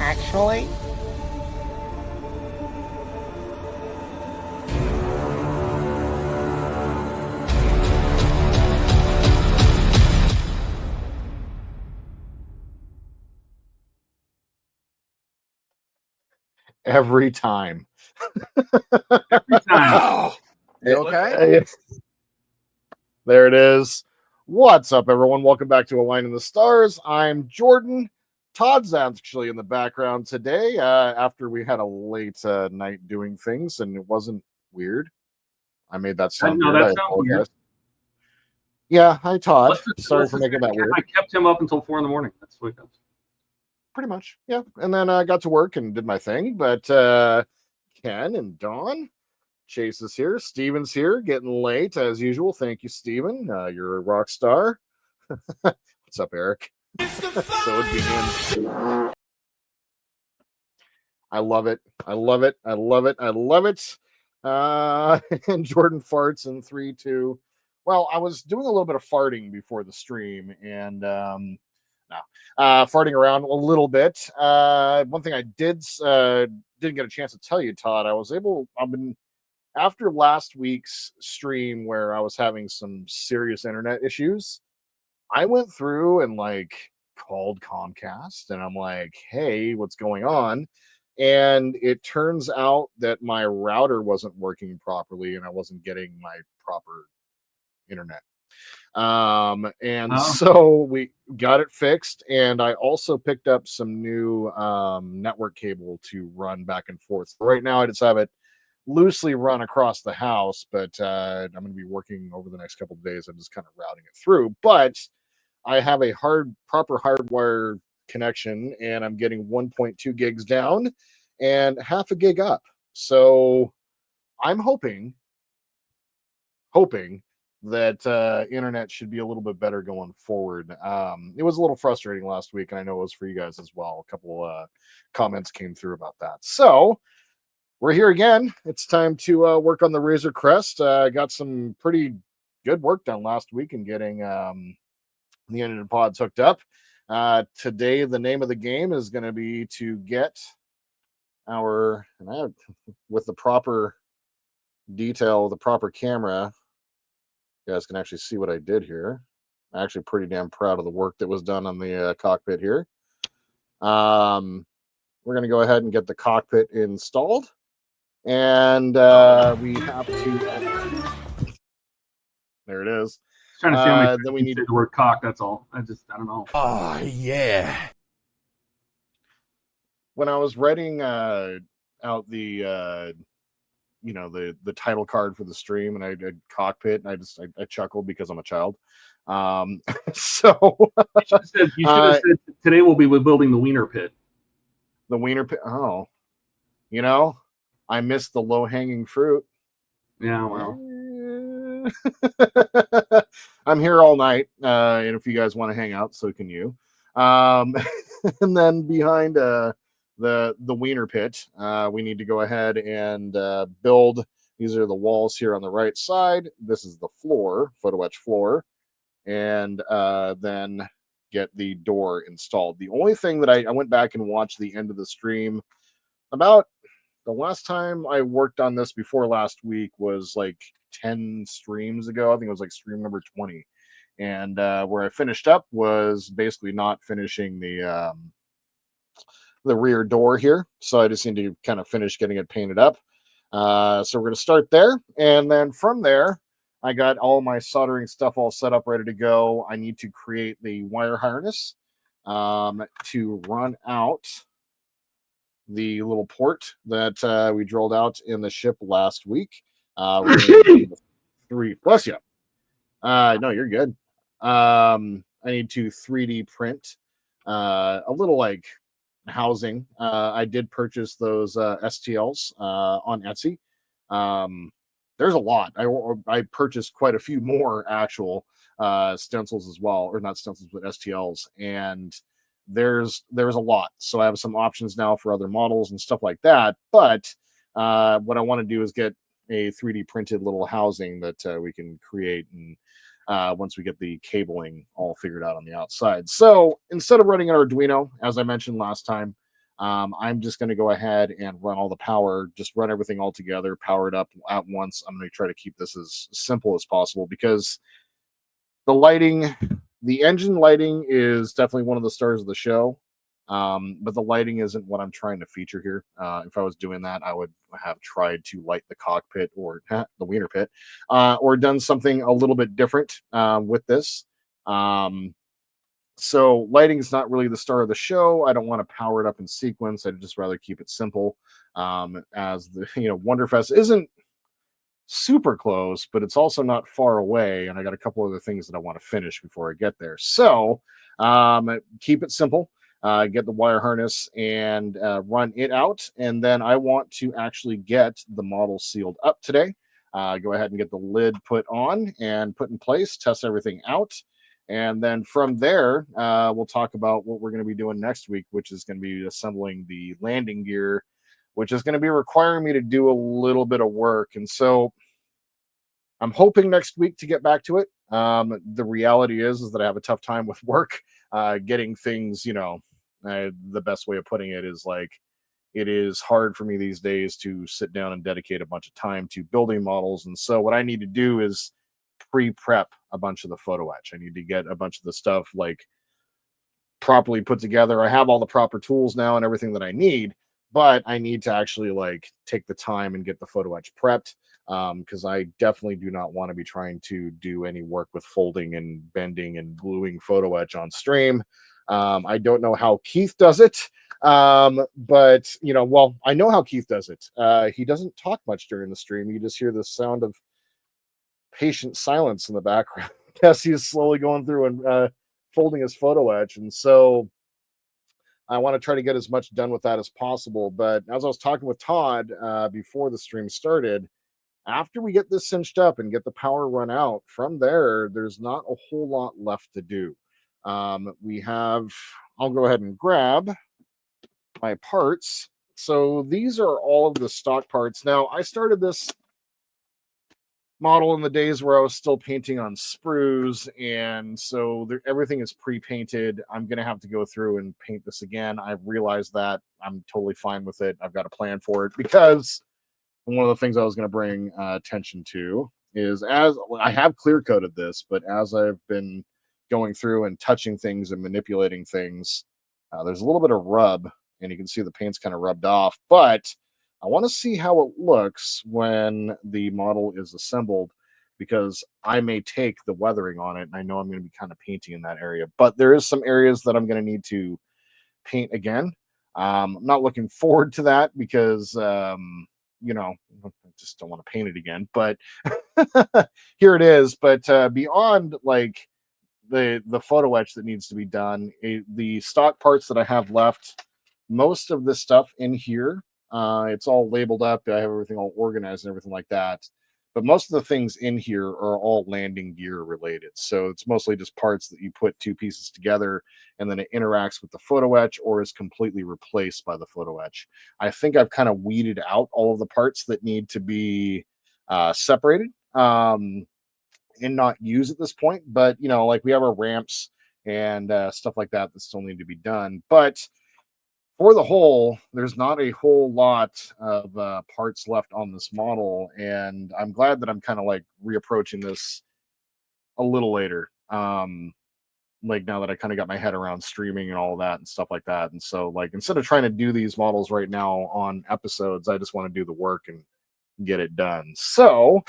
Actually, every time. Every time. Oh, you okay? There it is. What's up, everyone? Welcome back to A Line in the Stars. I'm Jordan. Todd's actually in the background today after we had a late night doing things, and it wasn't weird. I made that sound No, weird. that sounds weird. Yeah, hi, Todd. Sorry for making that weird. I kept him up until 4 in the morning. That's what it does. Pretty much, yeah. And then I got to work and did my thing, but Ken and Dawn, Chase is here. Steven's here, getting late as usual. Thank you, Steven. You're a rock star. What's up, Eric? So it begins. I love it. I love it. I love it. I love it. And Jordan farts in 3, 2. Well, I was doing a little bit of farting before the stream, and farting around a little bit. One thing I didn't get a chance to tell you, Todd, I've been after last week's stream where I was having some serious internet issues. I went through and called Comcast, and I'm like, hey, what's going on? And it turns out that my router wasn't working properly and I wasn't getting my proper internet. So we got it fixed, and I also picked up some new network cable to run back and forth. Right now I just have it loosely run across the house, but I'm going to be working over the next couple of days. I'm just kind of routing it through, but I have a proper hardwire connection, and I'm getting 1.2 gigs down and half a gig up. So I'm hoping that internet should be a little bit better going forward. It was a little frustrating last week, and I know it was for you guys as well. A couple comments came through about that. So we're here again. It's time to work on the Razor Crest. Got some pretty good work done last week in getting the end of the pods hooked up. Today, the name of the game is going to be to get with the proper detail, the proper camera. You guys can actually see what I did here. I'm actually pretty damn proud of the work that was done on the cockpit here. We're going to go ahead and get the cockpit installed. And we have to... There it is. Trying to see how many then we need the word cock, that's all. I don't know. Oh, yeah. When I was writing out the the title card for the stream, and I did cockpit, and I chuckled because I'm a child. So you should have said today we'll be building the wiener pit. The wiener pit. Oh, I missed the low-hanging fruit. Yeah, well. I'm here all night, and if you guys want to hang out, so can you. And then behind the wiener pit, we need to go ahead and build. These are the walls here on the right side. This is the floor, photo etch floor, and then get the door installed. The only thing that I went back and watched the end of the stream about the last time I worked on this before last week was like 10 streams ago. I think it was like stream number 20. And where I finished up was basically not finishing the rear door here. So I just need to kind of finish getting it painted up. So we're going to start there. And then from there, I got all my soldering stuff all set up, ready to go. I need to create the wire harness to run out the little port that we drilled out in the ship last week. We're gonna do 3+ you. No, you're good. I need to 3D print a little like housing. I did purchase those STLs on Etsy. There's a lot. I purchased quite a few more actual stencils as well, or not stencils, but STLs, and there's a lot. So I have some options now for other models and stuff like that. But what I want to do is get a 3D printed little housing that we can create, and once we get the cabling all figured out on the outside. So instead of running an Arduino, as I mentioned last time, I'm just going to go ahead and run all the power, just run everything all together, power it up at once. I'm going to try to keep this as simple as possible because the lighting, the engine lighting is definitely one of the stars of the show. But the lighting isn't what I'm trying to feature here. If I was doing that, I would have tried to light the cockpit or the wiener pit, or done something a little bit different with this. So lighting is not really the star of the show. I don't want to power it up in sequence. I'd just rather keep it simple. As the Wonderfest isn't super close, but it's also not far away, and I got a couple other things that I want to finish before I get there. So keep it simple. Get the wire harness and run it out, and then I want to actually get the model sealed up today. Go ahead and get the lid put on and put in place, test everything out, and then from there we'll talk about what we're going to be doing next week, which is going to be assembling the landing gear, which is going to be requiring me to do a little bit of work. And so I'm hoping next week to get back to it. The reality is that I have a tough time with work, getting things, the best way of putting it is like, it is hard for me these days to sit down and dedicate a bunch of time to building models. And so what I need to do is pre-prep a bunch of the photo etch. I need to get a bunch of the stuff like properly put together. I have all the proper tools now and everything that I need, but I need to actually like take the time and get the photo etch prepped, because I definitely do not want to be trying to do any work with folding and bending and gluing photo etch on stream. I don't know how Keith does it, but I know how Keith does it. He doesn't talk much during the stream. You just hear the sound of patient silence in the background as he's slowly going through and folding his photo etch. And so I want to try to get as much done with that as possible. But as I was talking with Todd before the stream started, after we get this cinched up and get the power run out, from there's not a whole lot left to do. I'll go ahead and grab my parts. So these are all of the stock parts. Now, I started this model in the days where I was still painting on sprues, and so everything is pre-painted. I'm going to have to go through and paint this again. I've realized that. I'm totally fine with it. I've got a plan for it, because one of the things I was going to bring attention to is, as I have clear coated this, but as I've been going through and touching things and manipulating things, there's a little bit of rub, and you can see the paint's kind of rubbed off, but I want to see how it looks when the model is assembled, because I may take the weathering on it, and I know I'm going to be kind of painting in that area, but there is some areas that I'm going to need to paint again. I'm not looking forward to that because, I just don't want to paint it again, but here it is. But beyond like the photo etch that needs to be done, the stock parts that I have left, most of this stuff in here, it's all labeled up. I have everything all organized and everything like that. But most of the things in here are all landing gear related. So it's mostly just parts that you put two pieces together, and then it interacts with the photo etch or is completely replaced by the photo etch. I think I've kind of weeded out all of the parts that need to be separated and not used at this point. But, like we have our ramps and stuff like that still need to be done. But for the whole, there's not a whole lot of parts left on this model, and I'm glad that I'm kind of like reapproaching this a little later. Like now that I kind of got my head around streaming and all that and stuff like that. And so like instead of trying to do these models right now on episodes, I just want to do the work and get it done. So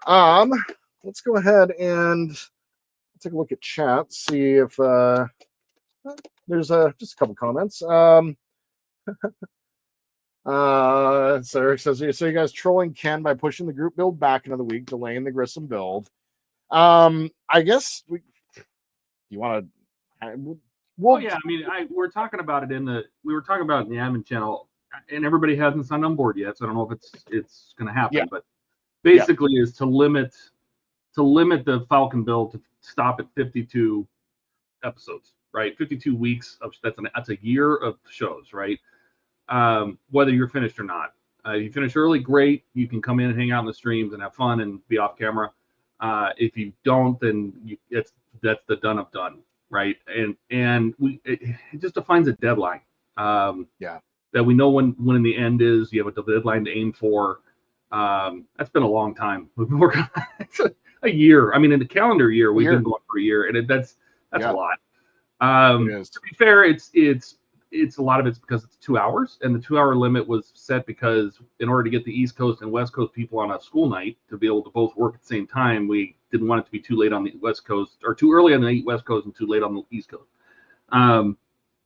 let's go ahead and take a look at chat, see if there's just a couple comments. So Eric says, so you guys trolling Ken by pushing the group build back another week, delaying the Grissom build. I guess you want to. Well, yeah. I mean, we're talking about it we were talking about it in the admin channel, and everybody hasn't signed on board yet, so I don't know if it's going to happen. Yeah. But basically, is to limit the Falcon build to stop at 52 episodes, right? 52 weeks of that's a year of shows, right? Whether you're finished or not. If you finish early, great. You can come in and hang out in the streams and have fun and be off camera. If you don't, then that's the done of done, right? And it just defines a deadline. That we know when in the end is. You have a deadline to aim for. That's been a long time. We've been working on a year. I mean, in the calendar year, we've been going for a year, and that's a lot. To be fair, it's a lot of it's because it's 2 hours, and the 2 hour limit was set because in order to get the East Coast and West Coast people on a school night to be able to both work at the same time, we didn't want it to be too late on the West Coast or too early on the West Coast and too late on the East Coast.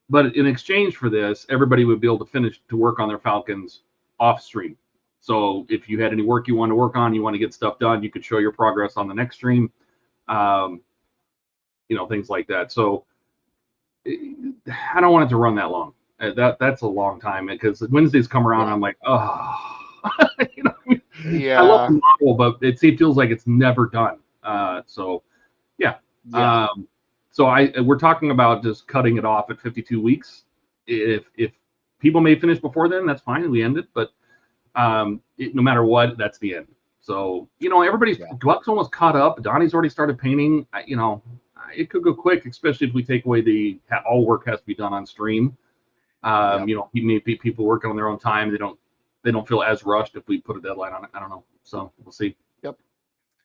But in exchange for this, everybody would be able to finish to work on their Falcons off stream. So if you had any work you want to work on, you want to get stuff done, you could show your progress on the next stream, things like that. So I don't want it to run that long. That's a long time because Wednesdays come around and I'm like, oh, I love the model, but it feels like it's never done. So we're talking about just cutting it off at 52 weeks. If people may finish before then, that's fine. We end it, but no matter what, that's the end. So everybody's Gluck's almost caught up. Donnie's already started painting. It could go quick, especially if we take away all work has to be done on stream. People working on their own time. They don't feel as rushed if we put a deadline on it. I don't know. So we'll see. Yep.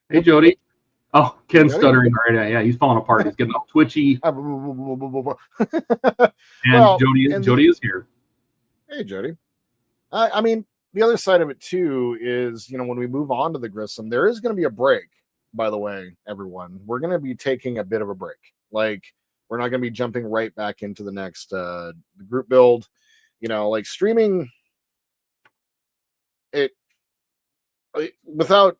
Hey, Jody. Oh, Ken's stuttering right now. Yeah, he's falling apart. He's getting all twitchy. And Jody is here. Hey, Jody. I mean, the other side of it too is, when we move on to the Grissom, there is going to be a break. By the way, everyone, we're going to be taking a bit of a break. Like, we're not going to be jumping right back into the next group build. Like streaming it without.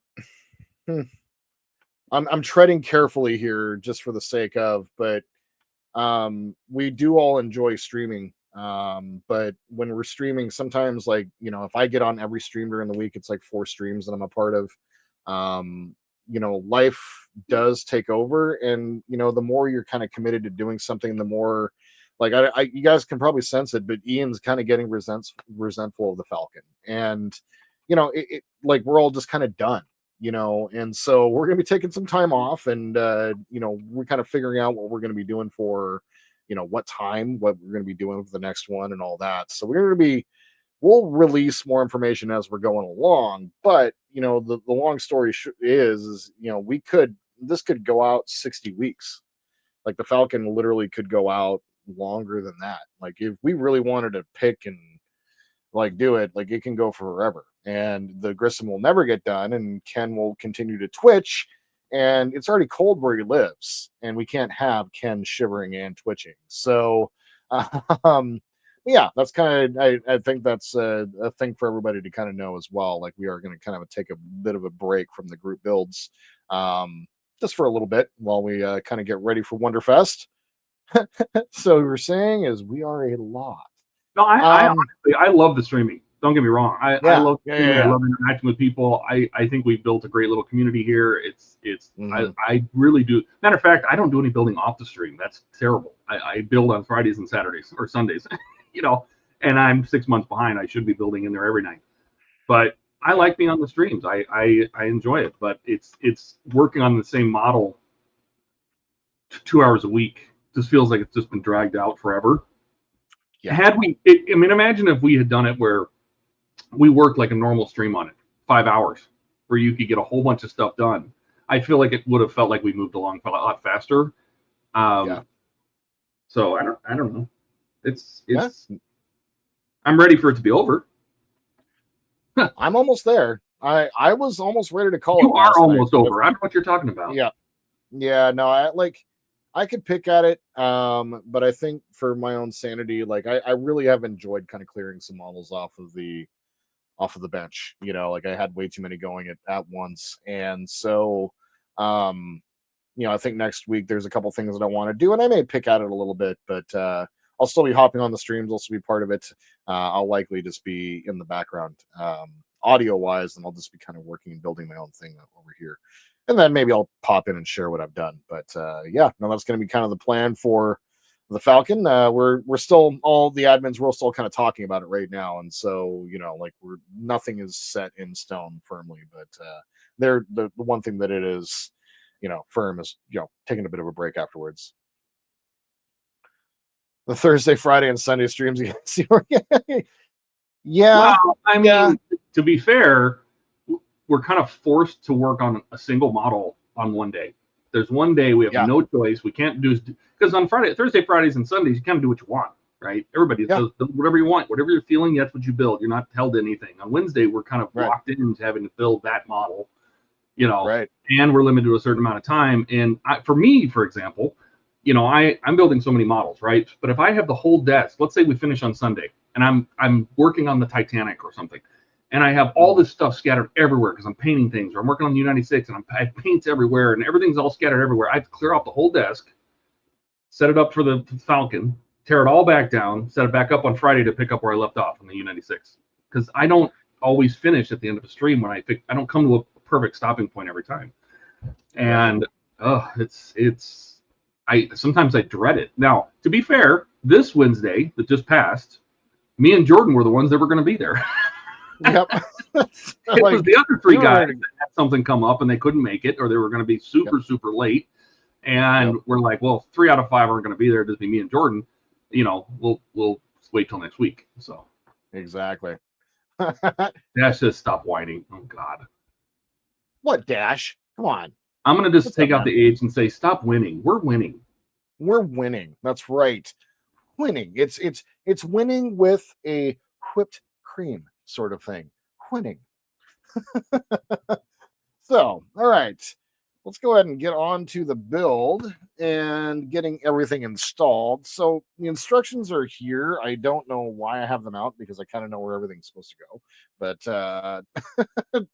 I'm treading carefully here just for the sake of, but we do all enjoy streaming. But when we're streaming, sometimes like, if I get on every stream during the week, it's like 4 streams that I'm a part of. Life does take over, and the more you're kind of committed to doing something, the more like you guys can probably sense it, but Ian's kind of getting resentful of the Falcon, and it like we're all just kind of done, and so we're gonna be taking some time off, and we're kind of figuring out what we're gonna be doing for what we're gonna be doing for the next one and all that. So we'll release more information as we're going along, but the long story is this could go out 60 weeks. Like the Falcon literally could go out longer than that. Like if we really wanted to pick and like do it, like it can go forever, and the Grissom will never get done, and Ken will continue to twitch, and it's already cold where he lives, and we can't have Ken shivering and twitching. So that's kind of I think that's a thing for everybody to kind of know as well. Like we are going to kind of take a bit of a break from the group builds just for a little bit while we kind of get ready for Wonderfest. So we were saying is we are a lot. No, honestly, I love the streaming. Don't get me wrong. I love streaming. I love interacting with people. I think we've built a great little community here. I really do. Matter of fact, I don't do any building off the stream. That's terrible. I build on Fridays and Saturdays or Sundays. And I'm 6 months behind. I should be building in there every night, but I like being on the streams. I enjoy it, but it's working on the same model 2 hours a week just feels like it's just been dragged out forever. Yeah. Had we, I mean, imagine if we had done it where we worked like a normal stream on it, 5 hours, where you could get a whole bunch of stuff done. I feel like it would have felt like we moved along a lot faster. So I don't know. It's I'm ready for it to be over. I'm almost there. I was almost ready to call it. You are almost over. I don't know what you're talking about. Yeah. No, I could pick at it, but I think for my own sanity, like I really have enjoyed kind of clearing some models off of the bench. You know, like I had way too many going at once, and so you know, I think next week there's a couple things that I want to do, and I may pick at it a little bit, but I'll still be hopping on the streams. I'll still be part of it. I'll likely just be in the background, audio wise, and I'll just be kind of working and building my own thing over here. And then maybe I'll pop in and share what I've done. But yeah, no, that's going to be kind of the plan for the Falcon. We're still, all the admins, we're still kind of talking about it right now, and so, you know, like nothing is set in stone firmly. But the one thing that it is, you know, firm is, you know, taking a bit of a break afterwards. The Thursday, Friday, and Sunday streams again. Yeah. Well, I mean, to be fair, we're kind of forced to work on a single model on one day. There's one day we have no choice. We can't do, because on Thursday, Fridays, and Sundays, you kind of do what you want, right? Everybody does whatever you want, whatever you're feeling, that's what you build. You're not held to anything. On Wednesday, we're kind of locked into having to build that model, you know, and we're limited to a certain amount of time. And for me, for example, you know, I'm building so many models, right? But if I have the whole desk, let's say we finish on Sunday, and I'm working on the Titanic or something, and I have all this stuff scattered everywhere because I'm painting things, or I'm working on the U-96 and I have paints everywhere and everything's all scattered everywhere. I have to clear out the whole desk, set it up for the Falcon, tear it all back down, set it back up on Friday to pick up where I left off on the U-96. Because I don't always finish at the end of a stream when I don't come to a perfect stopping point every time. And sometimes I dread it. Now, to be fair, this Wednesday that just passed, me and Jordan were the ones that were going to be there. Yep. It was the other three guys that had something come up and they couldn't make it, or they were going to be super late. And we're like, well, 3 out of 5 aren't going to be there. Just be me and Jordan. You know, we'll wait till next week. So exactly. Dash says stop whining. Oh God. What, Dash? Come on. I'm going to just take out the H and say stop winning. We're winning. We're winning. That's right. Winning. It's winning with a whipped cream sort of thing. Winning. So, all right. Let's go ahead and get on to the build and getting everything installed. So the instructions are here. I don't know why I have them out because I kind of know where everything's supposed to go. But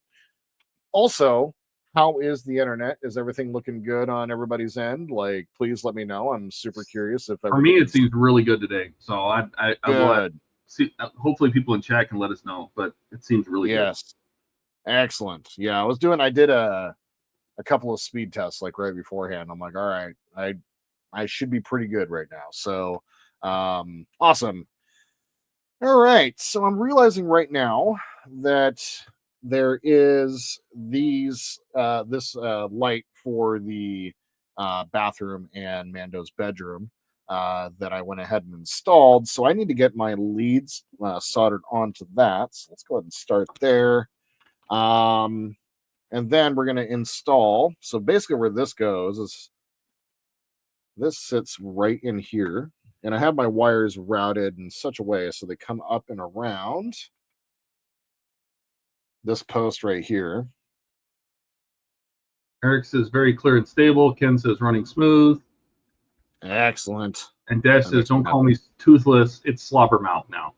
also, how is the internet? Is everything looking good on everybody's end? Like, please let me know. I'm super curious. If for me, it seems really good today. So I will see. Hopefully, people in chat can let us know. But it seems really good. Excellent. Yeah, I did a couple of speed tests like right beforehand. I'm like, all right, I should be pretty good right now. So awesome. All right. So I'm realizing right now that there is this light for the bathroom and Mando's bedroom that I went ahead and installed. So I need to get my leads soldered onto that. So let's go ahead and start there. And then we're going to install. So basically where this goes is this sits right in here. And I have my wires routed in such a way so they come up and around this post right here. Eric says very clear and stable. Ken says running smooth. Excellent. And Dash says don't call me toothless. It's slobbermouth now.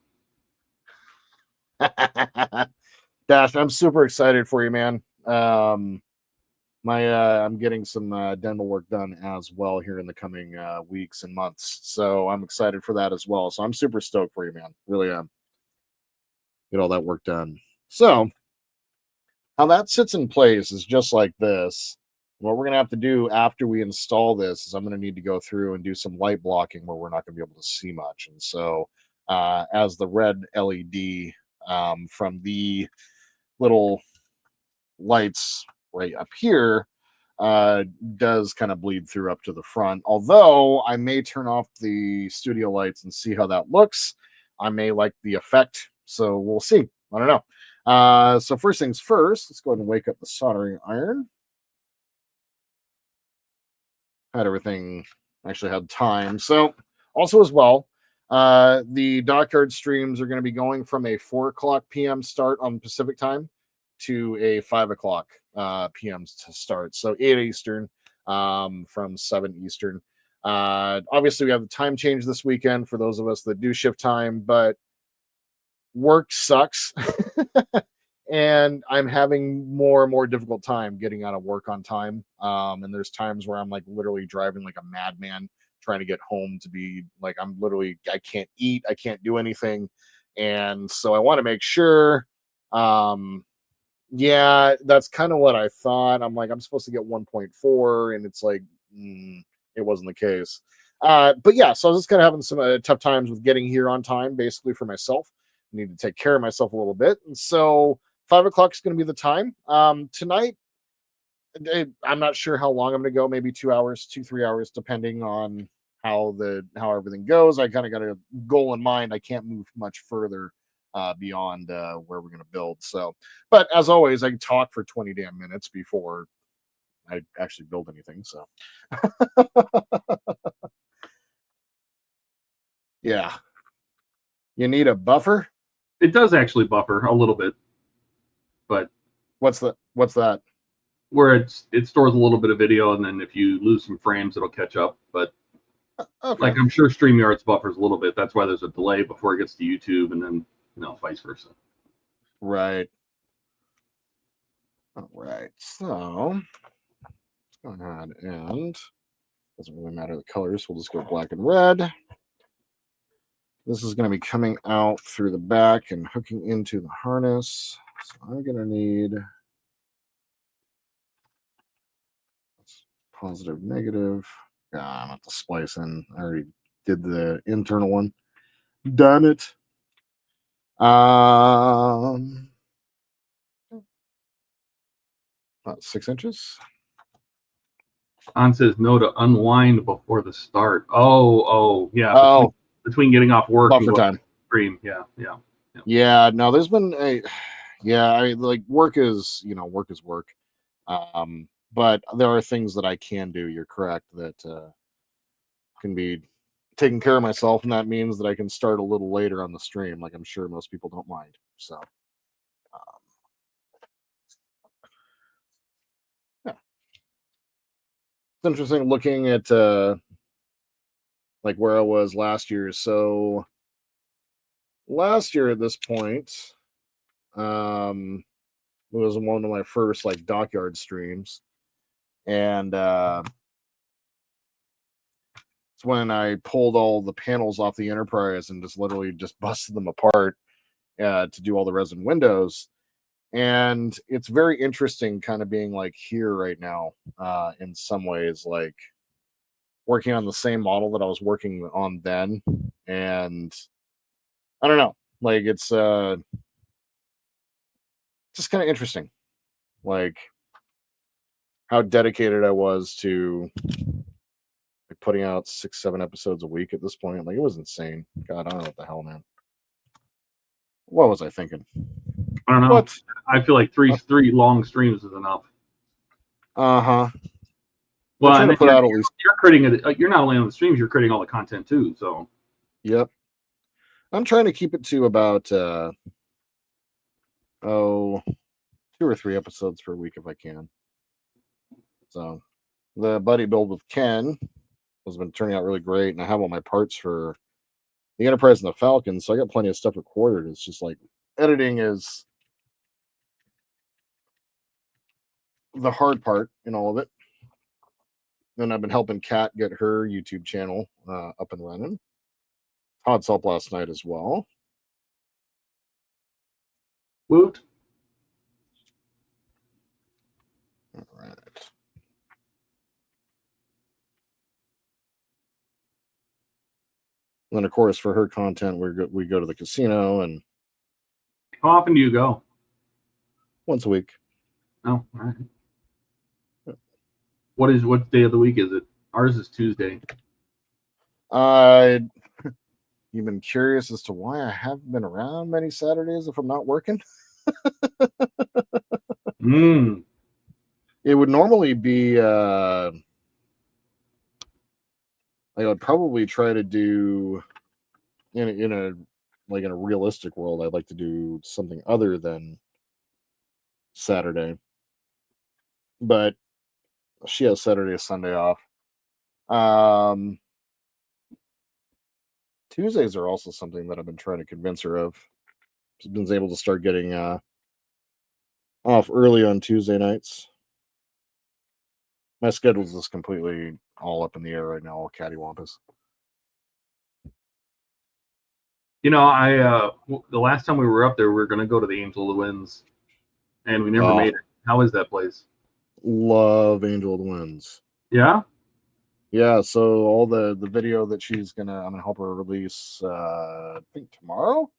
Dash, I'm super excited for you, man. I'm getting some dental work done as well here in the coming weeks and months. So I'm excited for that as well. So I'm super stoked for you, man. Really am. Get all that work done. So how that sits in place is just like this. What we're going to have to do after we install this is I'm going to need to go through and do some light blocking where we're not going to be able to see much. And so as the red LED from the little lights right up here does kind of bleed through up to the front. Although I may turn off the studio lights and see how that looks. I may like the effect, so we'll see. I don't know. So first things first, let's go ahead and wake up the soldering iron. Had everything, actually had time. So also as well, the Dockyard streams are going to be going from a 4:00 p.m. start on Pacific time to a 5:00 p.m. to start. So 8 Eastern from 7 Eastern. Obviously, we have the time change this weekend for those of us that do shift time, but work sucks. And I'm having more and more difficult time getting out of work on time. And there's times where I'm like literally driving like a madman trying to get home to be like, I can't eat, I can't do anything. And so I want to make sure, yeah, that's kind of what I thought. I'm like, I'm supposed to get 1.4, and it's like, it wasn't the case. But yeah, so I was just kind of having some tough times with getting here on time, basically for myself. I need to take care of myself a little bit. And so 5:00 is going to be the time. Tonight, I'm not sure how long I'm going to go, maybe 2 hours, 3 hours, depending on how everything goes. I kind of got a goal in mind. I can't move much further beyond where we're going to build. So, but as always, I can talk for 20 damn minutes before I actually build anything. So, yeah, you need a buffer. It does actually buffer a little bit, but what's that? Where it stores a little bit of video, and then if you lose some frames, it'll catch up. But okay. Like I'm sure StreamYard's buffers a little bit. That's why there's a delay before it gets to YouTube, and then vice versa. Right. All right. So let's go ahead and doesn't really matter the colors. We'll just go black and red. This is going to be coming out through the back and hooking into the harness. So I'm going to need positive, negative. I'm going to have to splice in. I already did the internal one. Damn it. About 6 inches. On says no to unwind before the start. Oh, yeah. Oh, between getting off work buffer time. Stream. Yeah. No, there's been like work is work. But there are things that I can do. You're correct that can be taking care of myself, and that means that I can start a little later on the stream. Like I'm sure most people don't mind. So. It's interesting looking at like where I was last year. So last year at this point, it was one of my first like Dockyard streams, and it's when I pulled all the panels off the Enterprise and just literally just busted them apart to do all the resin windows. And it's very interesting kind of being like here right now in some ways, like working on the same model that I was working on then. And I don't know, like it's just kind of interesting, like how dedicated I was to like putting out 6-7 episodes a week at this point. Like it was insane. God, I don't know what the hell, man. What was I thinking? I don't know. What? I feel like three long streams is enough. Uh-huh. Well, and put out at least you're creating it. You're not only on the streams, you're creating all the content too. So, yep. I'm trying to keep it to about 2 or 3 episodes per week if I can. So, the buddy build with Ken has been turning out really great, and I have all my parts for the Enterprise and the Falcon, so I got plenty of stuff recorded. It's just like editing is the hard part in all of it. And I've been helping Kat get her YouTube channel up and running. Todd's help last night as well. Woot. All right. And then, of course, for her content, we go to the casino. And how often do you go? Once a week. Oh, all right. What day of the week is it? Ours is Tuesday. You've been curious as to why I haven't been around many Saturdays if I'm not working? It would normally be I would probably try to do in a realistic world, I'd like to do something other than Saturday. But she has Saturday and Sunday off. Tuesdays are also something that I've been trying to convince her of. She's been able to start getting off early on Tuesday nights. My schedule's just completely all up in the air right now, all cattywampus. You know, the last time we were up there, we were going to go to the Angel of the Winds, and we never made it. How is that place? Love Angel of the Winds. Yeah? Yeah, so all the video that I'm gonna help her release I think tomorrow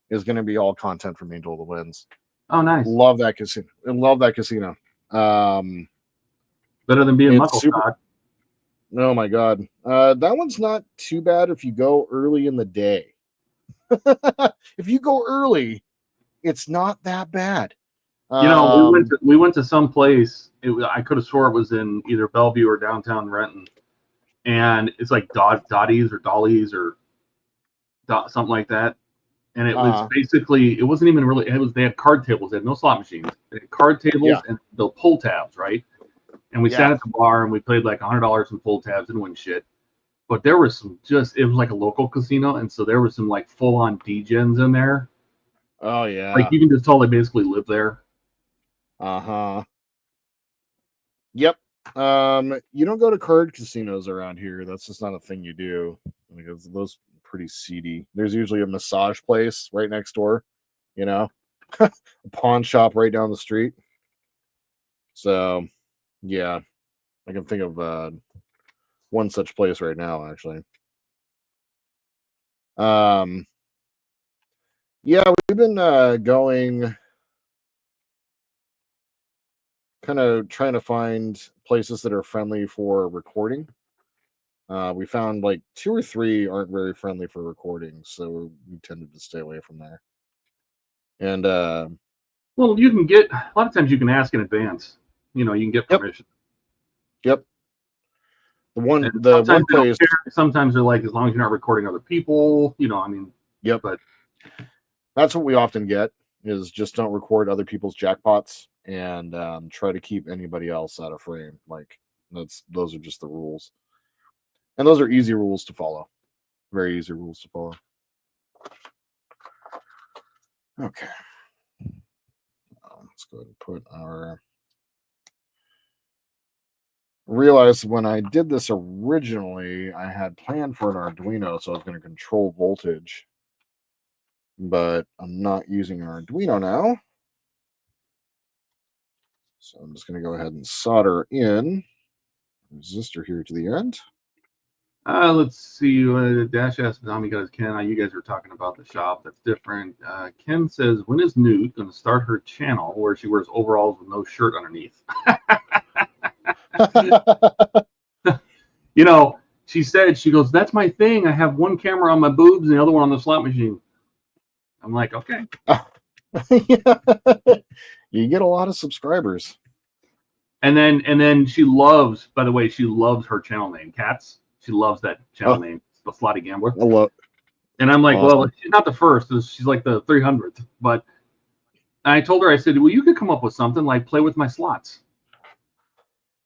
is gonna be all content from Angel of the Winds. Oh, nice. Love that casino. Better than being Mucklestock. Oh my god. That one's not too bad if you go early in the day. If you go early, it's not that bad. You know, we went to some place. I could have swore it was in either Bellevue or downtown Renton, and it's like Dottie's or Dolly's or something like that. And it was basically, it wasn't even really. They had card tables. They had no slot machines. They had card tables and the pull tabs, right? And we sat at the bar and we played like $100 in pull tabs and win shit. But there was it was like a local casino, and so there was some like full on degens in there. Oh yeah, like you can just tell they basically live there. Yep. You don't go to card casinos around here. That's just not a thing you do, because those are pretty seedy. There's usually a massage place right next door, a pawn shop right down the street. So yeah, I can think of one such place right now, actually. Yeah, we've been going, kind of trying to find places that are friendly for recording. We found like 2 or 3 aren't very friendly for recording, so we tended to stay away from there. And well, you can get, a lot of times you can ask in advance. You can get permission. Yep. The one place. Sometimes they're like, as long as you're not recording other people, Yep. But that's what we often get, is just don't record other people's jackpots, and try to keep anybody else out of frame. Like those are just the rules, and those are easy rules to follow. Very easy rules to follow. Okay. Let's go ahead and put our. Realized when I did this originally, I had planned for an Arduino, so I was going to control voltage. But I'm not using an Arduino now. So I'm just going to go ahead and solder in resistor here to the end. Let's see. Dash asked Tommy guys, Ken, you guys are talking about the shop. That's different. Ken says, when is Newt going to start her channel where she wears overalls with no shirt underneath? She said, she goes, that's my thing. I have one camera on my boobs and the other one on the slot machine. I'm like, okay. You get a lot of subscribers. And then she loves, by the way, she loves her channel name, Cats. She loves that channel name, the Slotty Gambler. And I'm like, awesome. Well, she's not the first. She's like the 300th. But I told her, I said, well, you could come up with something like play with my slots.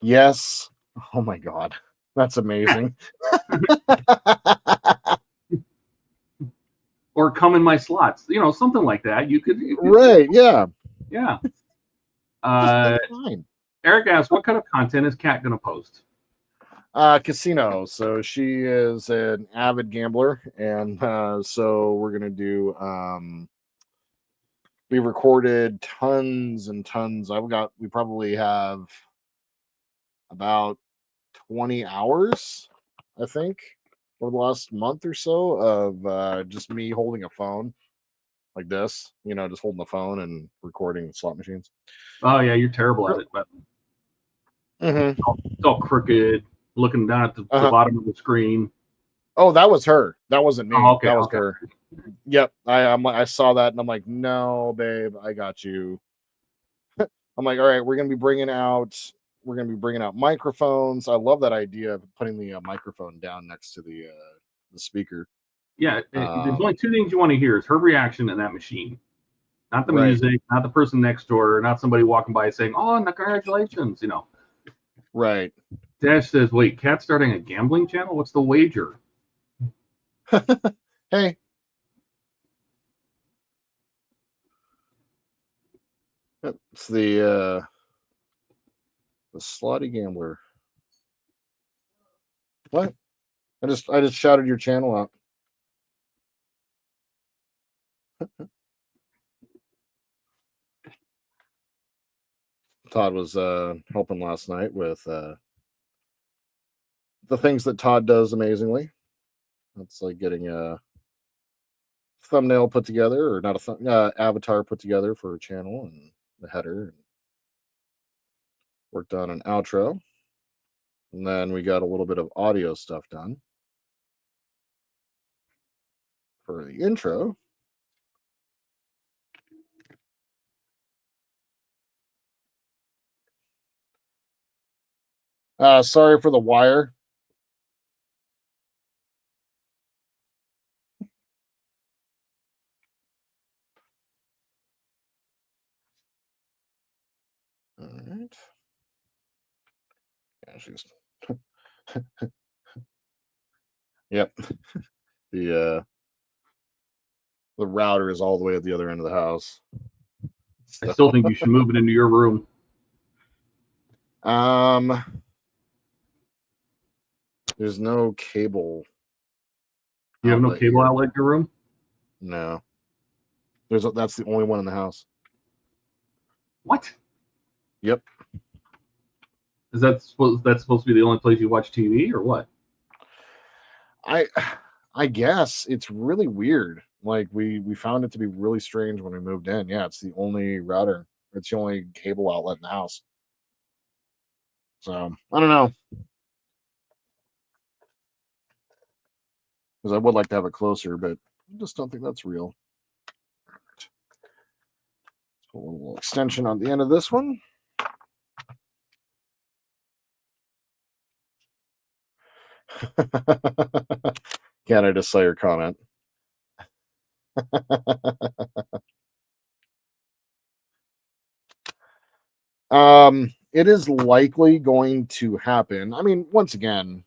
Yes. Oh my God. That's amazing. Or come in my slots. Something like that. You could right, yeah. Yeah. Fine. Eric asked, what kind of content is Kat gonna post? Casino. So she is an avid gambler, and so we're gonna do we recorded tons and tons. We probably have about 20 hours, I think, over the last month or so of just me holding a phone like this, just holding the phone and recording slot machines. Oh yeah, you're terrible at it, but Mm-hmm. It's all crooked, looking down at the bottom of the screen. Oh, that was her. That wasn't me. Oh, okay, that was her. Yep. I saw that and I'm like, no, babe, I got you. I'm like, all right, we're gonna be bringing out microphones. I love that idea of putting the microphone down next to the speaker. Yeah, there's only two things you want to hear: is her reaction and that machine, not the music, not the person next door, not somebody walking by saying, "Oh, congratulations," Right. Dash says, "Wait, Cat's starting a gambling channel? What's the wager?" Hey. It's the slotty gambler. What? I just shouted your channel out. Todd was helping last night with the things that Todd does amazingly. That's like getting a thumbnail put together, or not a avatar put together for a channel, and the header, and worked on an outro, and then we got a little bit of audio stuff done for the intro. Sorry for the wire. All right. Yeah, she's. Yep. The router is all the way at the other end of the house. So. I still think you should move it into your room. There's no cable. You have no cable outlet in your room? No. That's the only one in the house. What? Yep. Is that's supposed to be the only place you watch TV, or what? I guess it's really weird. Like we found it to be really strange when we moved in. Yeah, it's the only router. It's the only cable outlet in the house. So I don't know. Because I would like to have it closer, but I just don't think that's real. All right. Let's put a little extension on the end of this one. Can't I just say your comment? It is likely going to happen. I mean, once again,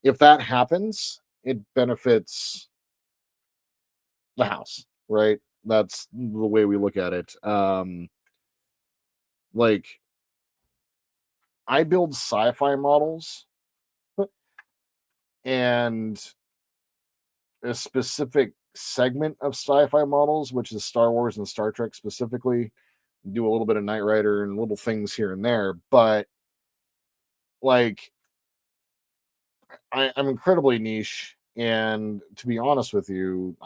if that happens, it benefits the house, right? That's the way we look at it. Like I build sci-fi models and a specific segment of sci-fi models, which is Star Wars and Star Trek specifically. Do a little bit of Knight Rider and little things here and there, but like I'm incredibly niche, and to be honest with you,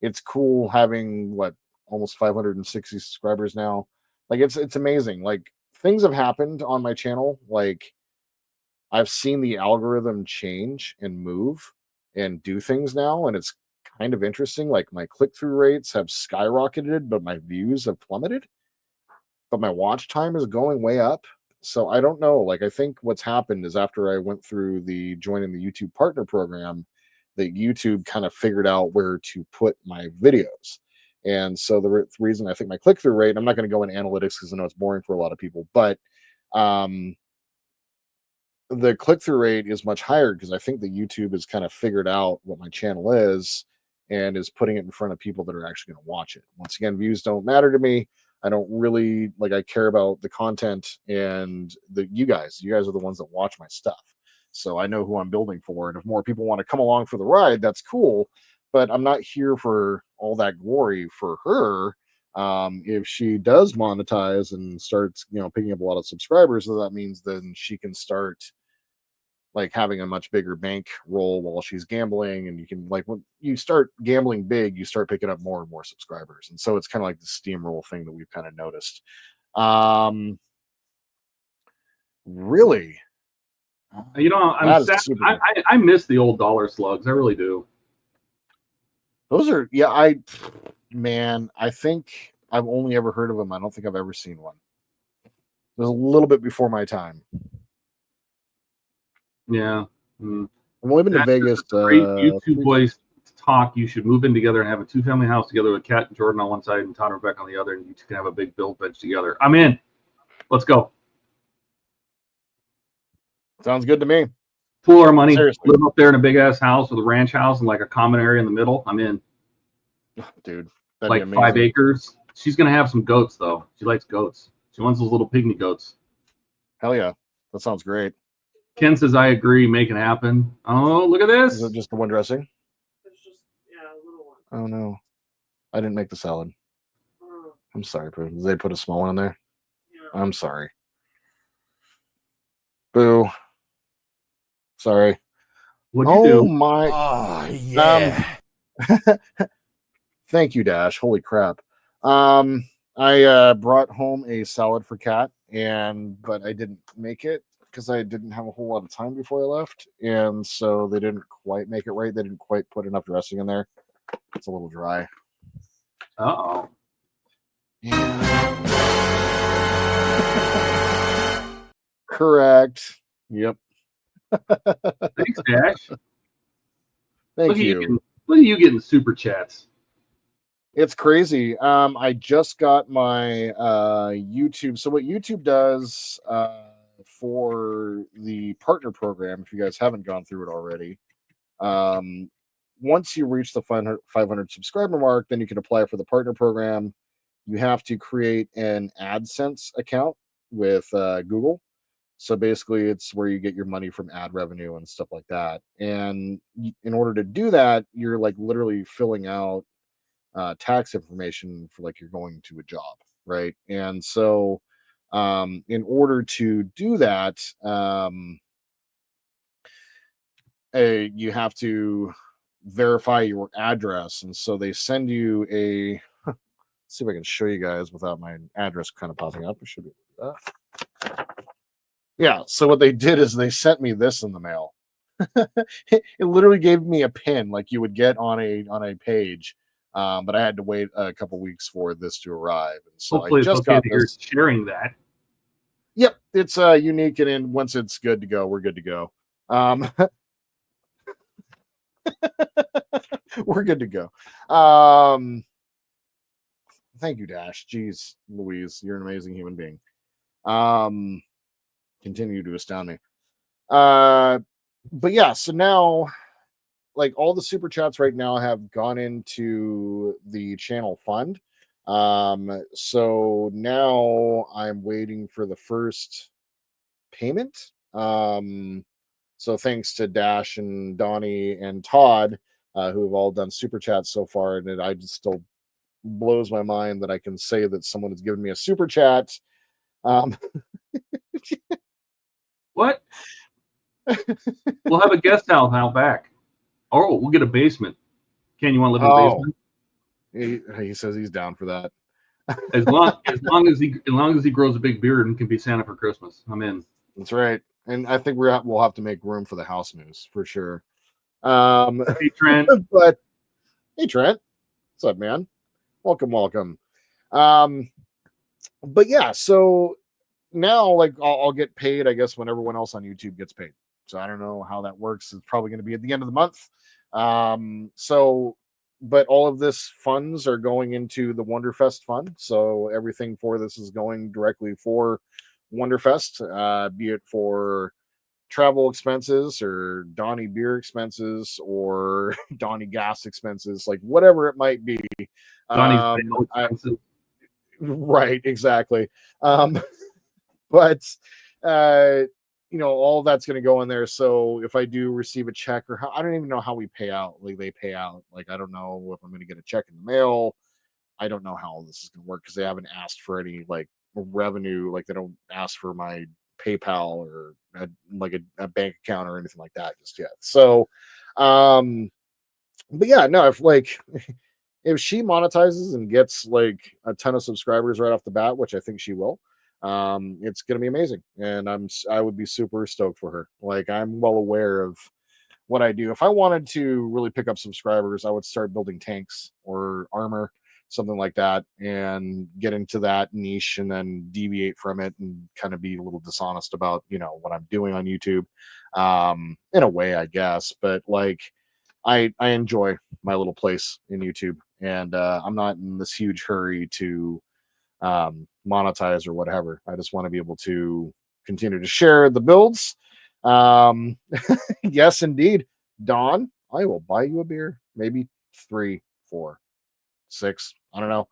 it's cool having almost 560 subscribers now. Like it's amazing. Like things have happened on my channel. Like I've seen the algorithm change and move and do things now, and it's kind of interesting. Like my click-through rates have skyrocketed, but my views have plummeted. But my watch time is going way up. So I don't know. Like I think what's happened is after I went through the joining the YouTube partner program, that YouTube kind of figured out where to put my videos. And so the reason I think my click-through rate, I'm not going to go into analytics because I know it's boring for a lot of people, but the click-through rate is much higher because I think that YouTube has kind of figured out what my channel is and is putting it in front of people that are actually going to watch it. Once again, views don't matter to me. I don't really I care about the content and you guys are the ones that watch my stuff. So I know who I'm building for. And if more people want to come along for the ride, that's cool. But I'm not here for all that glory for her. If she does monetize and starts, picking up a lot of subscribers, so that means then she can start having a much bigger bank roll while she's gambling. And you can when you start gambling big, you start picking up more and more subscribers. And so it's kind of like the steamroll thing that we've kind of noticed. Really? You know, I'm sad. I miss the old dollar slugs. I really do. Those are, yeah, I think I've only ever heard of them. I don't think I've ever seen one. It was a little bit before my time. Yeah. I've only been to Vegas. Great YouTube boys talk. You should move in together and have a 2-family house together with Kat and Jordan on one side and Todd and Rebecca on the other, and you two can have a big build bench together. I'm in. Let's go. Sounds good to me. Pool our money. Seriously. Live up there in a big ass house with a ranch house and like a common area in the middle. I'm in. Dude, like 5 acres. She's gonna have some goats though. She likes goats. She wants those little pygmy goats. Hell yeah, that sounds great. Ken says I agree. Make it happen. Oh, look at this. Is it just the one dressing? It's just a little one. Oh no, I didn't make the salad. I'm sorry, Pooh. Did they put a small one in there? Yeah. I'm sorry. Boo. Sorry. What'd you do? Oh my. Oh, yeah. Thank you, Dash. Holy crap. I brought home a salad for Kat, but I didn't make it because I didn't have a whole lot of time before I left, and so they didn't quite make it right. They didn't quite put enough dressing in there. It's a little dry. Uh-oh. Yeah. Correct. Yep. Thanks, Dash. Thank you. Look at you getting super chats. It's crazy. I just got my YouTube. So what YouTube does for the partner program, if you guys haven't gone through it already, once you reach the 500 subscriber mark, then you can apply for the partner program. You have to create an AdSense account with Google. So basically, it's where you get your money from ad revenue and stuff like that. And in order to do that, you're like literally filling out tax information for like you're going to a job, right? And so in order to do that, you have to verify your address. And so they send you a, let's see if I can show you guys without my address kind of popping up. I should be able to do that. Yeah, so what they did is they sent me this in the mail. It literally gave me a pin like you would get on a page, but I had to wait a couple weeks for this to arrive. And so hopefully I just it's okay got that you're this. sharing that. Yep, it's unique, and then once it's good to go, we're good to go. We're good to go. Thank you, Dash. Jeez, Louise, you're an amazing human being. Continue to astound me. But yeah, so now like all the super chats right now have gone into the channel fund. So now I'm waiting for the first payment. So thanks to Dash and Donnie and Todd, who have all done super chats so far, and I just still blows my mind that I can say that someone has given me a super chat. What? We'll have a guest house out back. Oh, we'll get a basement. Ken, you want to live in the basement? He says he's down for that. As long as he grows a big beard and can be Santa for Christmas, I'm in. That's right. And I think we'll have to make room for the house moose for sure. Hey Trent. But hey Trent, what's up, man? Welcome. But yeah, so now like I'll get paid, I guess, when everyone else on YouTube gets paid. So I don't know how that works. It's probably going to be at the end of the month. But all of this funds are going into the Wonderfest fund. So everything for this is going directly for Wonderfest, be it for travel expenses or Donnie beer expenses or Donnie gas expenses, like whatever it might be. Right, exactly. But all that's going to go in there. So if I do receive a check, or I don't even know how we pay out. Like they pay out. Like I don't know if I'm going to get a check in the mail. I don't know how all this is going to work because they haven't asked for any like revenue. Like they don't ask for my PayPal or a bank account or anything like that just yet. So, but yeah, no. If she monetizes and gets like a ton of subscribers right off the bat, which I think she will. It's gonna be amazing, and I would be super stoked for her. Like, I'm well aware of what I do. If I wanted to really pick up subscribers, I would start building tanks or armor, something like that, and get into that niche and then deviate from it and kind of be a little dishonest about, what I'm doing on YouTube. In a way, I guess, but like I enjoy my little place in YouTube, and I'm not in this huge hurry to monetize or whatever. I just want to be able to continue to share the builds. Yes, indeed. Dawn, I will buy you a beer. Maybe 3, 4, 6. I don't know.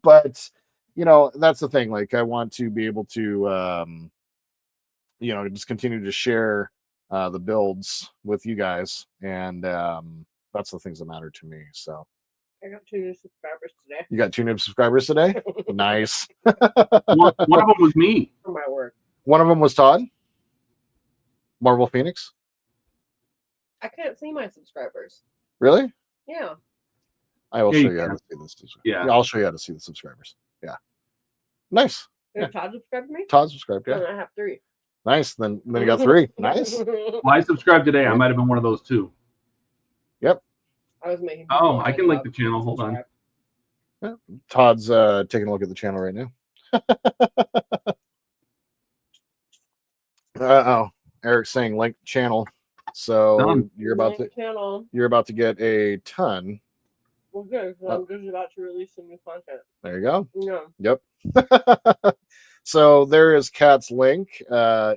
But that's the thing. Like, I want to be able to just continue to share the builds with you guys, and that's the things that matter to me. So I got 2 new subscribers today. you got 2 new subscribers today? Nice. One of them was me. For my work. One of them was Todd. Marvel Phoenix. I can't see my subscribers. Really? Yeah. I will Yeah, show you you how can. to see the subscribers. Yeah. I'll show you how to see the subscribers. Yeah. Nice. Did Yeah. Todd subscribe to me? Todd subscribed. Yeah. And I have 3. Nice. Then you got 3. Nice. Well, I subscribed today. I might have been one of those too. I was making. Oh, I can link the channel. Hold on. Yeah. Todd's taking a look at the channel right now. Eric's saying link channel. So Done. you're about to Channel. get a ton. Well, good. 'Cause I'm just about to release some new content. There you go. Yeah. Yep. So there is Kat's link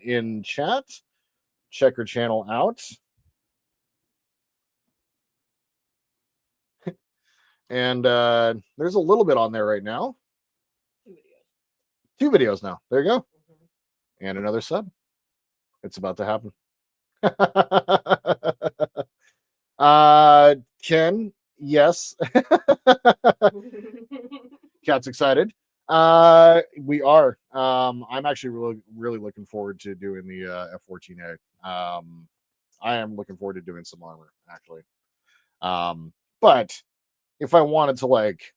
in chat. Check her channel out. And there's a little bit on there right now. 2 videos. 2 videos now. There you go. Mm-hmm. And another sub. It's about to happen. Ken, yes. Cat's excited. We are. I'm actually really looking forward to doing the F-14A. I am looking forward to doing some armor, actually. But if I wanted to like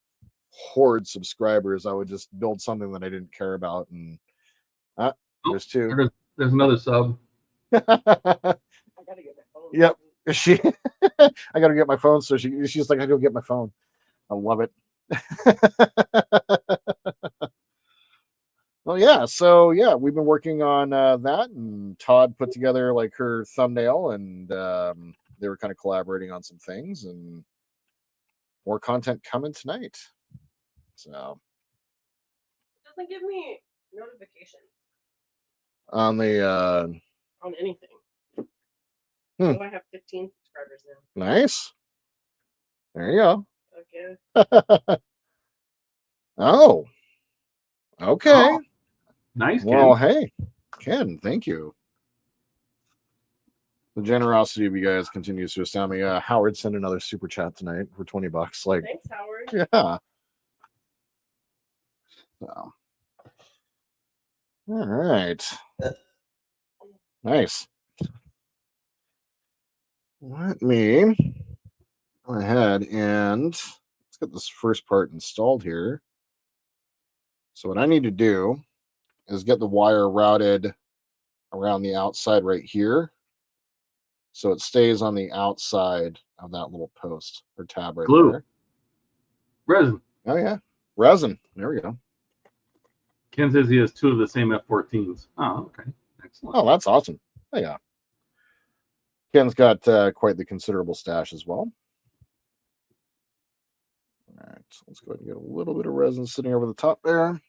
hoard subscribers, I would just build something that I didn't care about. And there's 2. There's another sub. I gotta get my phone. Yep. I gotta get my phone. So she's like, I go get my phone. I love it. Well, yeah. So yeah, we've been working on that, and Todd put together like her thumbnail, and they were kind of collaborating on some things, and more content coming tonight. So It doesn't give me notifications on the on anything. Hmm. So I have 15 subscribers now. nice. There you go. Okay. Oh. Okay. Oh, nice. Well, Ken. hey, Ken, thank you. The generosity of you guys continues to astound me. Howard sent another super chat tonight for $20. Like, Thanks, Howard. yeah. So. All right. Nice. Let me go ahead and let's get this first part installed here. So what I need to do is get the wire routed around the outside right here, so it stays on the outside of that little post or tab right Glue. there. Resin. Oh yeah, resin. There we go. Ken says he has 2 of the same F-14s. Oh, okay. Excellent. Oh, that's awesome. Oh yeah. Ken's got quite the considerable stash as well. All right, so let's go ahead and get a little bit of resin sitting over the top there.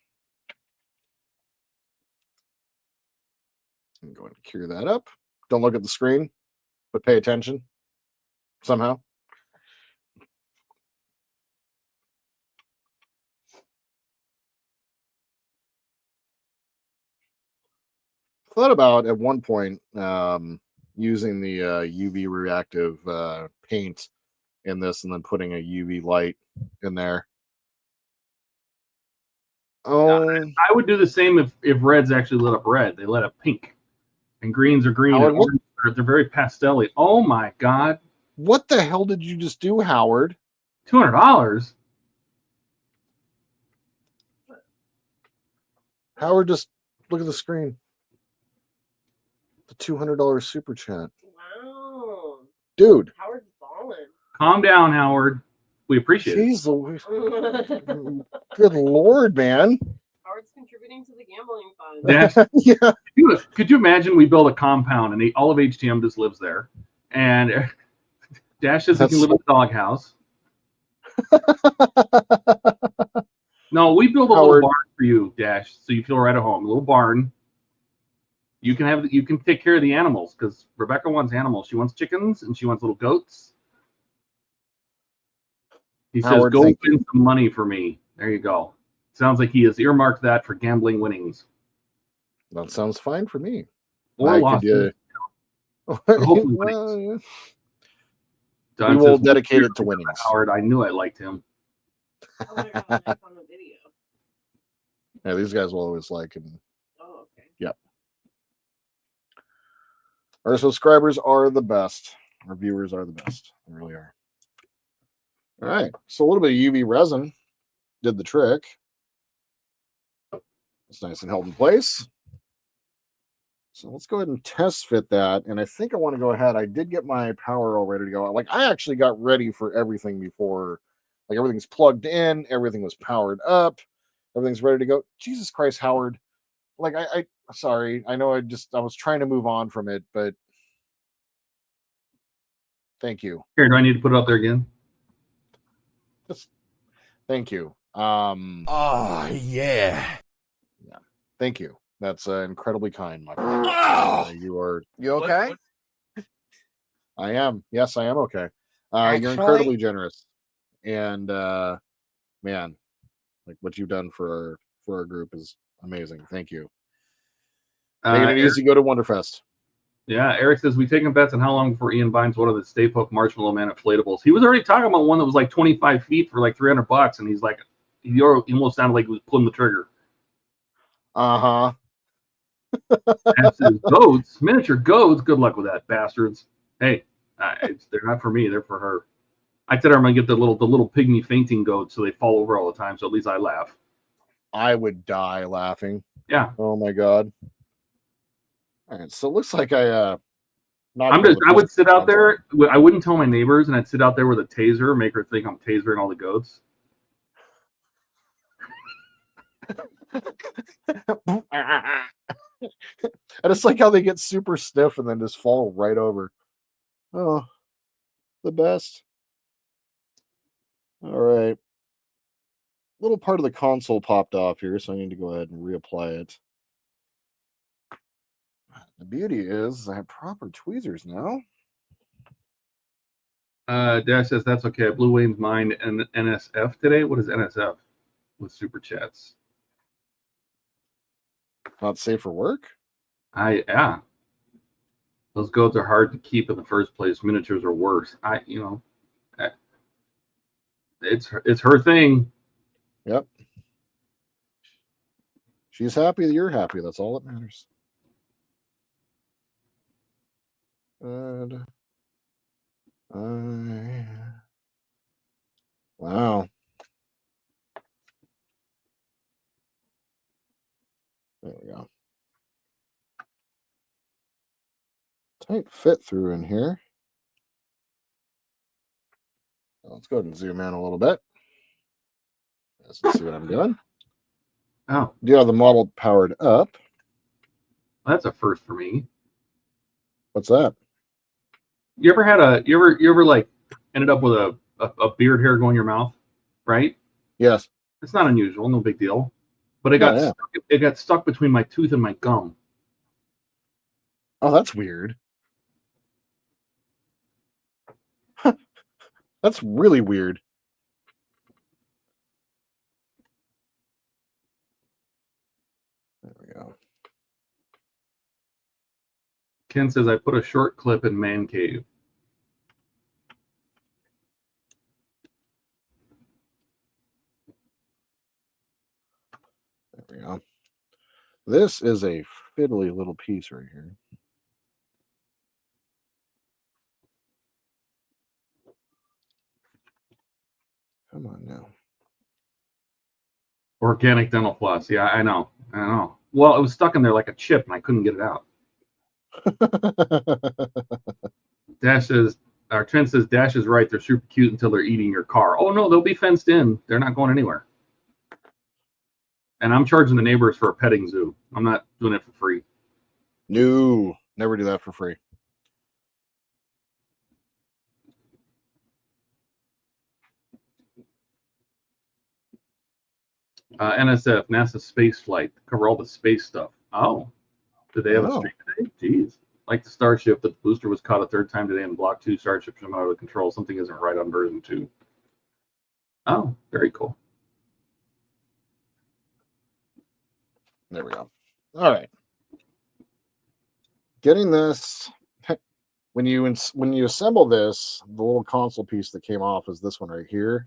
I'm going to cure that up. Don't look at the screen, but pay attention somehow. Thought about at one point using the UV reactive paint in this and then putting a UV light in there. Oh, I would do the same if reds actually lit up red. They lit up pink. And greens are green. Howard, And orange they're very pastel-y. Oh my God. what the hell did you just do, Howard? $200? Howard, just look at the screen. The $200 super chat. Wow. Dude. Howard's balling. Calm down, Howard. We appreciate it. Jeez Louise. Good Lord, man. Howard's contributing to the gambling fund. Dash, Yeah. could you imagine we build a compound and all of HTM just lives there? And Dash says he can live in the doghouse. No, we build a little Howard. barn for you, Dash, so you feel right at home. A little barn. You can take care of the animals because Rebecca wants animals. She wants chickens and she wants little goats. He Howard, says, "Go thank win some money for me." There you go. Sounds like he has earmarked that for gambling winnings. That sounds fine for me. Or losses. Hopefully Well, yeah. Don We will says, dedicate it to winnings. Howard, I knew I liked him. Oh my god, I found a video. Yeah, these guys will always like him. Oh, okay. Yep. Our subscribers are the best. Our viewers are the best. They really are. All right. So a little bit of UV resin did the trick. It's nice and held in place. So let's go ahead and test fit that. And I think I want to go ahead. I did get my power all ready to go. Like I actually got ready for everything before. Like everything's plugged in. Everything was powered up. Everything's ready to go. Jesus Christ, Howard. Like I sorry. I know I was trying to move on from it, but thank you. Here, do I need to put it up there again? Thank you. Oh, yeah. Thank you. That's incredibly kind, my friend. You are. You okay? I am. Yes, I am okay. You're Actually? incredibly generous, and man, like what you've done for our group is amazing. Thank you. Making it easy. Go to Wonderfest. Yeah, Eric says we taking bets on how long before Ian finds one of the Stay Puft Marshmallow Man inflatables. He was already talking about one that was like 25 feet for like $300, and he's like, he almost sounded like he was pulling the trigger. Uh-huh. That says goats, miniature goats. Good luck with that, bastards. Hey, they're not for me. They're for her. I tell her I'm gonna get the little pygmy fainting goats so they fall over all the time. So at least I laugh. I would die laughing. Yeah. Oh my god. All right. So it looks like I would sit out there. I wouldn't tell my neighbors, and I'd sit out there with a taser, make her think I'm tasering all the goats. And it's like how they get super stiff and then just fall right over. Oh, the best. All right. Little part of the console popped off here, so I need to go ahead and reapply it. The beauty is I have proper tweezers now. Dash says that's okay. I blew Wayne's mind and NSF today. What is NSF with super chats? Not safe for work? Yeah. Those goats are hard to keep in the first place. Miniatures are worse. It's her thing. Yep. She's happy that you're happy. That's all that matters. And wow. There we go. Tight fit through in here. Let's go ahead and zoom in a little bit. Let's see what I'm doing. Oh, Do you have the model powered up? that's a first for me. What's that? You ever like ended up with a beard hair going in your mouth, right? Yes. It's not unusual, no big deal. But it got stuck between my tooth and my gum. Oh, that's weird. That's really weird. There we go. Ken says I put a short clip in man cave. There we go. This is a fiddly little piece right here. Come on now. Organic Dental Plus. Yeah, I know. I don't know. Well, it was stuck in there like a chip, and I couldn't get it out. Dash says, our Trent says, Dash is right. They're super cute until they're eating your car. Oh, no, they'll be fenced in. They're not going anywhere. And I'm charging the neighbors for a petting zoo. I'm not doing it for free. No, never do that for free. NSF, NASA space flight, cover all the space stuff. Oh, did they have a stream today? Jeez. Like the Starship, the booster was caught a third time today in Block 2. Starship from out of control. Something isn't right on version 2. Oh, very cool. There we go. All right. Getting this, when you assemble this, the little console piece that came off is this one right here.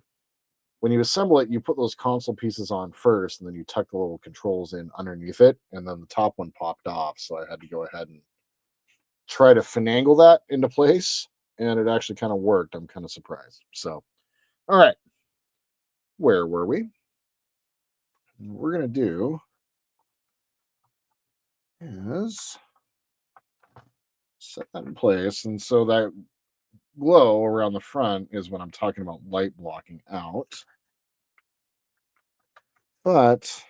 When you assemble it, you put those console pieces on first, and then you tuck the little controls in underneath it, and then the top one popped off. So I had to go ahead and try to finagle that into place, and it actually kind of worked. I'm kind of surprised. So, all right. Where were we? What we're going to do is set that in place. And so that glow around the front is when I'm talking about light blocking out. But,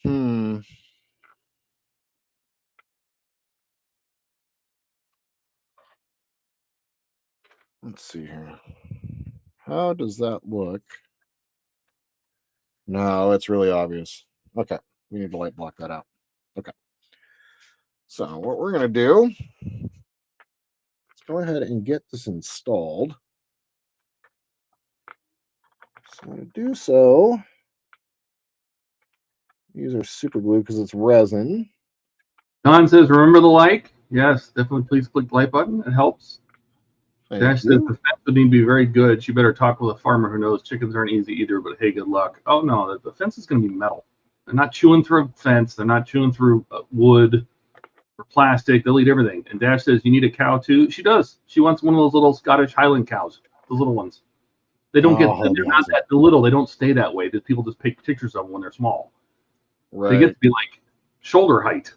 let's see here. How does that look? No, it's really obvious. Okay, we need to light block that out. Okay. So what we're going to do, let's go ahead and get this installed. So to do so, use our super glue because it's resin. Don says, remember the like? Yes, definitely please click the like button. It helps. Dash says, the fence would need to be very good. She better talk with a farmer who knows chickens aren't easy either, but hey, good luck. Oh, no, the fence is going to be metal. They're not chewing through a fence. They're not chewing through wood or plastic. They'll eat everything. And Dash says, you need a cow too? She does. She wants one of those little Scottish Highland cows, those little ones. They don't they're not that little. They don't stay that way. People just take pictures of them when they're small. Right. They get to be like shoulder height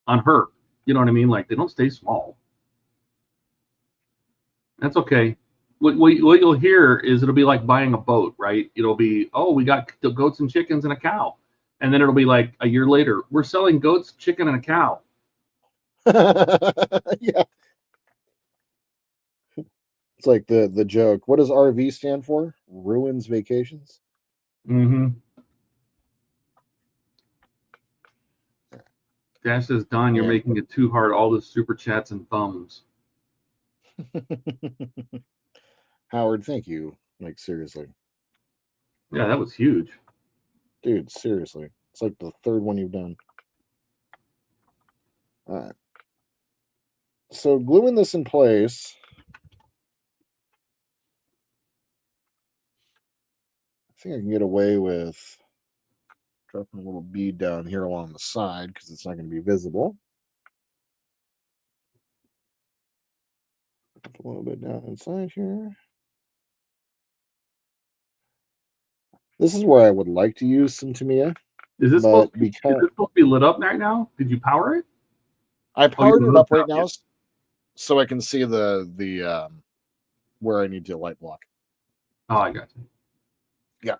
on her. You know what I mean? Like they don't stay small. That's okay. What you'll hear is it'll be like buying a boat, right? It'll be, oh, we got goats and chickens and a cow. And then it'll be like a year later, we're selling goats, chicken, and a cow. Yeah. It's like the joke. What does RV stand for? Ruins Vacations. Mm-hmm. Dash says, Don, you're making it too hard. All the super chats and thumbs. Howard, thank you. Like, seriously. Yeah, that was huge. Dude, seriously. It's like the third one you've done. All right. So gluing this in place. I think I can get away with dropping a little bead down here along the side because it's not going to be visible. A little bit down inside here. This is where I would like to use some Tamiya. Is this supposed to be lit up right now? Did you power it? I powered it up right now so I can see the where I need to light block. Oh, I got you. Yeah.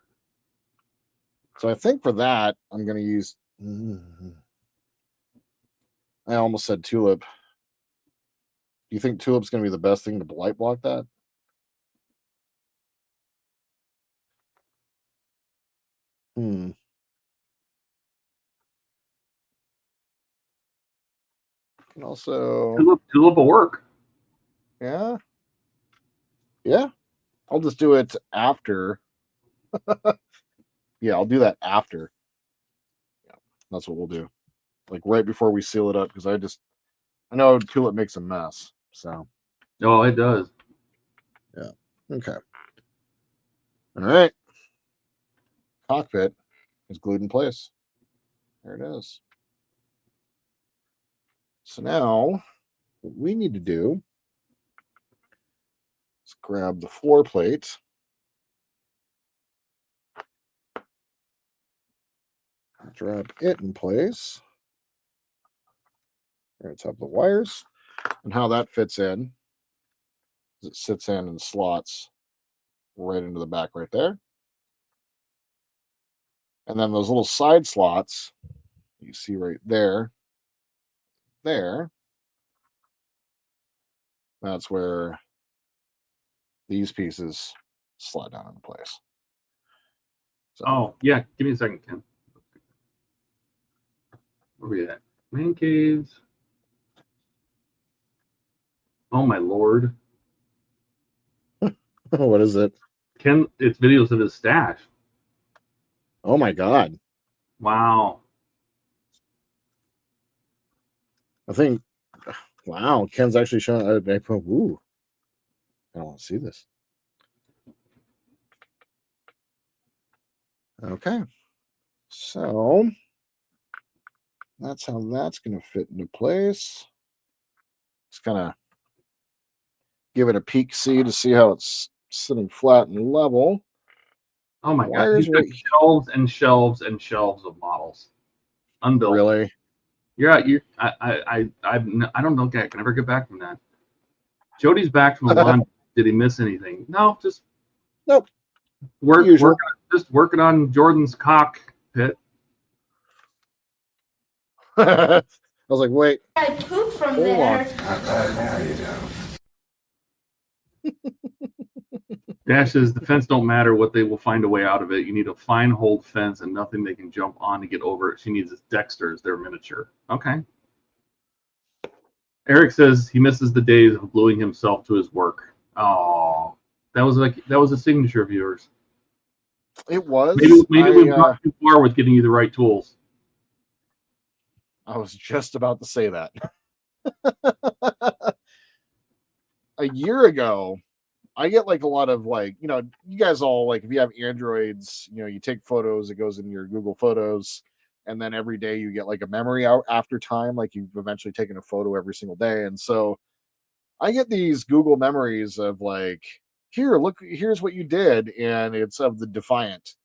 So I think for that, I'm going to use... I almost said tulip. Do you think tulip's going to be the best thing to light block that? And also... Tulip will work. Yeah. Yeah. I'll just do it after. Yeah, I'll do that after. Yeah, that's what we'll do. Like right before we seal it up, because I know tulip makes a mess. So. Oh, it does. Yeah. Okay. All right. Cockpit is glued in place. There it is. So now, what we need to do is grab the floor plate. drop it in place. Right on top of the wires. And how that fits in is it sits in and slots right into the back right there. And then those little side slots you see right there, that's where these pieces slide down into place. So, Oh, yeah. Give me a second, Ken. Where are we at? Man caves. Oh, my Lord. what is it? Ken, it's videos of his stash. Oh my God. Wow. I think, wow, Ken's actually showing. Ooh, I don't want to see this. Okay. So that's how that's going to fit into place. Just kind of give it a peek, to see how it's sitting flat and level. Oh my God. Wires He's got right shelves and shelves and shelves of models. Unbuilt. Really? You're out. I don't know. I can never get back from that. Jody's back from Milan. Did he miss anything? No, just Nope. Just working on Jordan's cockpit. I was like, wait. I poop from Hold there. Dash says the fence don't matter what they will find a way out of it. You need a fine hold fence and nothing they can jump on to get over it. She needs his Dexters, their miniature. Okay. Eric says he misses the days of gluing himself to his work. Oh, that was a signature of yours. It was. Maybe we've gone too far with getting you the right tools. I was just about to say that. A year ago, I get like a lot of like, you guys all like, if you have Androids, you take photos, it goes in your Google Photos, and then every day you get like a memory out after time, like you've eventually taken a photo every single day. And so I get these Google memories of like, here's what you did, and it's of the Defiant,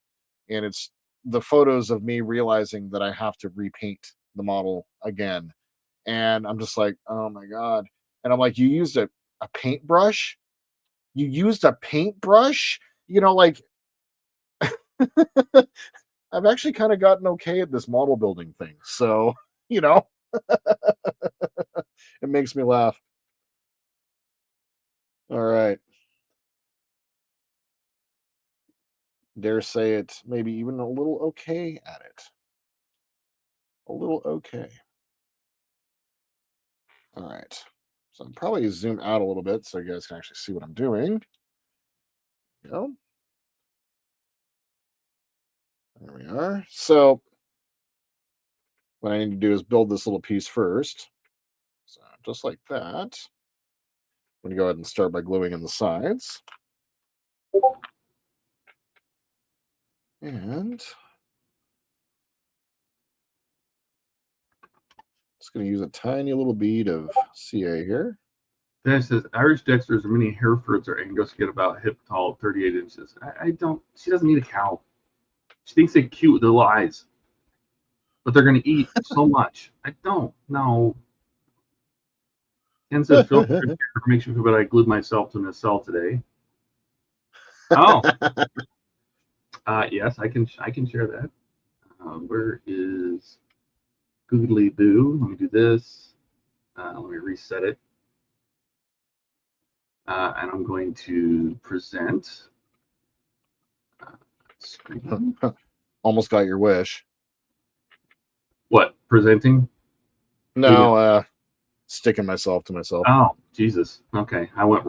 and it's the photos of me realizing that I have to repaint the model again, and I'm just like, oh my God. And I'm like, you used a paintbrush? You used a paintbrush? Like I've actually kind of gotten okay at this model building thing, so it makes me laugh. All right. Dare say it, maybe even a little okay at it. A little okay. All right. So I'll probably zoom out a little bit so you guys can actually see what I'm doing. There we are. So what I need to do is build this little piece first. So just like that. I'm going to go ahead and start by gluing in the sides. And just going to use a tiny little bead of CA here. Then it says Irish Dexters are mini Herefords or Angus get about hip tall, 38 inches. I don't. She doesn't need a cow. She thinks they're cute with their little eyes, but they're going to eat so much. I don't know. Ken says Phil makes me feel bad. I glued myself to a cell today. Oh, yes, I can share that. Where is Googly Boo? Let me do this. Let me reset it. And I'm going to present. Almost got your wish. What, presenting? No, sticking myself to myself. Oh, Jesus. Okay, I went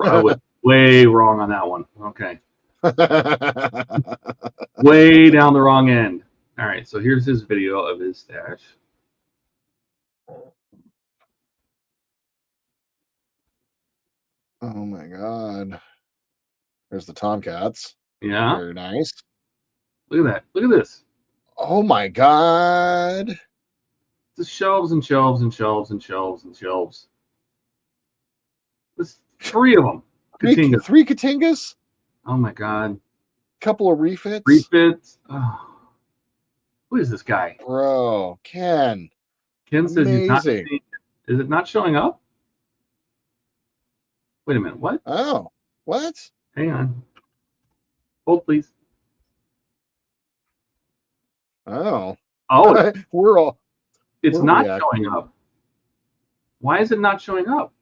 way wrong on that one. Okay, way down the wrong end. All right, so here's his video of his stash. Oh my God. There's the Tomcats. Yeah. Very nice. Look at that. Look at this. Oh my God. Just shelves and shelves and shelves and shelves and shelves. There's 3 of them. Katinga. 3 Katingas? Oh my God. Couple of refits. Refits. Oh. Who is this guy? Bro, Ken. Ken says he's not Amazing. seeing it. Is it not showing up? Wait a minute. What? Oh, what? Hang on. Hold, please. Oh. Oh, we're all it's we're not reacting. showing up. Why is it not showing up?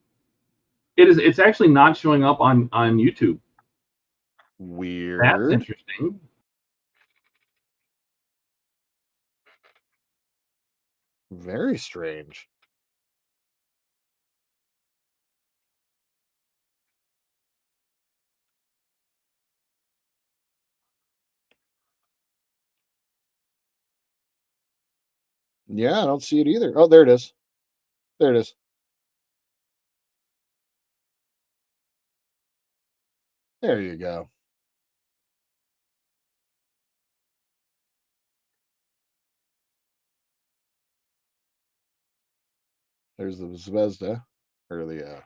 It's actually not showing up on YouTube. Weird. That's interesting. Very strange. Yeah, I don't see it either. Oh, there it is. There it is. There you go. There's the Zvezda, or the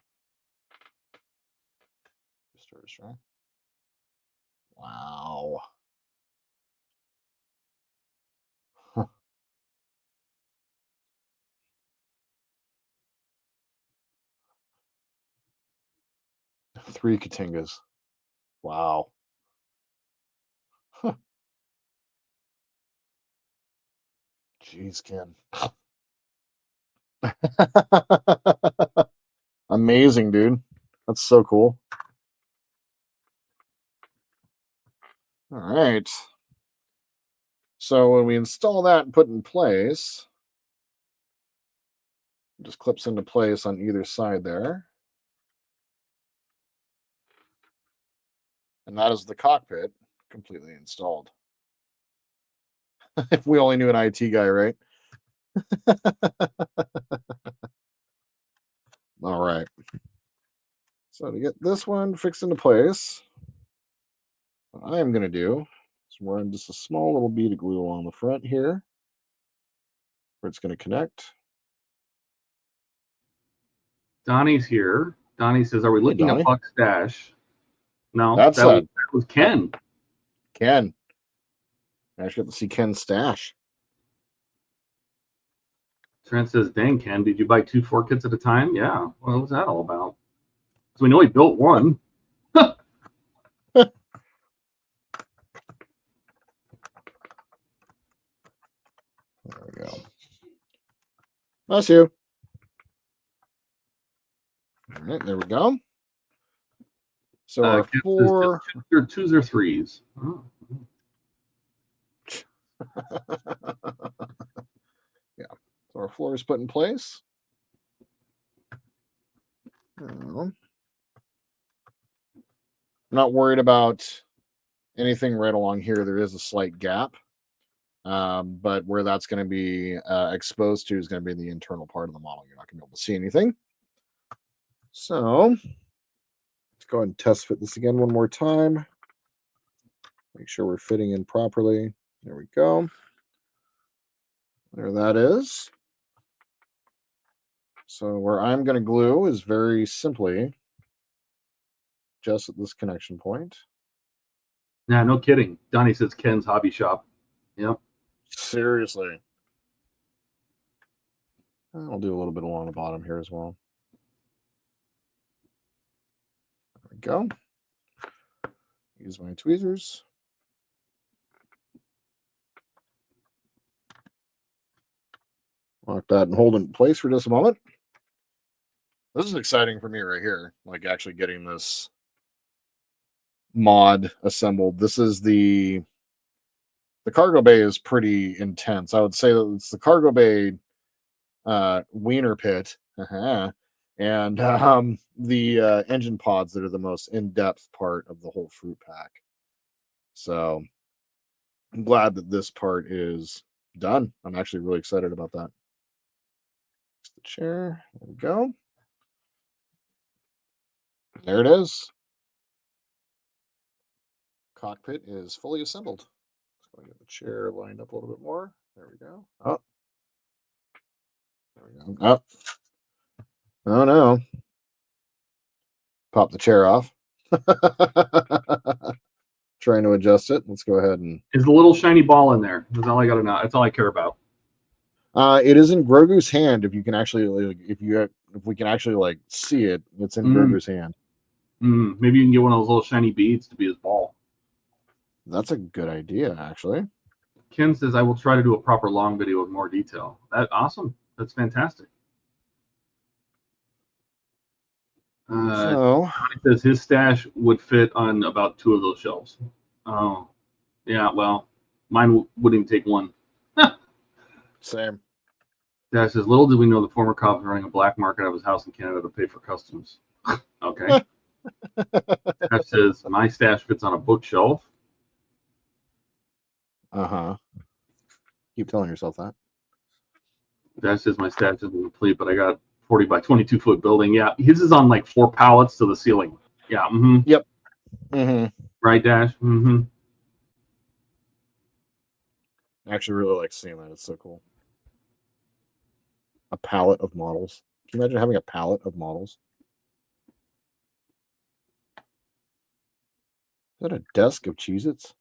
Stars, right? Wow. Huh. 3 Katingas. Wow. Huh. Jeez, Ken. Amazing, dude. That's so cool. All right. So when we install that and put in place, it just clips into place on either side there. And that is the cockpit completely installed. If we only knew an IT guy, right? All right. So to get this one fixed into place, what I'm going to do is run just a small little bead of glue along the front here, where it's going to connect. Donnie's here. Donnie says, "Are we looking Donnie. at Buck's stash?" No, That's that was Ken. Ken. I actually got to see Ken's stash. Trent says, "Dang, Ken, did you buy 2 4 kits at a time?" Yeah. What was that all about? Because we know he built one. There we go. Bless you. All right, there we go. So our Ken says, 4 twos or threes. Oh. Yeah. So our floor is put in place. Not worried about anything right along here. There is a slight gap. But where that's going to be exposed to is going to be the internal part of the model. You're not going to be able to see anything. So let's go ahead and test fit this again one more time. Make sure we're fitting in properly. There we go. There that is. So where I'm going to glue is very simply just at this connection point. Yeah, no kidding. Donnie says Ken's hobby shop. Yep. Seriously. I'll do a little bit along the bottom here as well. There we go. Use my tweezers. Lock that and hold it in place for just a moment. This is exciting for me right here, like actually getting this mod assembled. This is the cargo bay is pretty intense. I would say that it's the cargo bay wiener pit and the engine pods that are the most in-depth part of the whole fruit pack. So I'm glad that this part is done. I'm actually really excited about that. The chair. There we go. There it is. Cockpit is fully assembled. Let's go get the chair lined up a little bit more. There we go. Oh. There we go. Oh. Oh no. Pop the chair off. trying to adjust it. Let's go ahead and. Is the little shiny ball in there? That's all I got to know. That's all I care about. It is in Grogu's hand. If you can actually, if we can actually like see it, it's in Grogu's hand. Maybe you can get one of those little shiny beads to be his ball. That's a good idea, actually. Ken says, I will try to do a proper long video with more detail. Awesome. That's fantastic. So he says his stash would fit on about 2 of those shelves. Oh, yeah. Well, mine wouldn't even take one. Same. Dash says, little did we know the former cop was running a black market of his house in Canada to pay for customs. Okay. Dash says, my stash fits on a bookshelf. Keep telling yourself that. Dash says, my stash isn't complete, but I got 40 by 22 foot building. Yeah, his is on like 4 pallets to the ceiling. Yeah. Yep. Right, Dash? I actually really like seeing that. It's so cool. A pallet of models. Can you imagine having a pallet of models? Is that a desk of Cheez-Its?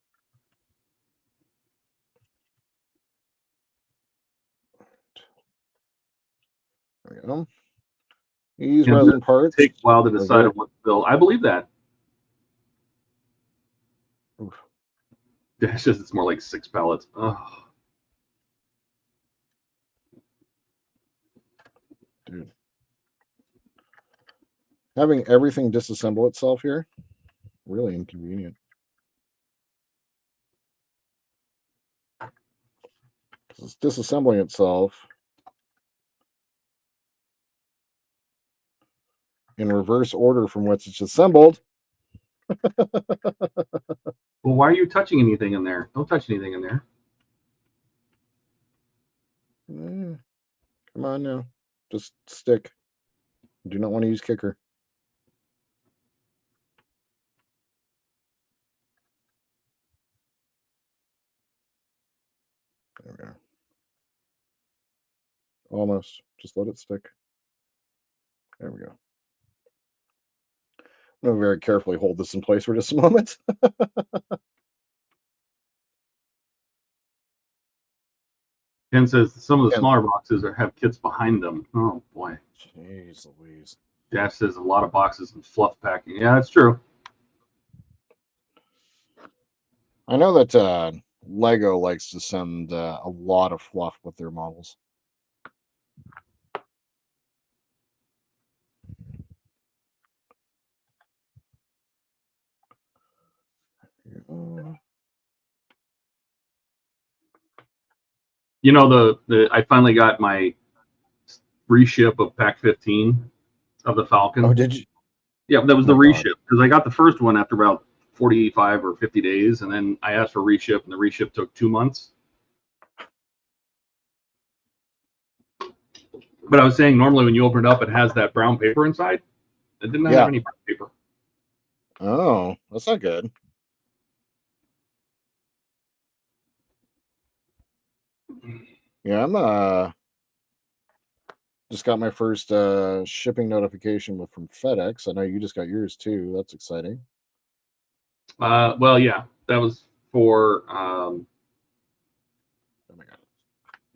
There we go. These resin parts take a while to decide on what to build. I believe that. Oof. Dash says it's more like 6 pallets. Oh. Dude. Having everything disassemble itself here, really inconvenient. It's disassembling itself in reverse order from which it's assembled. Well, why are you touching anything in there? Don't touch anything in there. Come on now. Just stick. Do not want to use kicker. There we go. Almost. Just let it stick. There we go. I'm going to very carefully hold this in place for just a moment. Ken says some of the smaller boxes have kits behind them. Oh, boy. Jeez Louise. Dash says a lot of boxes and fluff packing. Yeah, that's true. I know that Lego likes to send a lot of fluff with their models. You know, I finally got my reship of pack 15 of the Falcon. Oh, did you? Yeah, that was the reship, because I got the first one after about 45 or 50 days, and then I asked for reship, and the reship took 2 months. But I was saying, normally when you open it up, it has that brown paper inside. It didn't have any brown paper. Oh, that's not good. Yeah, I'm just got my first shipping notification from FedEx. I know you just got yours too. That's exciting. Well, yeah, that was for oh my God.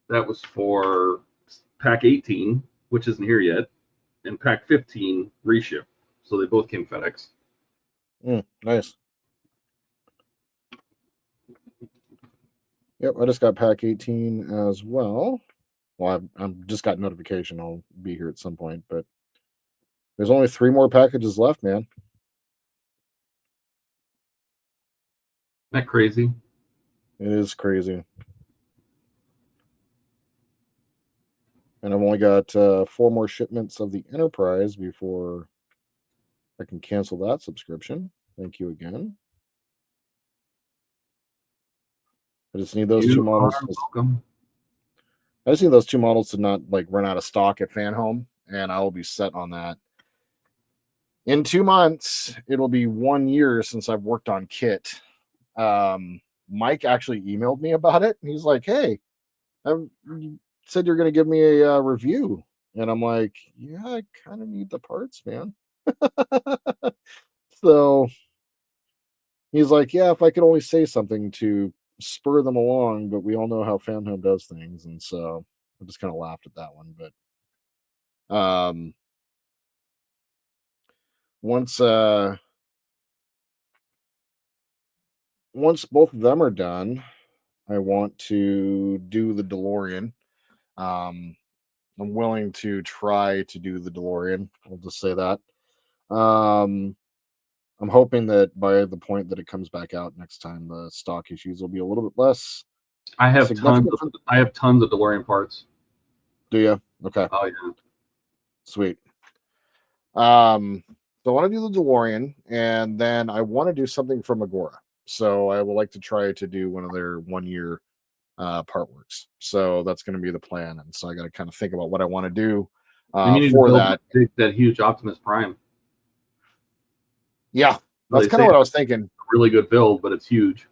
That was for pack 18, which isn't here yet, and pack 15 reship. So they both came FedEx. Nice. Yep, I just got pack 18 as well. Well, I've just got notification. I'll be here at some point, but there's only 3 more packages left, man. Isn't that crazy? It is crazy. And I've only got 4 more shipments of the Enterprise before I can cancel that subscription. Thank you again. I just need those 2 models. I just need those 2 models to not like run out of stock at Fan Home, and I will be set on that. In 2 months, it'll be 1 year since I've worked on Kit. Mike actually emailed me about it, and he's like, "Hey, you said you're going to give me a review," and I'm like, "Yeah, I kind of need the parts, man." So He's like, yeah, if I could only say something to spur them along, but we all know how fandom does things, and so I just kind of laughed at that one. But once once both of them are done, I want to do the DeLorean. I'm willing to try to do the DeLorean. I'll just say that. Um, I'm hoping that by the point that it comes back out next time, the stock issues will be a little bit less I have significant. tons of DeLorean parts. Do you? Okay, Oh yeah. sweet. So I want to do the DeLorean, and then I want to do something from Agora. So I would like to try to do one of their 1 year part works. So that's going to be the plan, and so I got to kind of think about what I want to do And you need for to build that. that huge Optimus Prime. Yeah, Well, that's kind of what I was thinking. Really good build, but it's huge.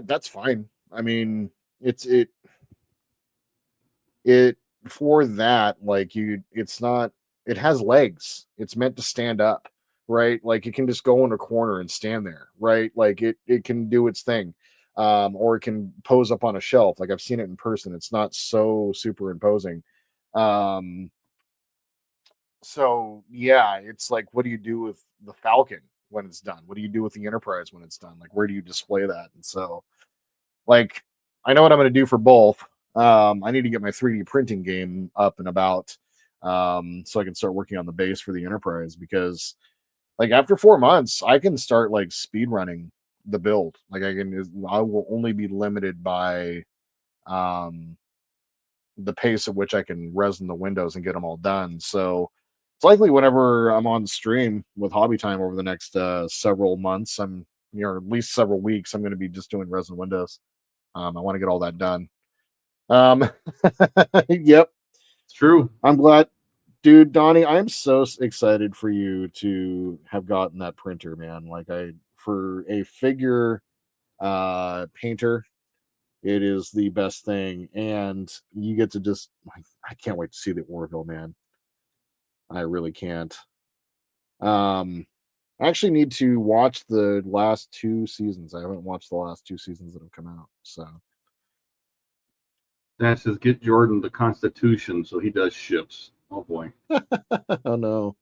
That's fine. I mean, it for that, like, it's not, it has legs. It's meant to stand up, right? Like, it can just go in a corner and stand there, right? Like, it can do its thing. Or it can pose up on a shelf. Like, I've seen it in person. It's not so super imposing. So yeah, it's like, what do you do with the Falcon when it's done? What do you do with the Enterprise when it's done? Like, where do you display that? And so, like, I know what I'm going to do for both. I need to get my 3D printing game up and about, so I can start working on the base for the Enterprise, because, like, after 4 months, I can start, like, speed running the build. Like, I will only be limited by the pace at which I can resin the windows and get them all done. So it's likely whenever I'm on stream with Hobby Time over the next several months, or at least several weeks, I'm going to be just doing resin windows. I want to get all that done. Yep, It's true. I'm glad, dude. Donnie, I'm so excited for you to have gotten that printer, man. Like, for a figure painter, it is the best thing, and you get to just, I can't wait to see the Orville, man. I really can't. I actually need to watch the last 2 seasons. I haven't watched the last 2 seasons that have come out. So That says get Jordan the Constitution so he does ships. Oh boy. oh no.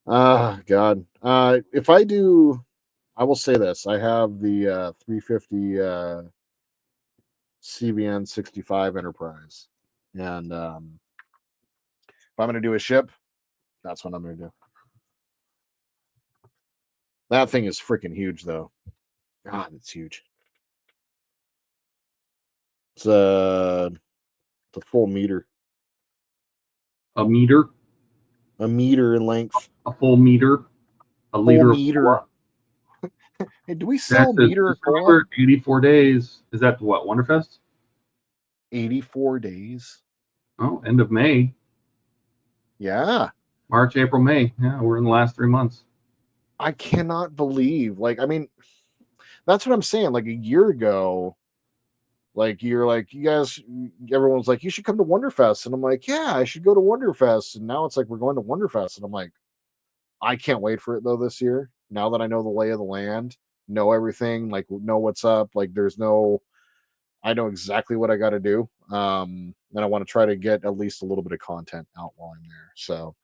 God. If I do, I will say this. I have the 350 CBN 65 Enterprise. And if I'm gonna do a ship, that's what I'm gonna do. That thing is freaking huge, though. God, it's huge. It's a full meter. A meter? A meter in length. A full meter? A liter Full of meter. cola? Hey, do we sell That meter says, cola? remember, 84 days. Is that what, Wonderfest? 84 days. Oh, end of May. Yeah. March, April, May. Yeah, we're in the last 3 months. I cannot believe, like, I mean, that's what I'm saying. Like, a year ago, like, you're like, you guys, everyone's like, you should come to Wonderfest. And I'm like, yeah, I should go to Wonderfest. And now it's like, we're going to Wonderfest. And I'm like, I can't wait for it, though, this year. Now that I know the lay of the land, know everything, like, know what's up. Like, I know exactly what I got to do. And I want to try to get at least a little bit of content out while I'm there. So,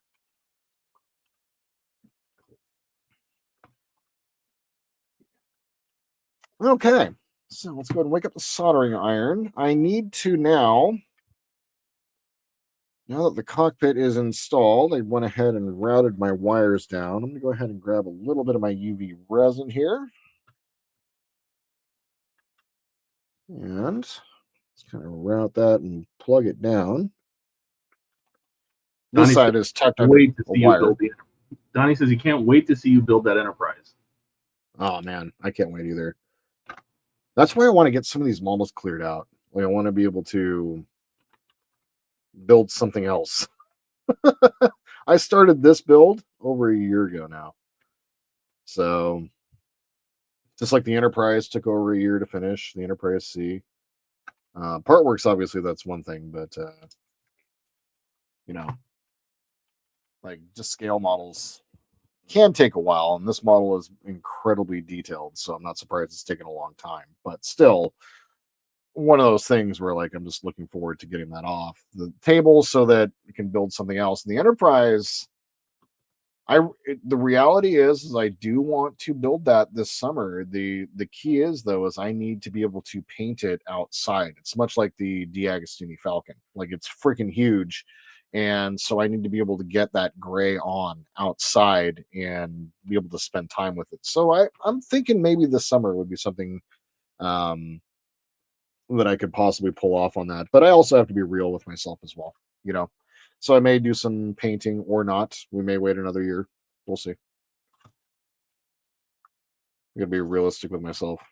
okay. So let's go ahead and wake up the soldering iron. I need to now that the cockpit is installed, I went ahead and routed my wires down. I'm going to go ahead and grab a little bit of my UV resin here. And let's kind of route that and plug it down. This side is tucked under a wire. Donnie says he can't wait to see you build that Enterprise. Oh, man, I can't wait either. That's why I want to get some of these models cleared out. Like, I want to be able to build something else. I started this build over a year ago now. So, just like the Enterprise took over a year to finish, the Enterprise C. Partworks, obviously, that's one thing, but, like, just scale models can take a while, and this model is incredibly detailed, so I'm not surprised it's taken a long time. But still, one of those things where like I'm just looking forward to getting that off the table so that we can build something else. And the Enterprise, the reality is I do want to build that this summer. The key is though is I need to be able to paint it outside. It's much like the D'Agostini Falcon. Like it's freaking huge. And so I need to be able to get that gray on outside and be able to spend time with it. So I'm thinking maybe this summer would be something that I could possibly pull off on that. But I also have to be real with myself as well, you know. So I may do some painting or not. We may wait another year. We'll see. I gotta be realistic with myself.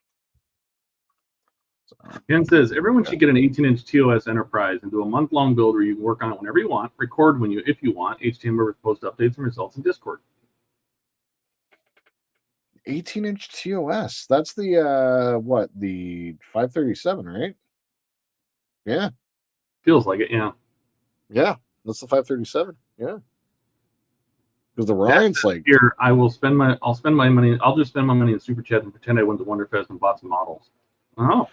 So, Ken says everyone should get an 18-inch TOS Enterprise and do a month-long build where you can work on it whenever you want, record if you want, HTML with post updates and results in Discord. 18-inch TOS. That's the what? The 537, right? Yeah. Feels like it, yeah. Yeah, that's the 537. Yeah. Because the Ryan's like here. I'll spend my money. I'll just spend my money in Super Chat and pretend I went to Wonderfest and bought some models. Oh.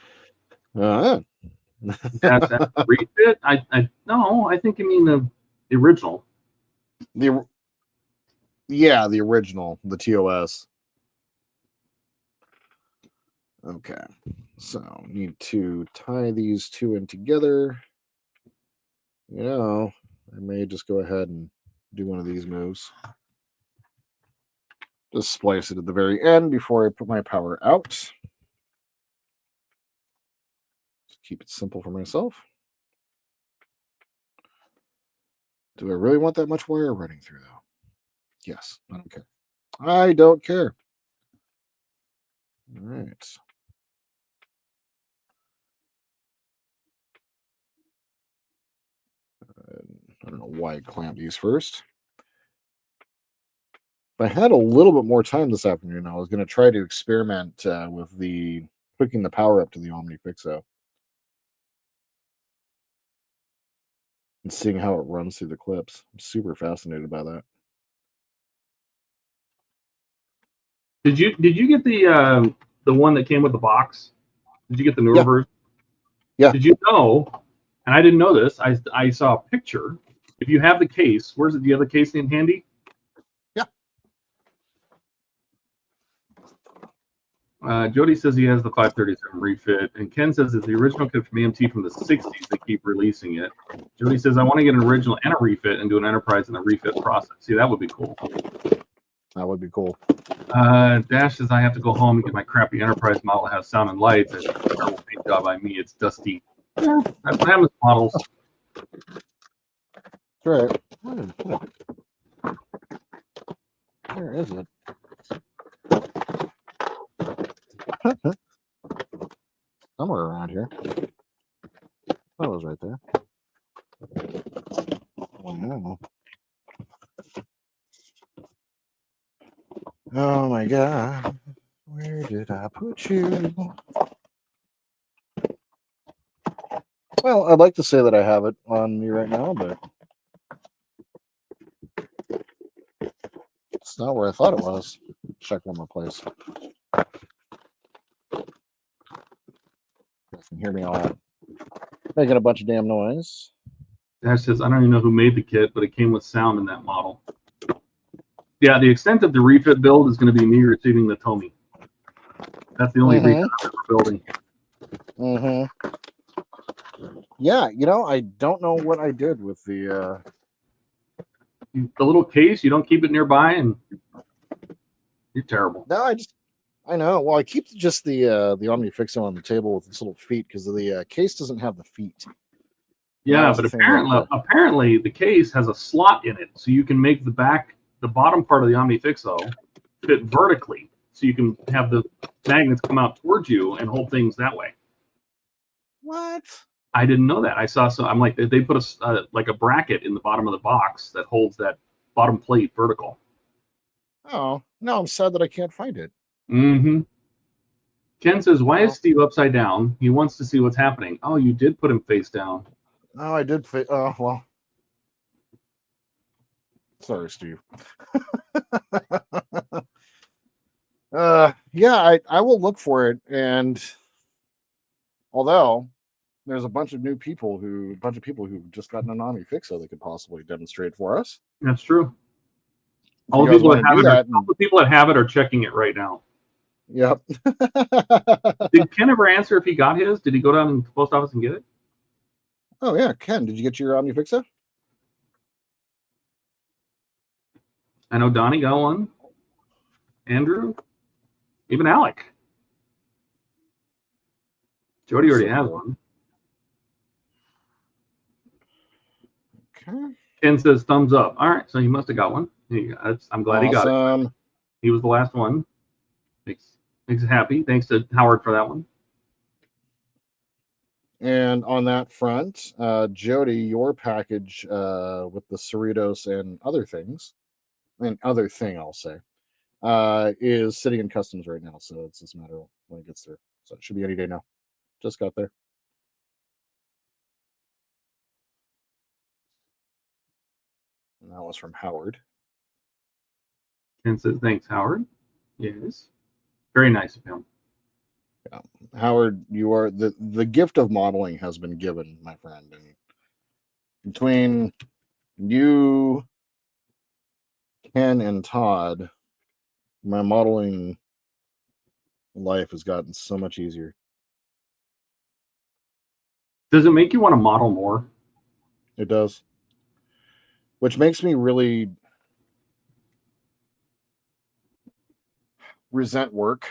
That's refit. No, I think you mean the original. The original, the TOS. Okay, so need to tie these two in together. You know, I may just go ahead and do one of these moves. Just splice it at the very end before I put my power out. Just keep it simple for myself. Do I really want that much wire running through, though? Yes, I don't care. I don't care. All right. I don't know why I clamped these first. If I had a little bit more time this afternoon, I was going to try to experiment with hooking the power up to the OmniFixo and seeing how it runs through the clips. I'm super fascinated by that. Did you get the one that came with the box? Did you get the newer version? Yeah. Did you know? And I didn't know this. I saw a picture. If you have the case, where's it? Do you have the case in handy? Yeah. Jody says he has the 537 refit, and Ken says it's the original kit from AMT from the 60s. They keep releasing it. Jody says I want to get an original and a refit and do an Enterprise in the refit process. See, that would be cool. That would be cool. Dash says I have to go home and get my crappy Enterprise model that has sound and lights. It's a terrible paint job by me. It's dusty. Yeah, that's what happens to models. All right. Where is it? Somewhere around here. Oh, it was right there. Wow. Oh my God. Where did I put you? Well, I'd like to say that I have it on me right now, but it's not where I thought it was. Check one more place. You can hear me all making a bunch of damn noise. Dash says I don't even know who made the kit, but it came with sound in that model. Yeah, the extent of the refit build is going to be me receiving the Tomy. That's the only refit I'm ever building. Mm-hmm. Yeah, you know, I don't know what I did with the little case. You don't keep it nearby, and you're terrible. No, I know. Well, I keep just the OmniFixo on the table with its little feet because the case doesn't have the feet. Yeah, but apparently the case has a slot in it, so you can make the bottom part of the OmniFixo fit vertically, so you can have the magnets come out towards you and hold things that way. What? I didn't know that. I saw so. I'm like, they put like a bracket in the bottom of the box that holds that bottom plate vertical. Oh, no, I'm sad that I can't find it. Mm-hmm. Ken says, why is Steve upside down? He wants to see what's happening. Oh, you did put him face down. Oh, I did. Oh, well. Sorry, Steve. Yeah, I will look for it. And although there's a bunch of people who've just gotten a Nami Fixo that could possibly demonstrate for us. That's true. If All you the guys people wanna that have do it, that, all the people that have it are checking it right now. Yep. Did Ken ever answer if he got his? Did he go down to the post office and get it? Oh yeah, Ken, did you get your Omni Fixo? I know Donnie got one. Andrew, even Alec. Jody already has one. Okay. Ken says thumbs up. All right, so he must have got one. I'm glad he got it. He was the last one. Makes it happy. Thanks to Howard for that one. And on that front, Jody, your package with the Cerritos and other things, I'll say, is sitting in customs right now. So it's just a matter of when it gets through. So it should be any day now. Just got there. And that was from Howard. Ken says, thanks, Howard. Yes. Very nice of him. Yeah. Howard, you are the gift of modeling has been given, my friend. And between you, Ken, and Todd, my modeling life has gotten so much easier. Does it make you want to model more? It does. Which makes me really resent work.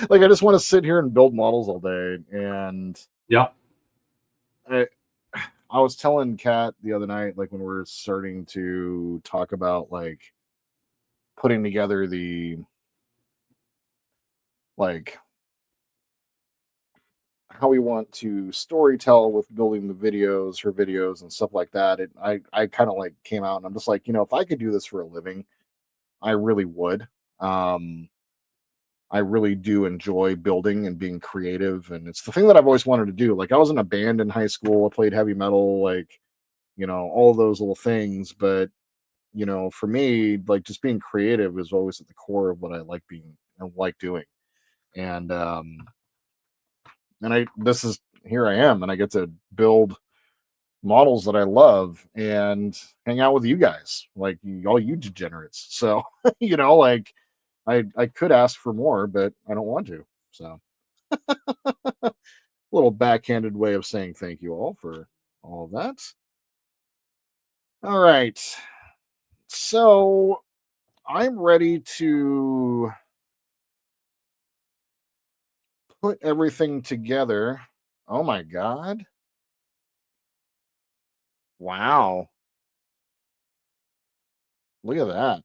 Like I just want to sit here and build models all day. And yeah, I was telling Kat the other night, like when we were starting to talk about like putting together the like how we want to storytell with building the videos, her videos and stuff like that. I kind of like came out and I'm just like, if I could do this for a living, I really would. I really do enjoy building and being creative. And it's the thing that I've always wanted to do. Like I was in a band in high school. I played heavy metal, like, all those little things. But, for me, like just being creative is always at the core of what I like doing. And here I am, and I get to build models that I love and hang out with you guys, like all you degenerates. So, like I could ask for more, but I don't want to. So a little backhanded way of saying thank you all for all of that. All right. So I'm ready to put everything together. Oh my God. Wow. Look at that.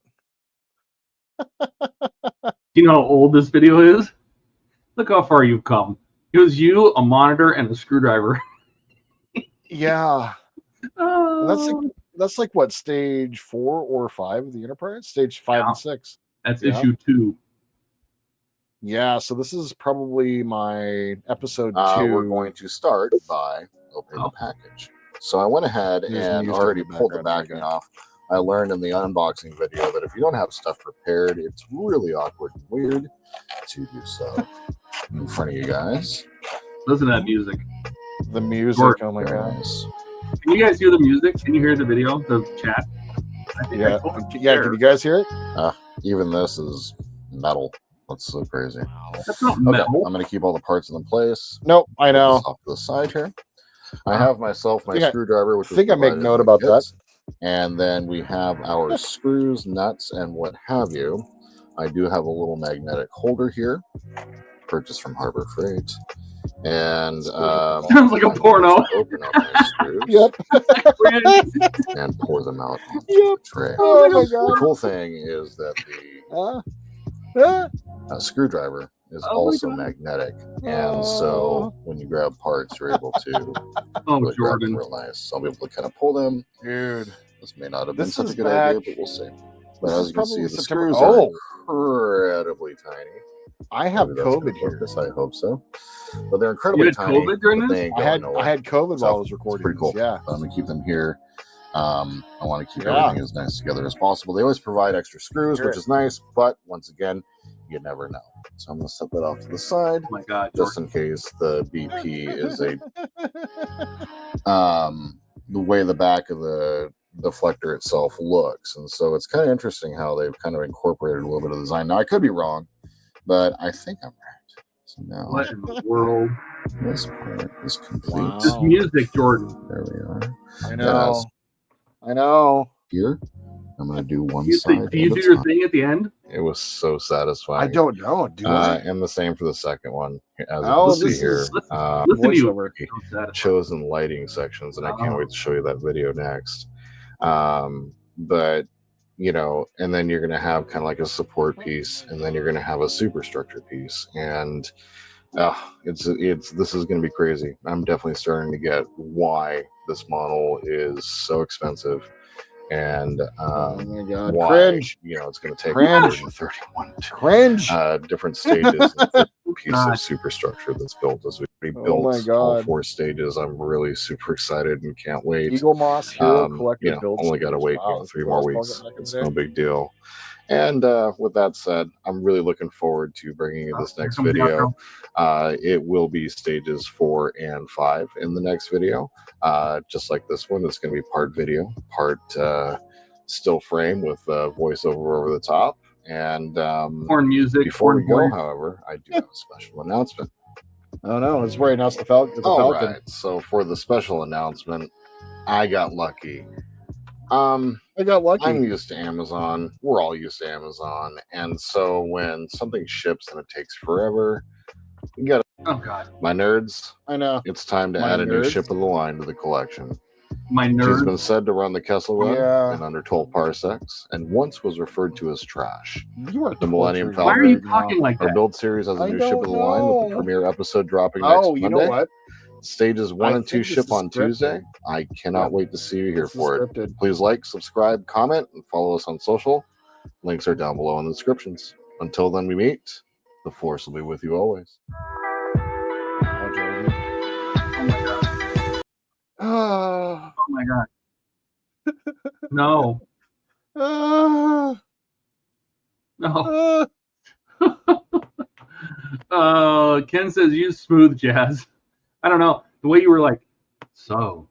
Do you know how old this video is? Look how far you've come. It was you, a monitor, and a screwdriver. Yeah. Oh. That's like what, stage 4 or 5 of the Enterprise? Stage 5 and 6. That's issue 2. Yeah, so this is probably my episode 2. We're going to start by opening the package. So I went ahead and already pulled the backing off. I learned in the unboxing video that if you don't have stuff prepared, it's really awkward and weird to do so in front of you guys. Listen to that music. The music, oh my God. Can you guys hear the music? Can you hear the video, the chat? Yeah, can you guys hear it? Even this is metal. That's so crazy. That's not metal. I'm going to keep all the parts in place. Nope, I know. Off to the side here. I have my screwdriver, which I think I make note about that. And then we have our screws, nuts, and what have you. I do have a little magnetic holder here, purchased from Harbor Freight. And sounds like a porno. Open up my screws. Yep. And pour them out onto the tray. Oh my God. The cool thing is that the screwdriver is also magnetic, and so when you grab parts, you're able to really grab them real nice. So I'll be able to kind of pull them. Dude, this may not have been such a good idea, but we'll see. But as you can see, the screws are incredibly tiny. I have COVID here. I hope so. But they're incredibly tiny. COVID during this? I had COVID while I was recording. Pretty cool. Yeah. I'm gonna keep them here. I want to keep everything as nice together as possible. They always provide extra screws, which is nice, but once again, you never know. So I'm going to set that off to the side, Oh my God, just in case the BP is a the way the back of the deflector itself looks. And so it's kind of interesting how they've kind of incorporated a little bit of design. Now I could be wrong, but I think I'm right. So now what in the world? this part is complete. Wow. This music, Jordan. There we are. I know. I know. Here, I'm going to do one Do side. you do your thing at the end? It was so satisfying. I don't know. Do I? And the same for the second one. As Oh, you can see here, Listen to you. voiceover. chosen lighting sections, and I can't wait to show you that video next. But you know, and then you're going to have kind of like a support piece, and then you're going to have a superstructure piece, and this is going to be crazy. I'm definitely starting to get why this model is so expensive. And oh my God, why, cringe! You know, it's going to take Cringe. 31 Cringe! different stages and piece of superstructure that's built as we built all 4 stages. I'm really super excited and can't wait. Eagle Moss Hero Collector You know, build. only got to wait Wow, 3 more weeks. It's no big deal. And with that said, I'm really looking forward to bringing you this next video. It will be stages 4 and 5 in the next video. Just like this one, it's going to be part video, part still frame with voiceover over the top. And Porn music. Before we go, however, I do have a special announcement. Oh no, it's where he announced the Falcon. All right, so for the special announcement, I got lucky. I got lucky. I'm used to Amazon. We're all used to Amazon. And so when something ships and it takes forever, you got Oh God, my nerds. I know. It's time to add a new ship of the line to the collection. my She's nerd. been said to run the Kessel Run Yeah. in under 12 parsecs, and once was referred to as trash. You are The Millennium torturing Why Falcon. are you me talking like Our that? build series has a I new ship of the don't line with the know. premiere episode dropping next Oh, you Monday. know what? Stages 1 I and 2 think this ship is on scripted. Tuesday. I cannot wait to see you here This is for it. scripted. Please like, subscribe, comment, and follow us on social. Links are down below in the descriptions. Until then we meet, the Force will be with you always. Oh, Jordan. Oh my God. No. No. Ken says use smooth jazz. I don't know. The way you were like, so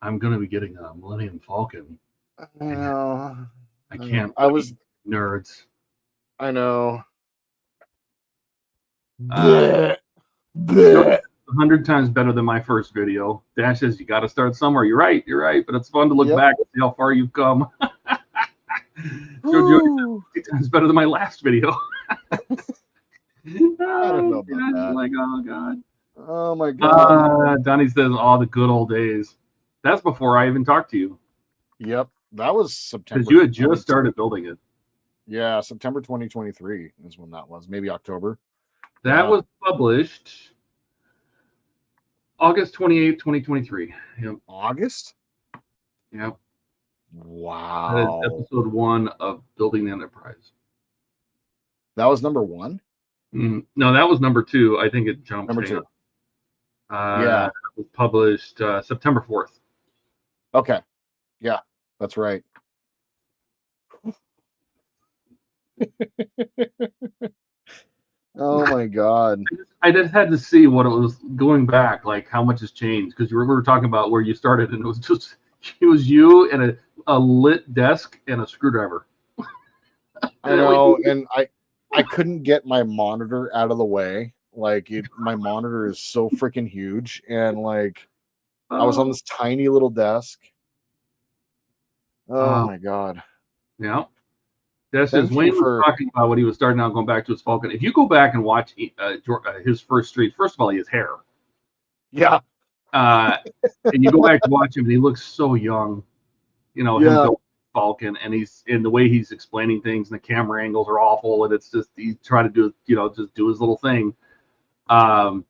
I'm gonna be getting a Millennium Falcon. I know. I can't. I was. Nerds. I know. Uh, 100 times better than my first video. Dash says you got to start somewhere. You're right, but it's fun to look back and see how far you've come. Jojo, 50 times better than my last video. I don't know about that. Like, oh God. Oh my God. Donnie says, "Oh, the good old days." That's before I even talked to you, Yep, that was September. because you had just started building it. Yeah, September 2023 is when that was. Maybe October. That Wow. was published August 28th, 2023. Yep. August. Yep. Wow. That is episode 1 of Building the Enterprise. That was number 1. No, that was number 2. I think it jumped. Number 2. Yeah. It was published September 4th. Okay. Yeah, that's right. Oh my God. I just had to see what it was going back, like how much has changed. Because we were talking about where you started, and it was you and a lit desk and a screwdriver. I know, and I couldn't get my monitor out of the way. Like my monitor is so freaking huge, and like I was on this tiny little desk. Oh my God. Yeah. This is Wayne was talking about what he was starting out going back to his Falcon. If you go back and watch his first street, first of all, he has hair. Yeah. And you go back to watch him, and he looks so young. You know, him building Falcon, and he's in the way he's explaining things, and the camera angles are awful, and it's just he's trying to do, just do his little thing. And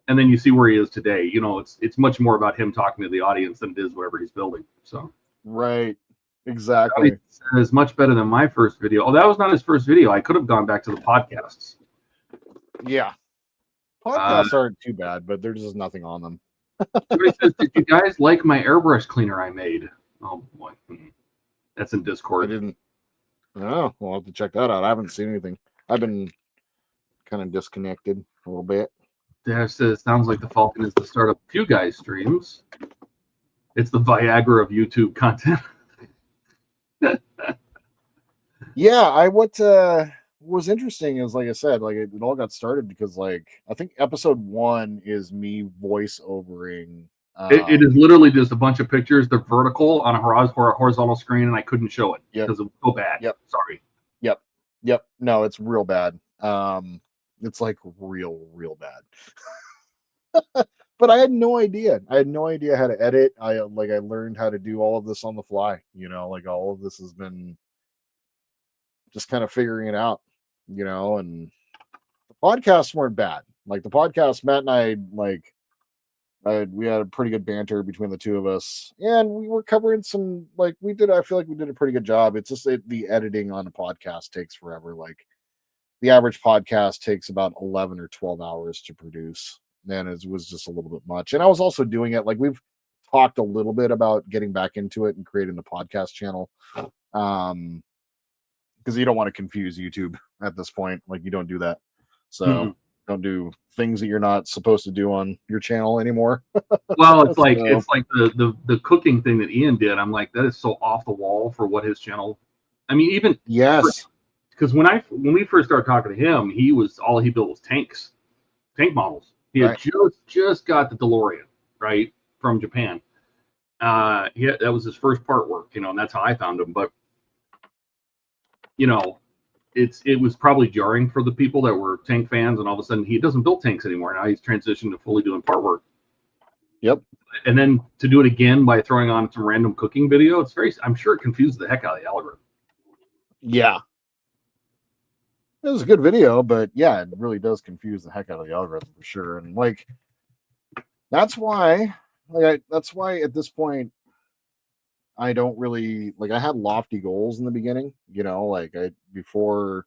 then you see where he is today. You know, it's much more about him talking to the audience than it is whatever he's building. So right. Exactly. It's much better than my first video. Oh, that was not his first video. I could have gone back to the podcasts. Yeah. Podcasts aren't too bad, but there's just nothing on them. Somebody says, "Did you guys like my airbrush cleaner I made?" Oh boy, that's in I Discord. didn't. Oh, we'll have to check that out. I haven't seen anything. I've been kind of disconnected a little bit. Dash says, sounds like the Falcon is the start of a few guys' streams. It's the Viagra of YouTube content. Yeah, what was interesting is, like I said, like it all got started because, like, I think episode 1 is me voice overing. It is literally just a bunch of pictures. They're vertical on a horizontal screen, and I couldn't show it because it was so bad. Yep. Sorry. Yep. No, it's real bad. It's like real bad. But I had no idea. I had no idea how to edit. I learned how to do all of this on the fly. Like all of this has been just kind of figuring it out. And the podcasts weren't bad. Like the podcast, Matt and I, we had a pretty good banter between the two of us, and we were covering some, I feel like we did a pretty good job. It's just the editing on a podcast takes forever. Like the average podcast takes about 11 or 12 hours to produce. Then it was just a little bit much. And I was also doing it, like we've talked a little bit about getting back into it and creating the podcast channel. Because you don't want to confuse YouTube at this point. Like you don't do that. So don't do things that you're not supposed to do on your channel anymore. Well, it's like the cooking thing that Ian did. I'm like, that is so off the wall for what his channel. I mean, even yes, because when we first started talking to him, all he built was tank models. He had just got the DeLorean right from Japan. That was his first part work, and that's how I found him. But it was probably jarring for the people that were tank fans, and all of a sudden he doesn't build tanks anymore. Now he's transitioned to fully doing part work. Yep. And then to do it again by throwing on some random cooking video, I'm sure it confused the heck out of the algorithm. Yeah. It was a good video, but yeah, it really does confuse the heck out of the algorithm for sure. And that's why at this point, I don't really I had lofty goals in the beginning, before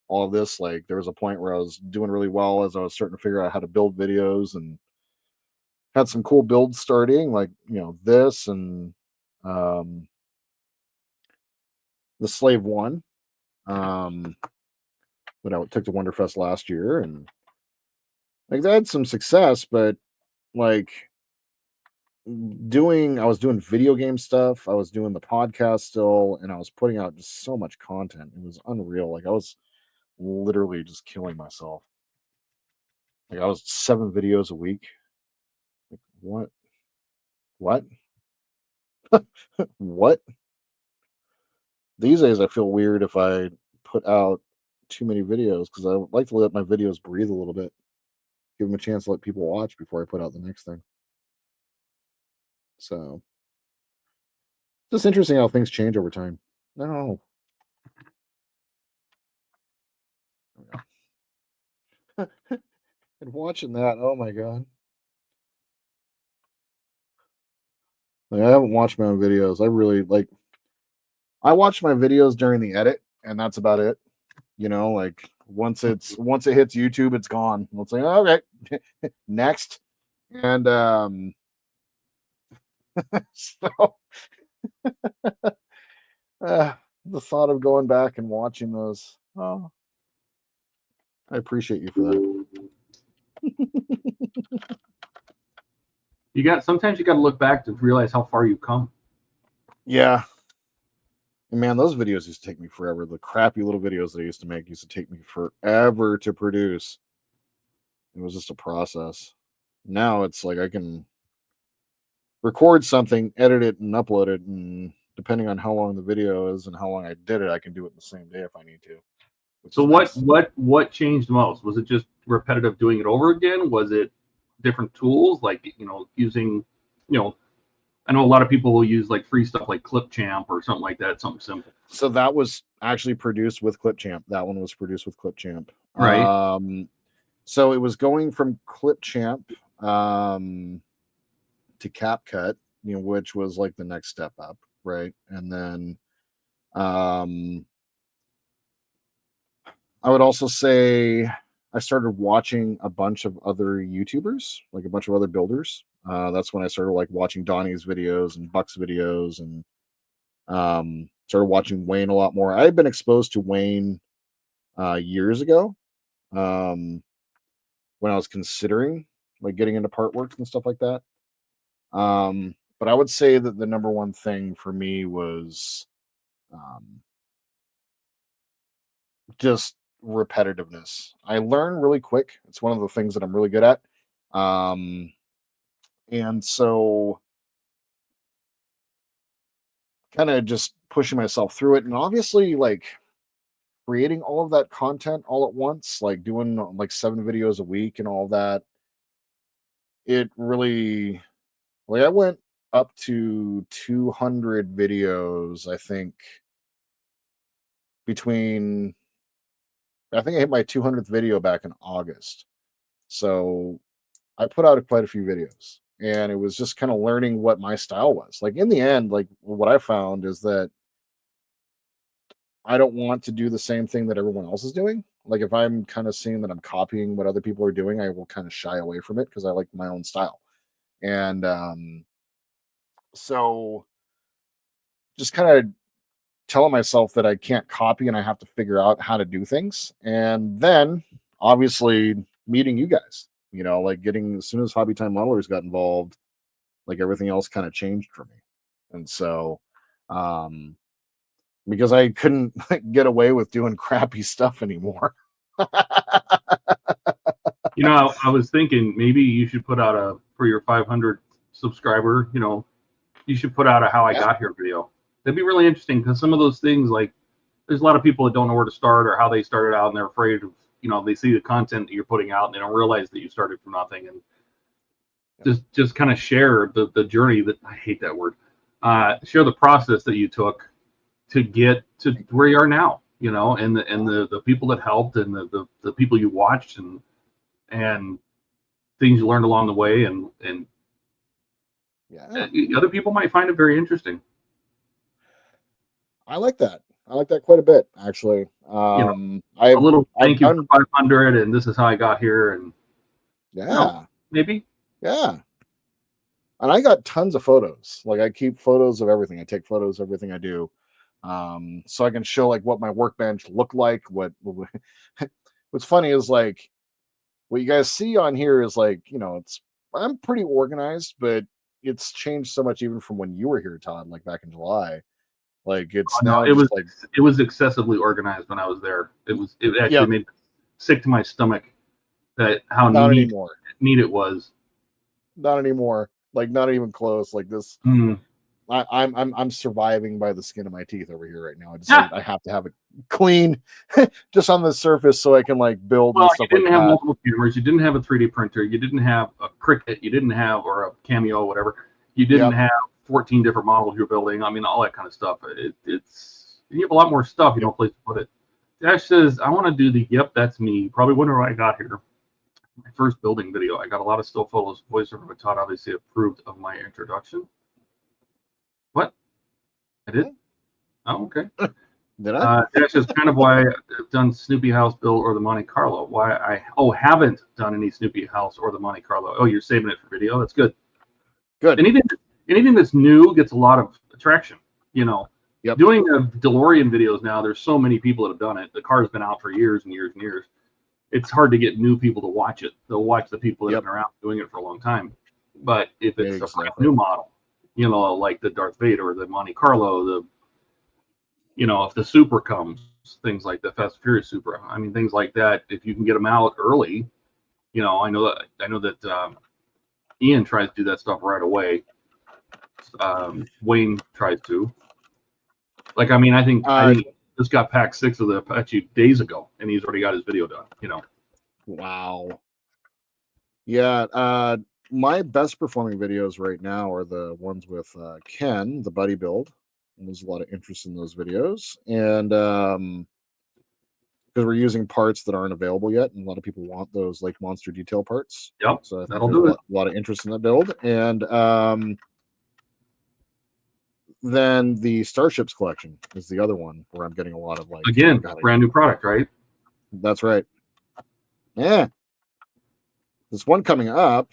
all of this, there was a point where I was doing really well as I was starting to figure out how to build videos and had some cool builds starting, this and the Slave One. But I took to Wonderfest last year and I had some success, but I was doing video game stuff. I was doing the podcast still, and I was putting out just so much content. It was unreal. I was literally just killing myself. I was 7 videos a week. What? What? These days I feel weird if I put out too many videos because I like to let my videos breathe a little bit. Give them a chance to let people watch before I put out the next thing. So, just interesting how things change over time. No. And watching that, oh my god. I haven't watched my own videos. I really I watch my videos during the edit, and that's about it. Once it hits YouTube, it's gone. It's okay, next. And so the thought of going back and watching those, I appreciate you for that. Sometimes you got to look back to realize how far you've come. Yeah. And man, those videos used to take me forever. The crappy little videos that I used to make used to take me forever to produce. It was just a process. Now it's I can record something, edit it, and upload it, and depending on how long the video is and how long I did it, I can do it in the same day if I need to. So what changed most? Was it just repetitive doing it over again? Was it different tools using I know a lot of people will use free stuff like Clipchamp or something like that, something simple. So that was actually produced with Clipchamp. That one was produced with Clipchamp. Right. So it was going from Clipchamp to CapCut, which was the next step up, right? And then I would also say I started watching a bunch of other YouTubers, a bunch of other builders. That's when I started watching Donnie's videos and Buck's videos and Started watching Wayne a lot more. I had been exposed to Wayne years ago, when I was considering like getting into part works and stuff like that. But I would say that the number one thing for me was just repetitiveness. I learn really quick. It's one of the things that I'm really good at. And so kind of just pushing myself through it. And obviously, like creating all of that content all at once, like doing like 7 videos a week and all that, it really, like, I went up to 200 videos, I think, I think I hit my 200th video back in August. So I put out quite a few videos, and it was just kind of learning what my style was. Like in the end, like what I found is that I don't want to do the same thing that everyone else is doing. Like if I'm kind of seeing that I'm copying what other people are doing, I will kind of shy away from it because I like my own style. And so just kind of telling myself that I can't copy and I have to figure out how to do things. And then obviously meeting you guys, you know, like getting, as soon as Hobby Time Modelers got involved, like everything else kind of changed for me. And so, because I couldn't get away with doing crappy stuff anymore. You know, I was thinking maybe you should put out for your 500 subscriber, you know, you should put out a how I got here video. That'd be really interesting because some of those things, like there's a lot of people that don't know where to start or how they started out, and they're afraid of, you know, they see the content that you're putting out and they don't realize that you started from nothing. And just kind of share the journey, that I hate that word, share the process that you took to get to where you are now, you know, and the people that helped and the people you watched and things you learned along the way, and other people might find it very interesting. I like that. I like that quite a bit, actually. You know, a little thank you for 500, and this is how I got here, and yeah, you know, maybe. Yeah. And I got tons of photos. Like I keep photos of everything. I take photos of everything I do. So I can show like what my workbench looked like. What's funny is like what you guys see on here is like, you know, I'm pretty organized, but it's changed so much even from when you were here, Todd, like back in July. Like it's now it was excessively organized when I was there. It actually made me sick to my stomach that how neat it was. Not anymore. Like not even close. Like this. I'm surviving by the skin of my teeth over here right now. I have to have it clean just on the surface so I can like build. Well, and stuff you didn't like have that. multiple cameras. You didn't have a 3D printer. You didn't have a Cricut. You didn't have, or a Cameo, whatever. You didn't have 14 different models you're building. I mean, all that kind of stuff. It's you have a lot more stuff. You don't place to put it. Dash says, I want to do the yep, that's me. Probably wonder why I got here. My first building video. I got a lot of still photos. Voiceover, but Todd obviously approved of my introduction. What? I did? Oh, okay. Did I? Dash is kind of why I've done Snoopy House Build or the Monte Carlo. Why I haven't done any Snoopy House or the Monte Carlo. Oh, you're saving it for video. That's good. Good. Anything that's new gets a lot of attraction. You know, doing DeLorean videos now. There's so many people that have done it. The car's been out for years and years and years. It's hard to get new people to watch it. They'll watch the people that have been around doing it for a long time. But if it's a brand new model, you know, like the Darth Vader or the Monte Carlo, you know, if the Super comes, things like the Fast and Furious Super. I mean, things like that. If you can get them out early, you know, I know that Ian tries to do that stuff right away. Wayne tries to. Like, I mean, I think just got pack 6 of the Apache days ago, and he's already got his video done. You know. Wow. Yeah. My best performing videos right now are the ones with Ken, the buddy build. And there's a lot of interest in those videos, and because we're using parts that aren't available yet, and a lot of people want those like monster detail parts. Yep, so I think that'll there's do a lot of interest in that build, and then the Starships collection is the other one where I'm getting a lot of like brand new product, right? That's right. Yeah, this one coming up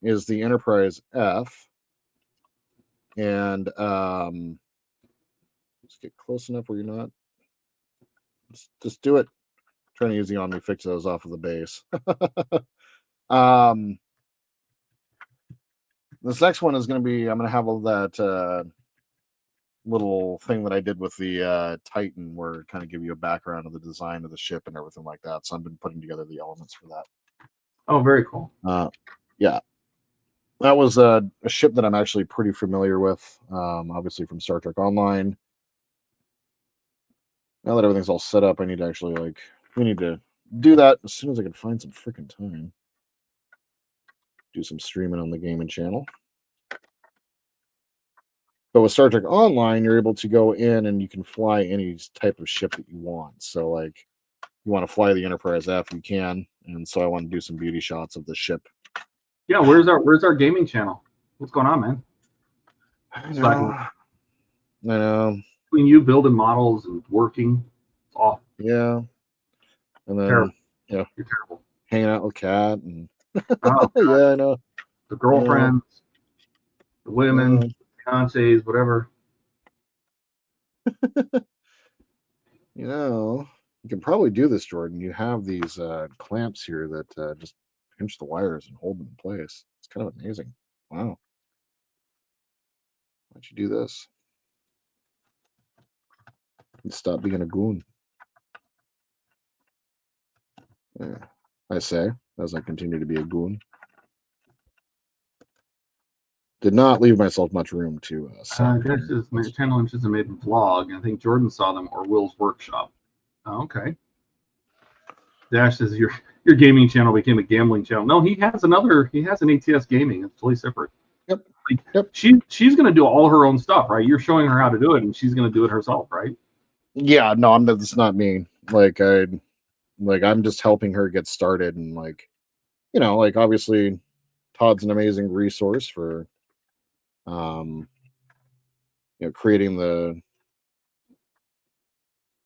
is the Enterprise F. and let's get close enough where you're not. Just do it. Trying to use the Omni fix those off of the base. This next one is going to be, I'm going to have all that little thing that I did with the Titan, where kind of give you a background of the design of the ship and everything like that. So I've been putting together the elements for that. Oh, very cool. Yeah. That was a ship that I'm actually pretty familiar with, obviously from Star Trek Online. Now that everything's all set up, I need to actually, we need to do that as soon as I can find some freaking time. Do some streaming on the gaming channel. But with Star Trek Online, you're able to go in and you can fly any type of ship that you want. So, you want to fly the Enterprise F, you can. And so I want to do some beauty shots of the ship. Yeah, where's our gaming channel? What's going on, man? I know. Between you building models and working, it's awful. Yeah. And then, Terrible. Yeah, You're terrible. hanging out with Kat and Oh, yeah, I know. the girlfriends, the women, fiancés, whatever. You can probably do this, Jordan. You have these clamps here that just pinch the wires and hold them in place. It's kind of amazing. Wow. Why'd you do this? You stop being a goon. Yeah, I say, as I continue to be a goon. Did not leave myself much room to This is channel inches and made in vlog. I think Jordan saw them or Will's workshop. Oh, okay. Dash says your gaming channel became a gambling channel. No, he has an ATS gaming. It's totally separate. Yep. She's gonna do all her own stuff, right? You're showing her how to do it and she's gonna do it herself, right? Yeah, no, that's not me. I'm just helping her get started and obviously Todd's an amazing resource for creating the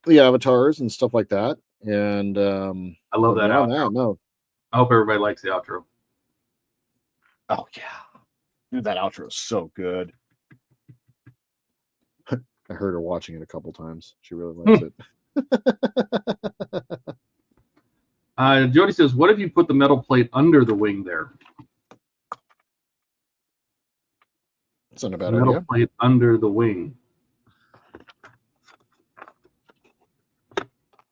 avatars and stuff like that. And I love that outro. No. I hope everybody likes the outro. Oh yeah. Dude, that outro is so good. I heard her watching it a couple times. She really likes it. Jody says, what if you put the metal plate under the wing there? It's not a bad metal idea. Plate under the wing.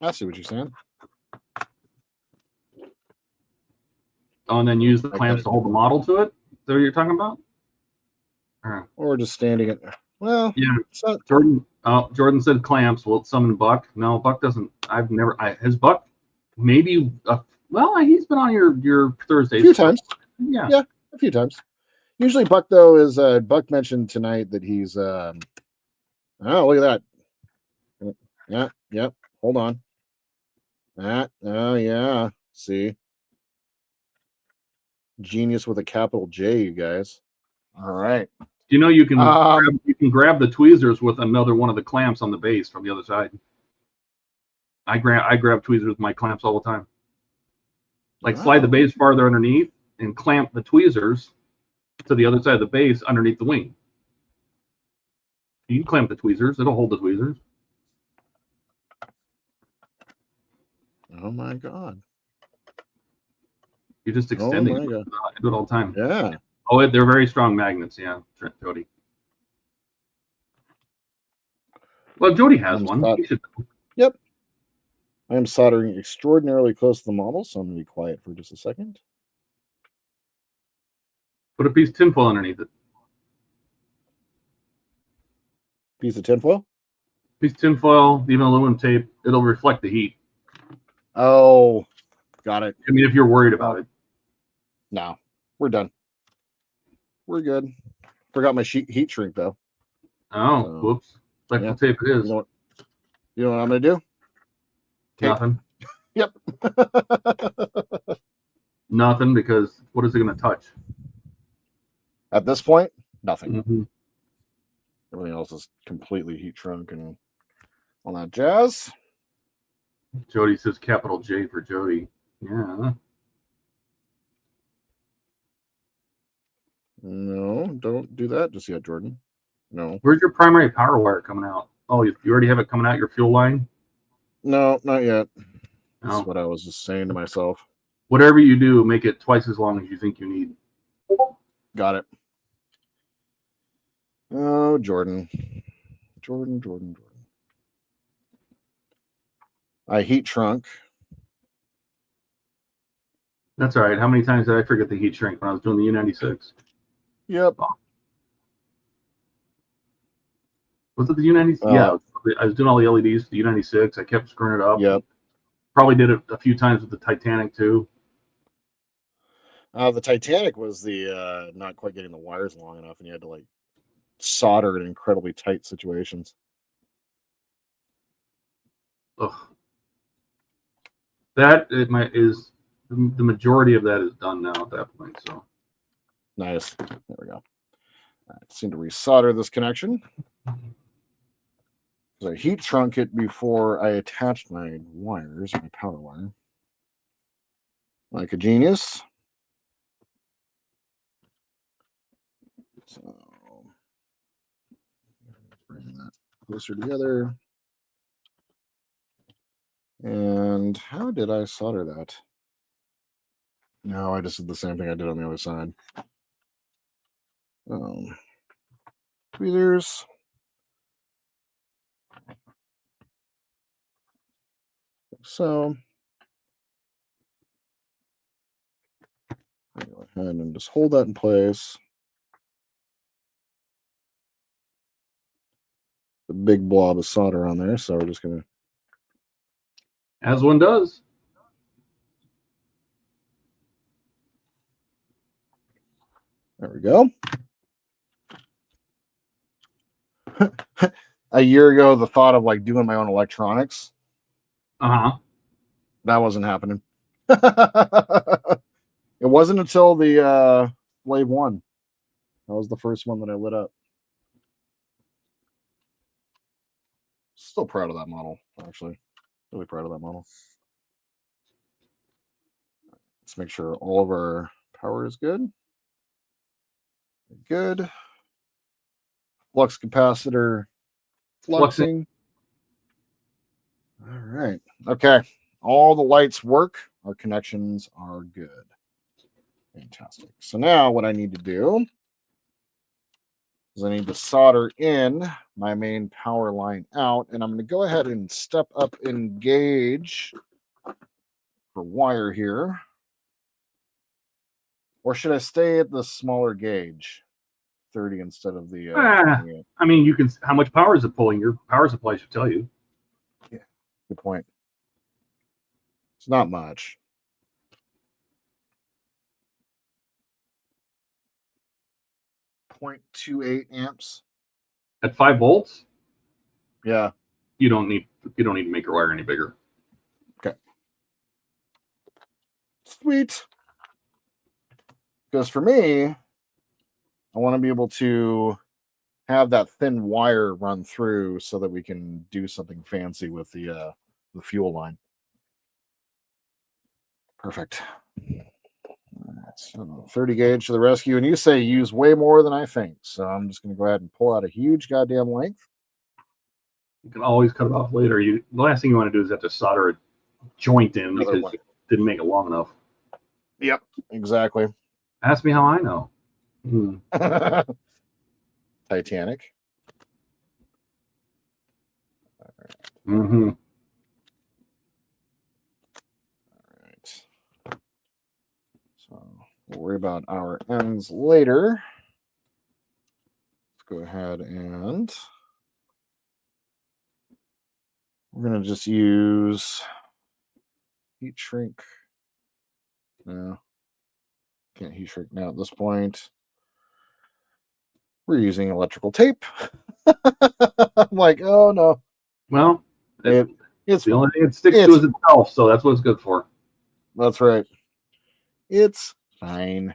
I see what you're saying. Oh, and then use the clamps to hold the model to it? Is that what you're talking about? Or just standing it. Well, yeah. Not... Jordan said clamps. Will it summon Buck? No, Buck doesn't. Has Buck maybe? He's been on your Thursdays. A few times. Yeah, a few times. Usually, Buck though is Buck mentioned tonight that he's. Oh, look at that. Yeah. Yep. Hold on. That. Oh yeah. See. Genius with a capital J, you guys. All right. You know you can grab the tweezers with another one of the clamps on the base from the other side. I grab tweezers with my clamps all the time. Slide the base farther underneath and clamp the tweezers to the other side of the base underneath the wing. You can clamp the tweezers; it'll hold the tweezers. Oh my god! You're just extending it. I do it all the time. Yeah. Oh, they're very strong magnets. Yeah, Jody. Well, Jody has one. Yep. I am soldering extraordinarily close to the model, so I'm going to be quiet for just a second. Put a piece of tinfoil underneath it. Piece of tinfoil? Piece of tinfoil, even aluminum tape. It'll reflect the heat. Oh, got it. I mean, if you're worried about it. No, we're done. We're good. Forgot my heat shrink though. Oh, whoops. Electrical tape it is. You know what I'm going to do? Nothing. Yep. Nothing, because what is it going to touch? At this point, nothing. Mm-hmm. Everything else is completely heat shrunk and all that jazz. Jody says capital J for Jody. Yeah. No, don't do that just yet, Jordan. No. Where's your primary power wire coming out? Oh, you already have it coming out your fuel line? No, not yet. No. That's what I was just saying to myself. Whatever you do, make it twice as long as you think you need. Got it. Oh, Jordan. Jordan. I heat shrunk. That's all right. How many times did I forget the heat shrink when I was doing the U96? Yep. Was it the U96? Yeah, I was doing all the LEDs for the U96. I kept screwing it up. Yep. Probably did it a few times with the Titanic too. The Titanic was the not quite getting the wires long enough, and you had to like solder in incredibly tight situations. Ugh. That is the majority of that is done now at that point. So Nice. There we go. I seem to resolder this connection. I heat shrunk it before I attached my wires, my power wire. Like a genius. So bring that closer together. And how did I solder that? No, I just did the same thing I did on the other side. Tweezers. So I go ahead and just hold that in place. The big blob of solder on there, so we're just gonna, as one does. there we go. A year ago, the thought of like doing my own electronics, that wasn't happening. It wasn't until the Wave 1. That was the first one that I lit up. Still proud of that model, actually. Really proud of that model. Let's make sure all of our power is good. Good. Flux capacitor fluxing. All right. Okay. All the lights work. Our connections are good. Fantastic. So now what I need to do is I need to solder in my main power line out, and I'm going to go ahead and step up in gauge for wire here. Or should I stay at the smaller gauge, 30 instead of the 28? I mean, you can. How much power is it pulling? Your power supply should tell you. Yeah, good point. It's not much. .28 amps At 5 volts. Yeah. You don't need to make your wire any bigger. Okay. Sweet. Because for me, I want to be able to have that thin wire run through so that we can do something fancy with the fuel line. Perfect. So 30 gauge to the rescue, and you say use way more than I think, so I'm just going to go ahead and pull out a huge goddamn length. You can always cut it off later. The last thing you want to do is have to solder a joint in because you didn't make it long enough. Yep, exactly. Ask me how I know. Titanic. All right. All right. So we'll worry about our ends later. Let's go ahead and we're going to just use heat shrink. No, can't heat shrink now at this point. We're using electrical tape. I'm like, oh no. Well, it's the only thing it sticks to is itself, so that's what it's good for. That's right. It's fine.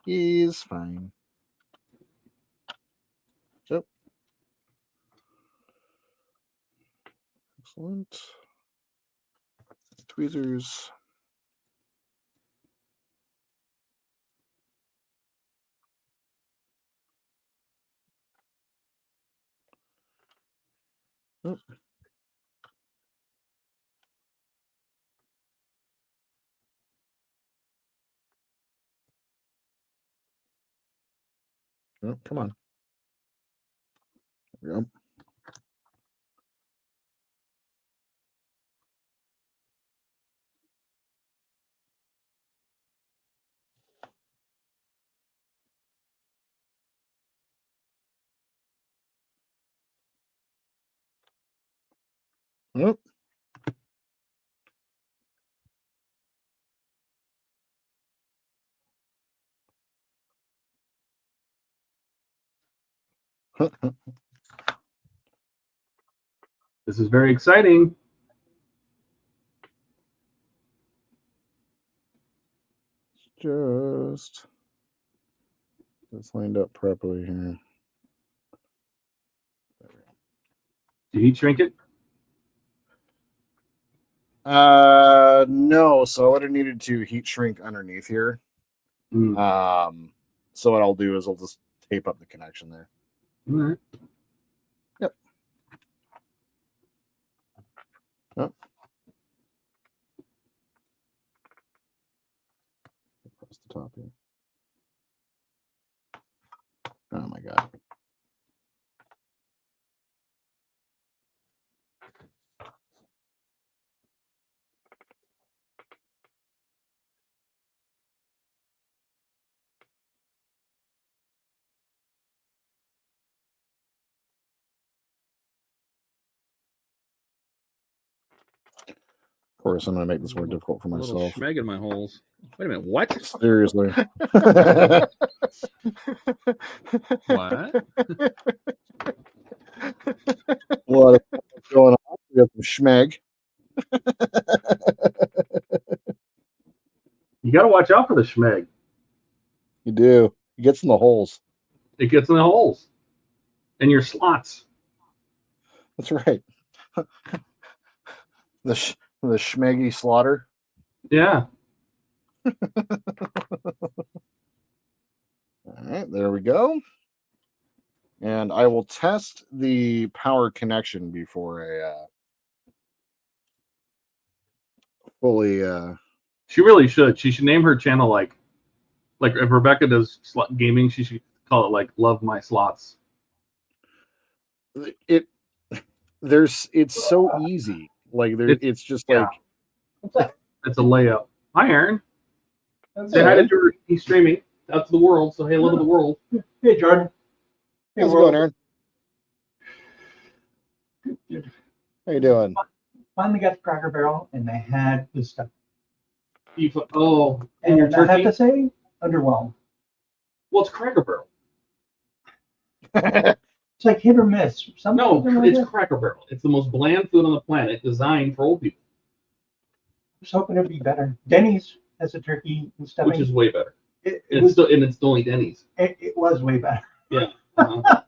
He's fine. So, excellent. Tweezers. Oh, come on. There we go. Yep. This is very exciting. Just it's lined up properly here. Did he shrink it? No. So I would have needed to heat shrink underneath here. So what I'll do is I'll just tape up the connection there. All right. Yep. Yep. Across the top here. Oh my god. Of course, I'm going to make this more difficult for Little myself. schmeg in my holes. Wait a minute, what? Seriously. What? What's going on? We got some schmeg. You got to watch out for the schmeg. You do. It gets in the holes. It gets in the holes and your slots. That's right. The schmeggy slaughter. Yeah. All right, there we go. And I will test the power connection before I fully. She really should. She should name her channel like if Rebecca does slot gaming, she should call it like "Love My Slots." It's so easy. Like it's just yeah. like It's a layup. Hi, Aaron. That's Say hi to George. He's streaming out to the world. So hey, hello to the world. Hey, Jordan. Hey, how's it world. going, Aaron? Good. How you doing? Finally got the Cracker Barrel, and they had this stuff. And your And I have turkey. to say, underwhelmed. Well, it's Cracker Barrel. It's like hit or miss. No, Something like it's that. Cracker Barrel. It's the most bland food on the planet, designed for old people, I was hoping it'd be better. Denny's has a turkey and stuffing. which is way better. It It's still only Denny's. it was way better. Yeah. Uh-huh.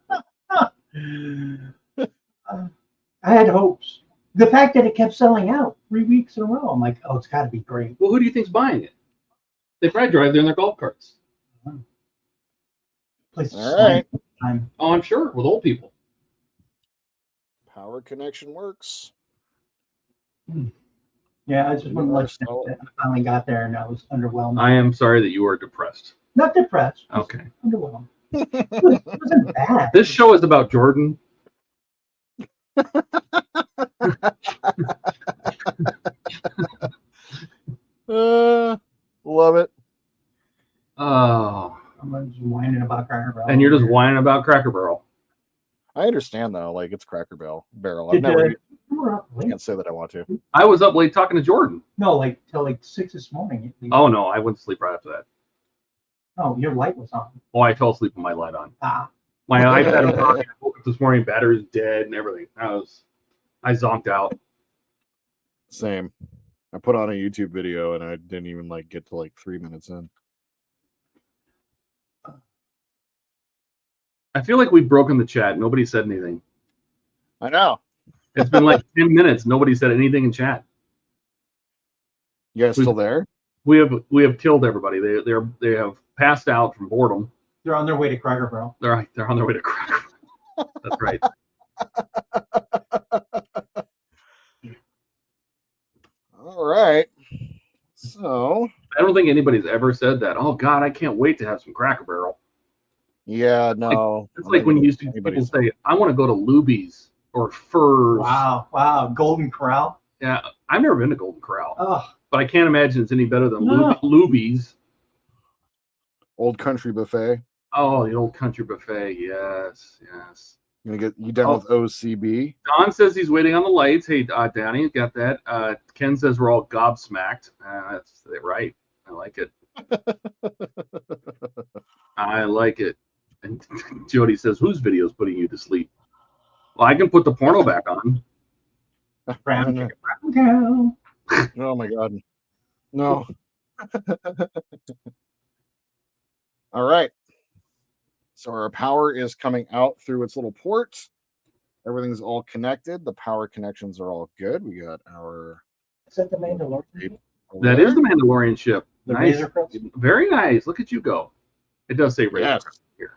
I had hopes. The fact that it kept selling out 3 weeks in a row, I'm like, oh, it's got to be great. Well, who do you think's buying it? They probably drive there in their golf carts. Place All right. Oh, I'm sure, with old people. Power connection works. Yeah, I just want to let you know Oh. that I finally got there and I was underwhelmed. I am sorry that you are depressed. Not depressed. Just Okay. underwhelmed. It wasn't bad. This show is about Jordan. Love it. Oh. I'm just whining about Cracker Barrel. And you're just whining about Cracker Barrel. I understand though, like it's Cracker Barrel. I've Did, never. you were up I late? can't say that I want to. I was up late talking to Jordan. No, like till like 6 this morning. Oh, no, I went to sleep right after that. Oh, your light was on. Oh, I fell asleep with my light on. Ah, My iPad was on. I woke up this morning, battery's dead and everything. I zonked out. Same. I put on a YouTube video and I didn't even like get to like 3 minutes in. I feel like we've broken the chat. Nobody said anything. I know. It's been like 10 minutes. Nobody said anything in chat. You guys still there? We have killed everybody. They have passed out from boredom. they're on their way to Cracker Barrel. They're on their way to crack. That's right. anybody's ever said that. Oh God, I can't wait to have some Cracker Barrel. Yeah, no. It's like when you used to people say, I want to go to Luby's or Furs. Wow. Golden Corral. Yeah, I've never been to Golden Corral, Oh, but I can't imagine it's any better than No. Luby's. Old Country Buffet. Oh, the Old Country Buffet. Yes. You done with OCB? Don says he's waiting on the lights. Hey, Danny, got that. Ken says we're all gobsmacked. That's right. I like it. I like it. And Jody says, whose video is putting you to sleep? Well, I can put the porno back on. brown chicken, brown cow. Oh my God. No. All right. So our power is coming out through its little port. Everything's all connected. The power connections are all good. We got our. Is that the Mandalorian? That is the Mandalorian ship. The Nice. Razor Crest? Very nice. Look at you go. It does say Razor Yes. Crest here.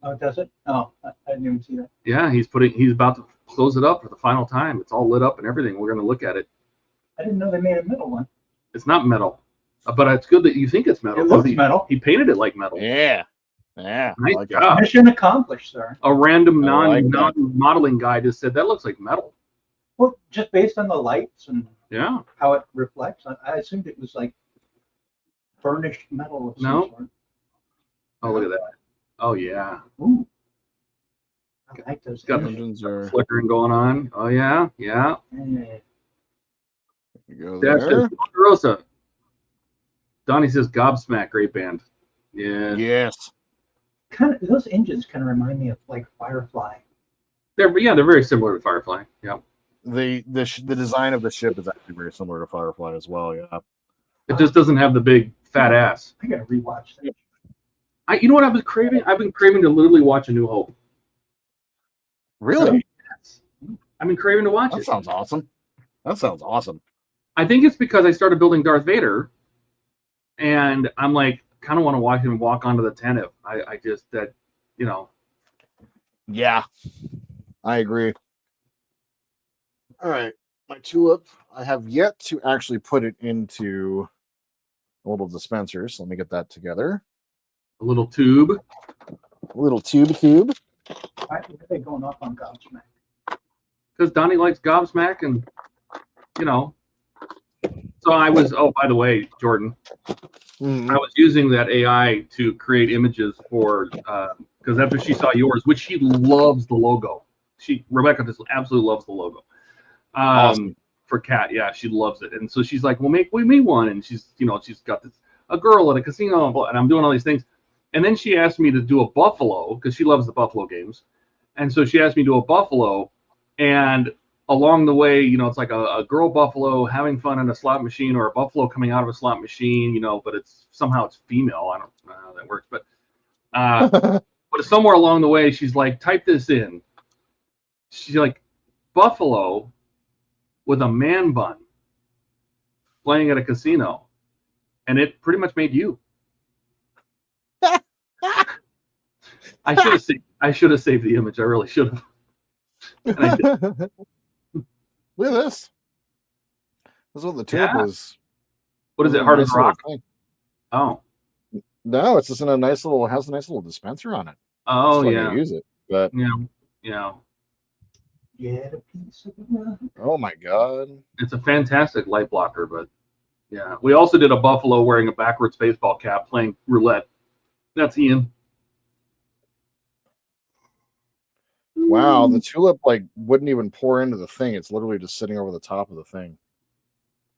Oh, does it? Oh, I didn't even see that. Yeah, he's about to close it up for the final time. It's all lit up and everything. We're going to look at it. I didn't know they made a metal one. It's not metal, but it's good that you think it's metal. It looks metal. He painted it like metal. Yeah. Yeah. I Nice like job. that. Mission accomplished, sir. A random I like that. non-modeling guy just said that looks like metal. Well, just based on the lights and Yeah. how it reflects, I assumed it was like burnished metal of some No. sort. Oh, look at that. Oh, yeah. Ooh. I like those. Got the Engines are. flickering going on. Oh, yeah. Yeah. Eh, Go Dash there. says, Rosa. Donnie says, Gobsmack, great band. Yeah. Yes. those engines kind of remind me of like Firefly. They're very similar to Firefly. Yeah. The design of the ship is actually very similar to Firefly as well. Yeah. It just doesn't have the big fat ass. I gotta rewatch that. You know what I've been craving? I've been craving to literally watch A New Hope. Really? Yes. I've been craving to watch That it. sounds awesome. That sounds awesome. I think it's because I started building Darth Vader, and I'm like, kind of want to watch him walk onto the Tenef. I just Yeah. I agree. All right. My tulip, I have yet to actually put it into a little dispenser. So let me get that together. a little tube. A little tube. Why are they going off on Godsmack? Because Donnie likes Gobsmack, and So I was. Oh, by the way, Jordan, Mhm. I was using that AI to create images for because after she saw yours, which she loves the logo. Rebecca just absolutely loves the logo. Awesome. For Cat, yeah, she loves it, and so she's like, "Well, make me one," and she's got a girl at a casino, and I'm doing all these things, and then she asked me to do a buffalo because she loves the buffalo games, and so she asked me to do a buffalo, and along the way, it's like a girl buffalo having fun in a slot machine, or a buffalo coming out of a slot machine, but it's female. I don't know how that works, but but somewhere along the way, she's like, type this in. She's like, buffalo with a man bun playing at a casino, and it pretty much made you. I should have saved the image. I really should have. And I did. Look at this. This is what the tulip is. What is it? Hard as Nice little rock? thing. Oh. No, it's just in a nice little. Has a nice little dispenser on it. Oh, Still yeah. gonna use it, but Yeah. Get a piece of the oh my god, It's a fantastic light blocker, but yeah. We also did a buffalo wearing a backwards baseball cap playing roulette. That's Ian. wow! The tulip wouldn't even pour into the thing. It's literally just sitting over the top of the thing.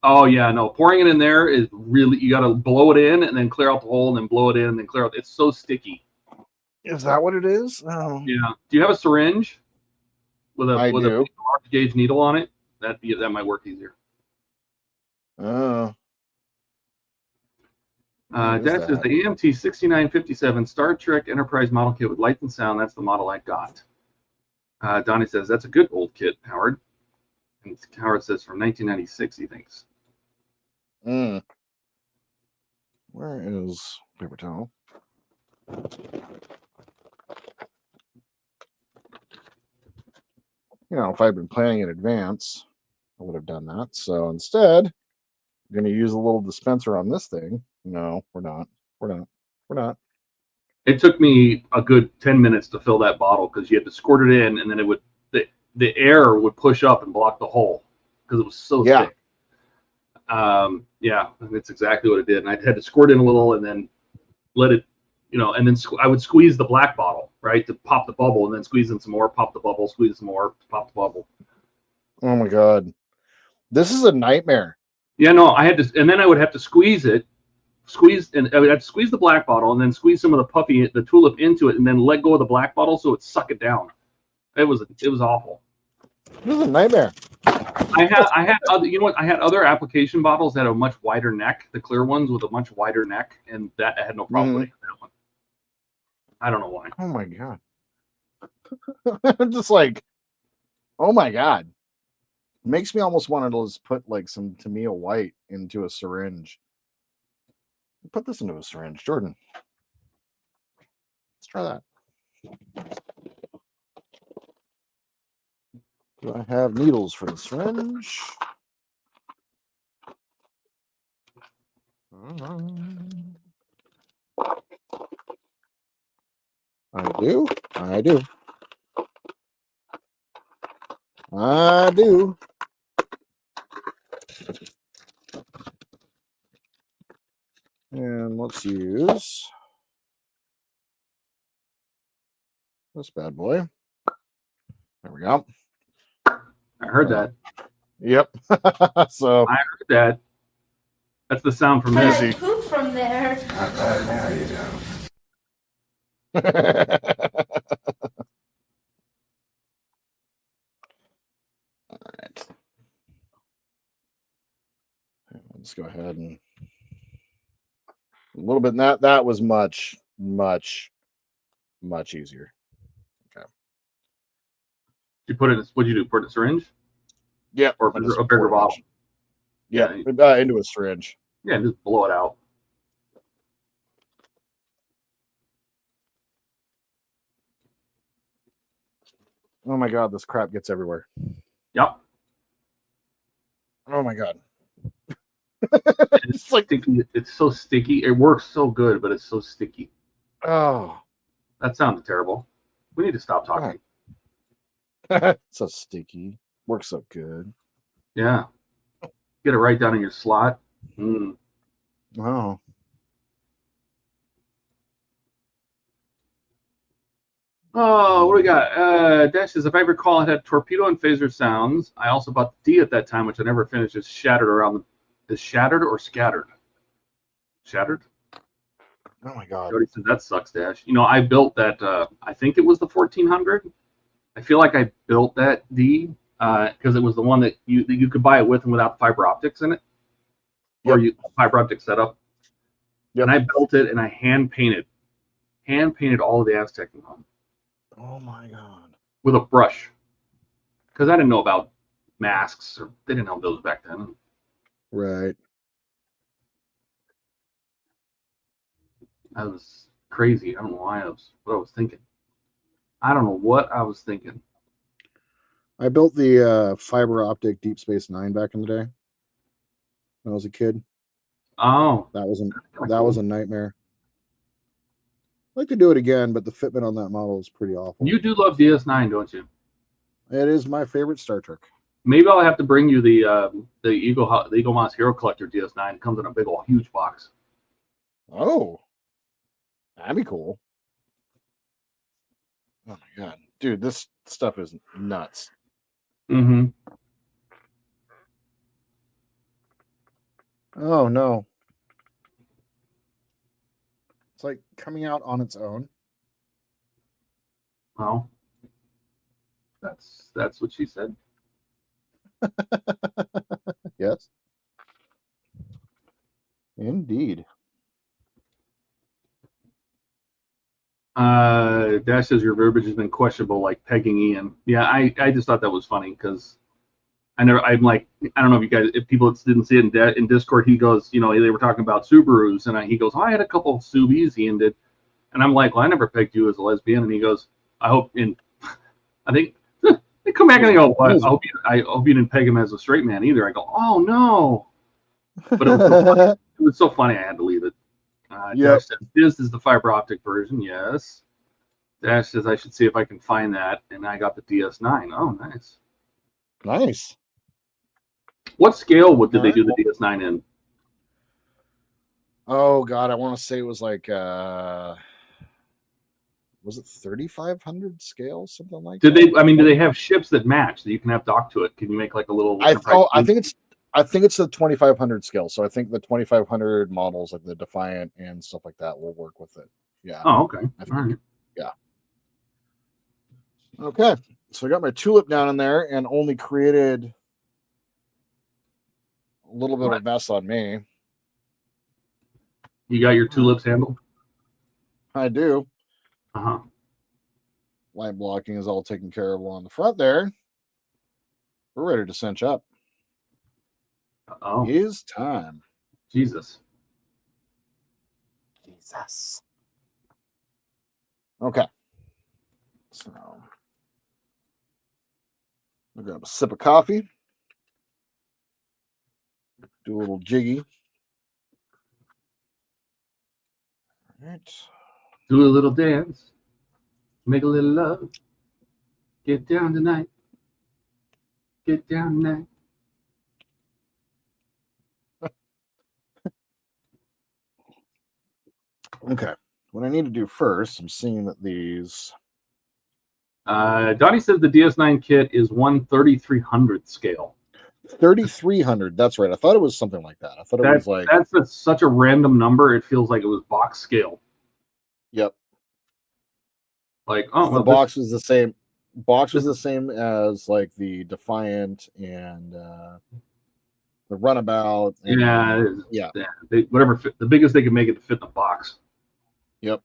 Oh, yeah. No, pouring it in there is really, you got to blow it in and then clear out the hole and then blow it in and then clear out. It's so sticky. Is that what it is? Oh. Yeah. Do you have a syringe with a I do. large gauge needle on it? That might work easier. Oh. What is That says that? the AMT 6957 Star Trek Enterprise model kit with lights and sound. That's the model I got. Donnie says that's a good old kit, Howard. And Howard says from 1996, he thinks. Where is paper towel? If I'd been planning in advance, I would have done that. So instead, I'm going to use a little dispenser on this thing. No, we're not. We're not. We're not. It took me a good 10 minutes to fill that bottle because you had to squirt it in, and then it would the air would push up and block the hole because it was so thick. Yeah, that's exactly what it did. And I had to squirt in a little and then let it, and then I would squeeze the black bottle, right, to pop the bubble, and then squeeze in some more, pop the bubble, squeeze some more, pop the bubble. Oh my God. This is a nightmare. Yeah, no, I had to, and then I would have to and I would have to squeeze the black bottle and then squeeze some of the tulip into it and then let go of the black bottle so it suck it down. It was awful. This is a nightmare. I had other, I had other application bottles that had a much wider neck, the clear ones with a much wider neck, and that I had no problem with that one. I don't know why. Oh my God. I'm just like, oh my God. It makes me almost want to just put like some Tamiya white into a syringe. Put this into a syringe, Jordan. Let's try that. Do I have needles for the syringe? I do. I do. I do. And let's use this bad boy. There we go. I heard that. Yep. So I heard that. That's the sound from this. I poop from there. There you go. All right. Let's go ahead and a little bit. That was much easier. Okay. You put it. What'd you do? Put it in a syringe? Yeah, or a bigger bottle. Yeah, into a syringe. Yeah, and just blow it out. Oh my God, this crap gets everywhere. Yep. Oh my God. It's like sticky. It's so sticky. It works so good, but it's so sticky. Oh, that sounded terrible. We need to stop talking. So sticky. Works so good. Yeah. Get it right down in your slot. Oh. Oh, what do we got? Dash says, if I recall, it had torpedo and phaser sounds. I also bought the D at that time, which I never finished. It's shattered around the... Is shattered or scattered? Shattered? Oh my God. Jody said, that sucks, Dash. I built that, I think it was the 1400. I feel like I built that D because it was the one that you could buy it with and without fiber optics in it. Or fiber optic setup. Yep. And I built it and I hand painted all of the Aztec on it. Oh my God. With a brush. Because I didn't know about masks, or they didn't have those back then. Right. I was crazy. I don't know what I was thinking. I don't know what I was thinking. I built the fiber optic Deep Space Nine back in the day when I was a kid. Oh. That was a nightmare. I'd like to do it again, but the fitment on that model is pretty awful. You do love DS9, don't you? It is my favorite Star Trek. Maybe I'll have to bring you the Eagle Moss Hero Collector DS9. It comes in a big old huge box. Oh, that'd be cool. Oh my God, dude, this stuff is nuts. Mm-hmm. Oh no. It's like coming out on its own. Well, that's what she said. Yes. Indeed. Dash says your verbiage has been questionable, like pegging Ian. Yeah, I just thought that was funny because I don't know if you guys, if people didn't see it in Discord, he goes, they were talking about Subarus, and he goes, I had a couple of Subis, Ian did, and I'm like, well, I never pegged you as a lesbian, and he goes, I think they come back and they go, what? I hope you didn't peg him as a straight man either. I go, oh no. But it was so funny. It was so funny I had to leave it. Yep. Dash says, this is the fiber optic version. Yes. Dash says I should see if I can find that, and I got the DS9. Oh, nice. Nice. What scale did they Alright. do the DS9 in? Oh God, I want to say it was like was it 3500 scale, something like Did that? they? I mean, do they have ships that match that you can have docked to it? Can you make like a little? I think it's the 2500 scale. So I think the 2500 models like the Defiant and stuff like that will work with it. Yeah. Oh, okay. I think, All right. yeah. Okay. So I got my tulip down in there and only created a little bit of mess on me. You got your tulips handle? I do. Uh-huh. Light blocking is all taken care of on the front there. We're ready to cinch up. Oh, It's time. Jesus. Jesus. Okay. So I'll grab a sip of coffee. Do a little jiggy. All right. Do a little dance. Make a little love. Get down tonight. Get down tonight. Okay. What I need to do first, I'm seeing that these. Donnie says the DS9 kit is 1/3300th scale. 3300. That's right. I thought it was something like that. I thought it was like. That's such a random number. It feels like it was box scale. Yep. Like, oh, The well, box was the same. Box was the same as like the Defiant and the Runabout. And, yeah. Whatever fit, the biggest they could make it to fit in the box. Yep.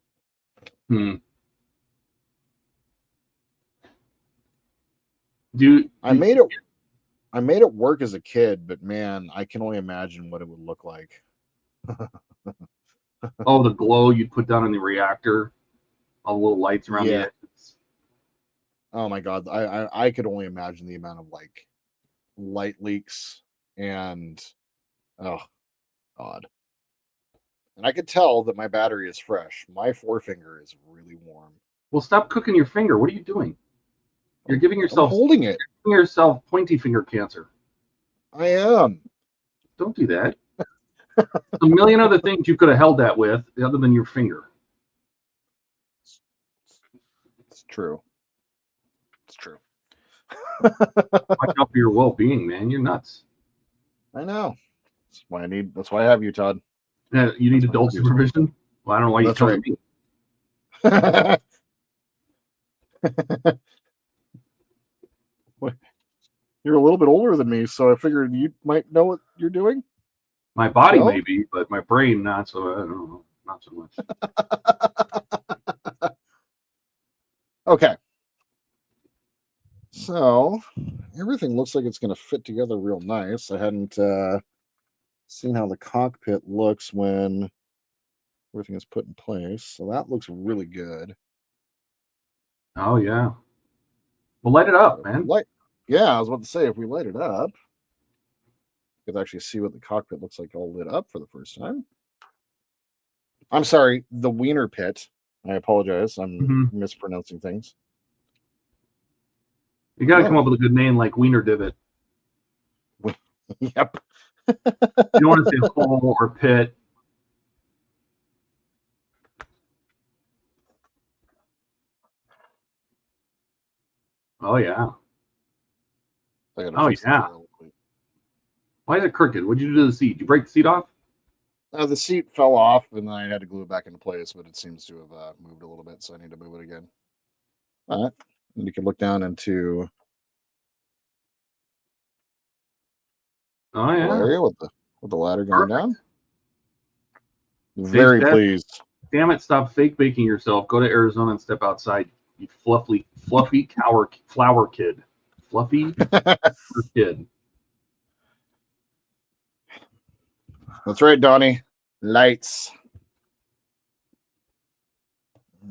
I made it work as a kid, but man, I can only imagine what it would look like. Oh, the glow you'd put down in the reactor, all the little lights around the edges. Oh my God, I could only imagine the amount of like light leaks and oh God. And I could tell that my battery is fresh. My forefinger is really warm. Well, stop cooking your finger. What are you doing? You're giving yourself holding it. You're giving yourself pointy finger cancer. I am. Don't do that. A million other things you could have held that with, other than your finger. It's true. It's true. Watch out for your well-being, man. You're nuts. I know. That's why I have you, Todd. You need adult supervision? Well, I don't know why you're telling me. You're a little bit older than me, so I figured you might know what you're doing. My body maybe, but my brain not so. I don't know, not so much. Okay. So everything looks like it's going to fit together real nice. I hadn't seen how the cockpit looks when everything is put in place, so that looks really good. Oh yeah. Well, light it up, man. Yeah, I was about to say, if we light it up, you can actually see what the cockpit looks like all lit up for the first time. I'm sorry, the wiener pit. I apologize. I'm mispronouncing things. You got to come up with a good name like Wiener Divot. Yep. You don't want to say hole or pit. Oh, yeah. Oh, yeah. Why is it crooked? What'd you do to the seat? Did you break the seat off? The seat fell off, and then I had to glue it back into place, but it seems to have moved a little bit, so I need to move it again. All right. And you can look down into area with the ladder going down. Very pleased. Damn it! Stop fake baking yourself. Go to Arizona and step outside. You fluffy flower kid. Fluffy kid. That's right, Donnie. Lights.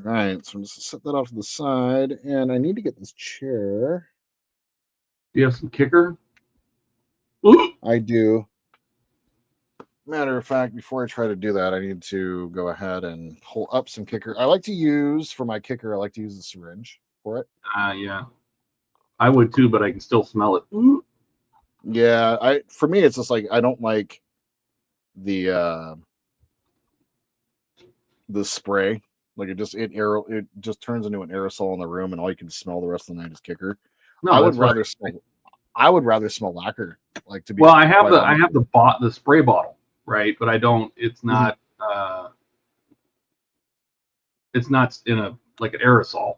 All right, so I'm just set that off to the side, and I need to get this chair. Do you have some kicker? I do. Matter of fact, before I try to do that, I need to go ahead and pull up some kicker. I like to use for my kicker. I like to use the syringe for it. Yeah. I would too, but I can still smell it. Yeah, for me, it's just like I don't like the spray. Like it just turns into an aerosol in the room, and all you can smell the rest of the night is kicker. No, I would rather smell lacquer. Like to be. Well, I have the spray bottle, right? But I don't. It's not. It's not in a like an aerosol.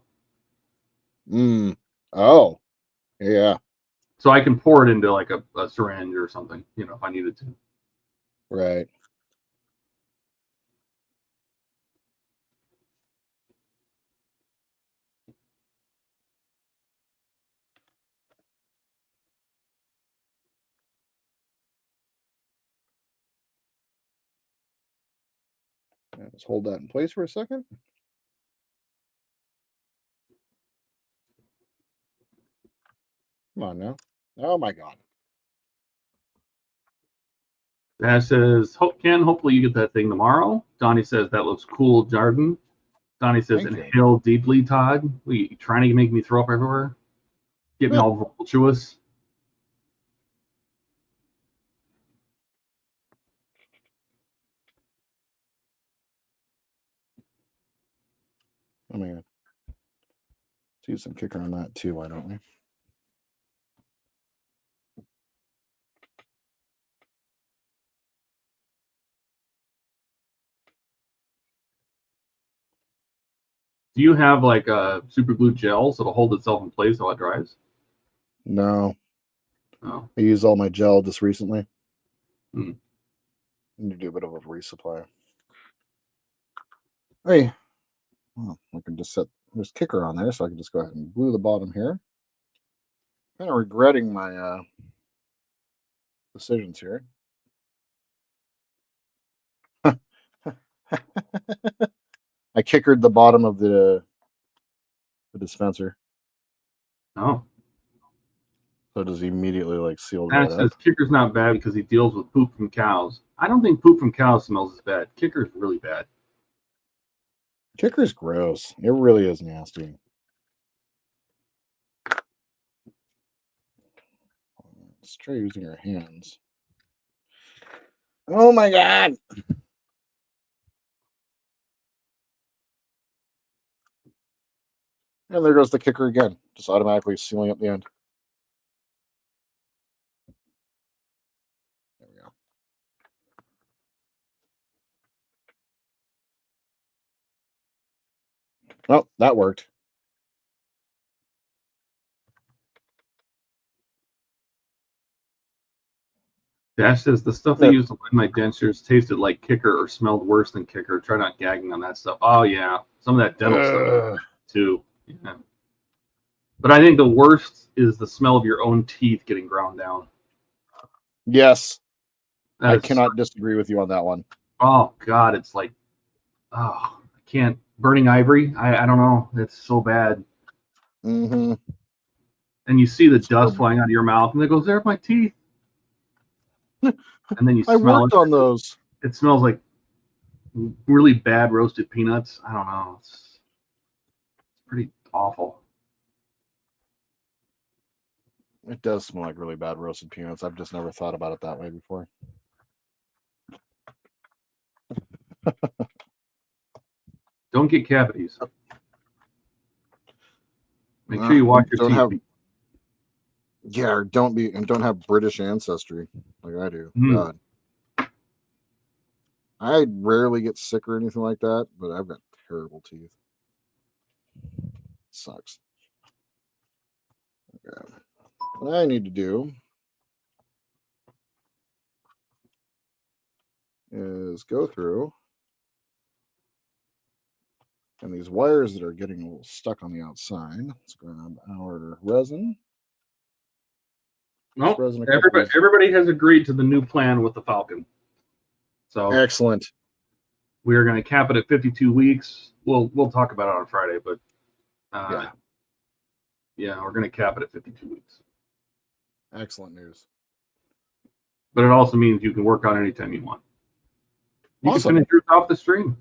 Oh, yeah. So I can pour it into like a syringe or something, if I needed to. Right. Let's hold that in place for a second. Come on now. Oh my God. That says, Ken, hopefully you get that thing tomorrow. Donnie says, that looks cool, Jordan. Donnie says, inhale deeply, Todd. You trying to make me throw up everywhere? Get me all voluptuous? Oh man. Let's use some kicker on that too, why don't we? Do you have like super glue gel so it'll hold itself in place while it dries? No. Oh. I used all my gel just recently. Hmm. I need to do a bit of a resupply. Hey, well, I can just set this kicker on there, so I can just go ahead and glue the bottom here. Kind of regretting my decisions here. I kickered the bottom of the dispenser. Oh. So it just immediately like sealed And right it says up. kicker's not bad because he deals with poop from cows. I don't think poop from cows smells as bad. Kicker's really bad. Kicker's gross. It really is nasty. Let's try using our hands. Oh my God. And there goes the kicker again, just automatically sealing up the end. There we go. Oh, that worked. Dash says the stuff they used to line my dentures tasted like kicker or smelled worse than kicker. Try not gagging on that stuff. Oh yeah, some of that dental stuff too. Yeah. But I think the worst is the smell of your own teeth getting ground down. Yes. I cannot disagree with you on that one. Oh God, it's like, oh, I can't. Burning ivory. I don't know. It's so bad. Mm-hmm. And you see the dust flying out of your mouth, and it goes, "There are my teeth." And then you smell I worked on those. It smells like really bad roasted peanuts. I don't know. It's pretty awful. It does smell like really bad roasted peanuts. I've just never thought about it that way before. Don't get cavities. Make sure you wash your teeth. Yeah, or don't have British ancestry like I do. God. I rarely get sick or anything like that, but I've got terrible teeth. Sucks. Okay. What I need to do is go through, and these wires that are getting a little stuck on the outside. Let's grab our resin. No, everybody has agreed to the new plan with the Falcon. So excellent. We are going to cap it at 52 weeks. We'll talk about it on Friday, but yeah, we're going to cap it at 52 weeks. Excellent news. But it also means you can work on it anytime you want. You Awesome. can finish yours off the stream.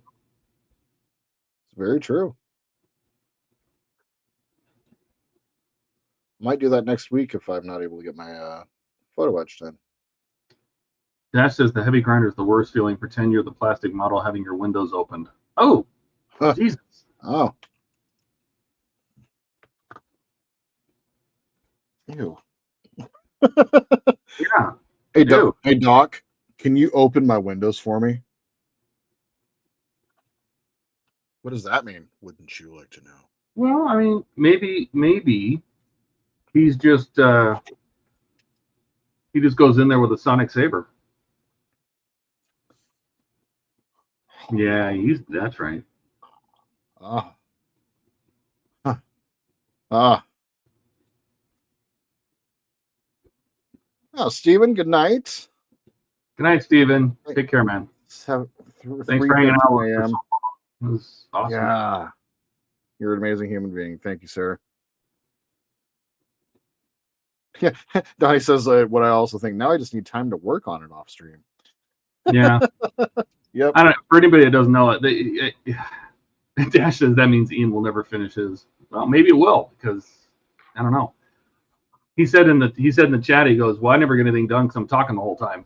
It's very true. Might do that next week if I'm not able to get my photo etched in. Dash says the heavy grinder is the worst feeling. Pretend you're the plastic model having your windows opened. Oh, Huh. Jesus. Oh. Ew. Yeah. Hey, Ew. Doc, can you open my windows for me? What does that mean? Wouldn't you like to know? Well, I mean, maybe he's just he just goes in there with a sonic saber. Yeah, that's right. Ah. Huh. Ah. Oh, Steven, good night. Good night, Steven. Take care, man. Thanks for hanging out with us. It was awesome. Yeah. You're an amazing human being. Thank you, sir. Yeah. Donnie says what I also think. Now I just need time to work on it off stream. Yeah. Yep. I don't. For anybody that doesn't know it, Dash says that means Ian will never finish his. Well, maybe it will, because I don't know. He said in the chat, he goes, "Well, I never get anything done because I'm talking the whole time."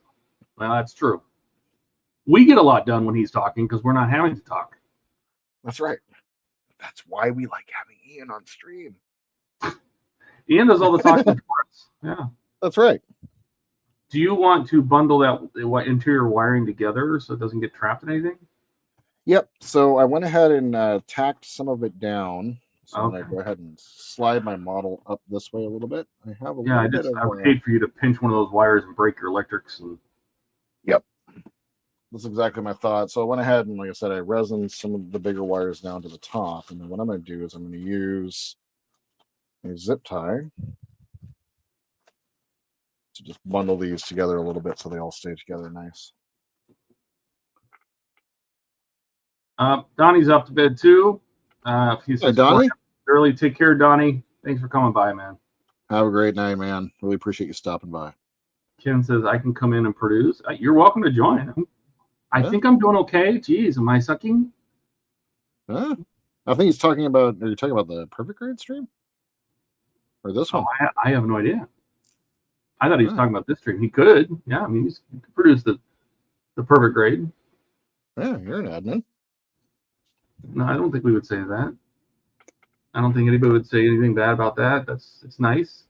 Well, that's true. We get a lot done when he's talking because we're not having to talk. That's right. That's why we like having Ian on stream. Ian does all the talking for us. Yeah. That's right. Do you want to bundle that interior wiring together so it doesn't get trapped in anything? Yep. So I went ahead and tacked some of it down. So I'm Okay. going to go ahead and slide my model up this way a little bit. I have a Yeah, little bit of. I would hate for you to pinch one of those wires and break your electrics. And Yep. That's exactly my thought. So I went ahead and, like I said, I resined some of the bigger wires down to the top. And then what I'm going to do is I'm going to use a zip tie to just bundle these together a little bit so they all stay together nice. Donnie's up to bed too. Hey, Donnie. Early. Take care, Donnie. Thanks for coming by, man. Have a great night, man. Really appreciate you stopping by. Ken says I can come in and produce. You're welcome to join. I think I'm doing okay. Jeez, am I sucking? I think he's talking about. Are you talking about the Perfect Grade stream, or this one? I have no idea. I thought he was talking about this stream. He could. Yeah, I mean, he could produce the Perfect Grade. Yeah, you're an admin. No, I don't think we would say that. I don't think anybody would say anything bad about that. It's nice.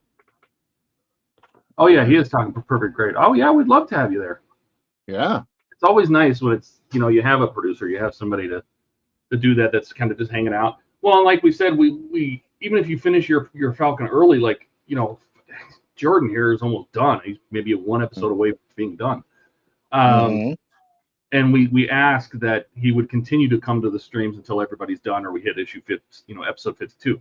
Oh yeah, he is talking for Perfect Grade. Oh yeah, we'd love to have you there. Yeah. It's always nice when it's, you have a producer, you have somebody to do that that's kind of just hanging out. Well, and like we said, we even if you finish your Falcon early, like, Jordan here is almost done. He's maybe one episode away from being done. And we ask that he would continue to come to the streams until everybody's done, or we hit episode 52.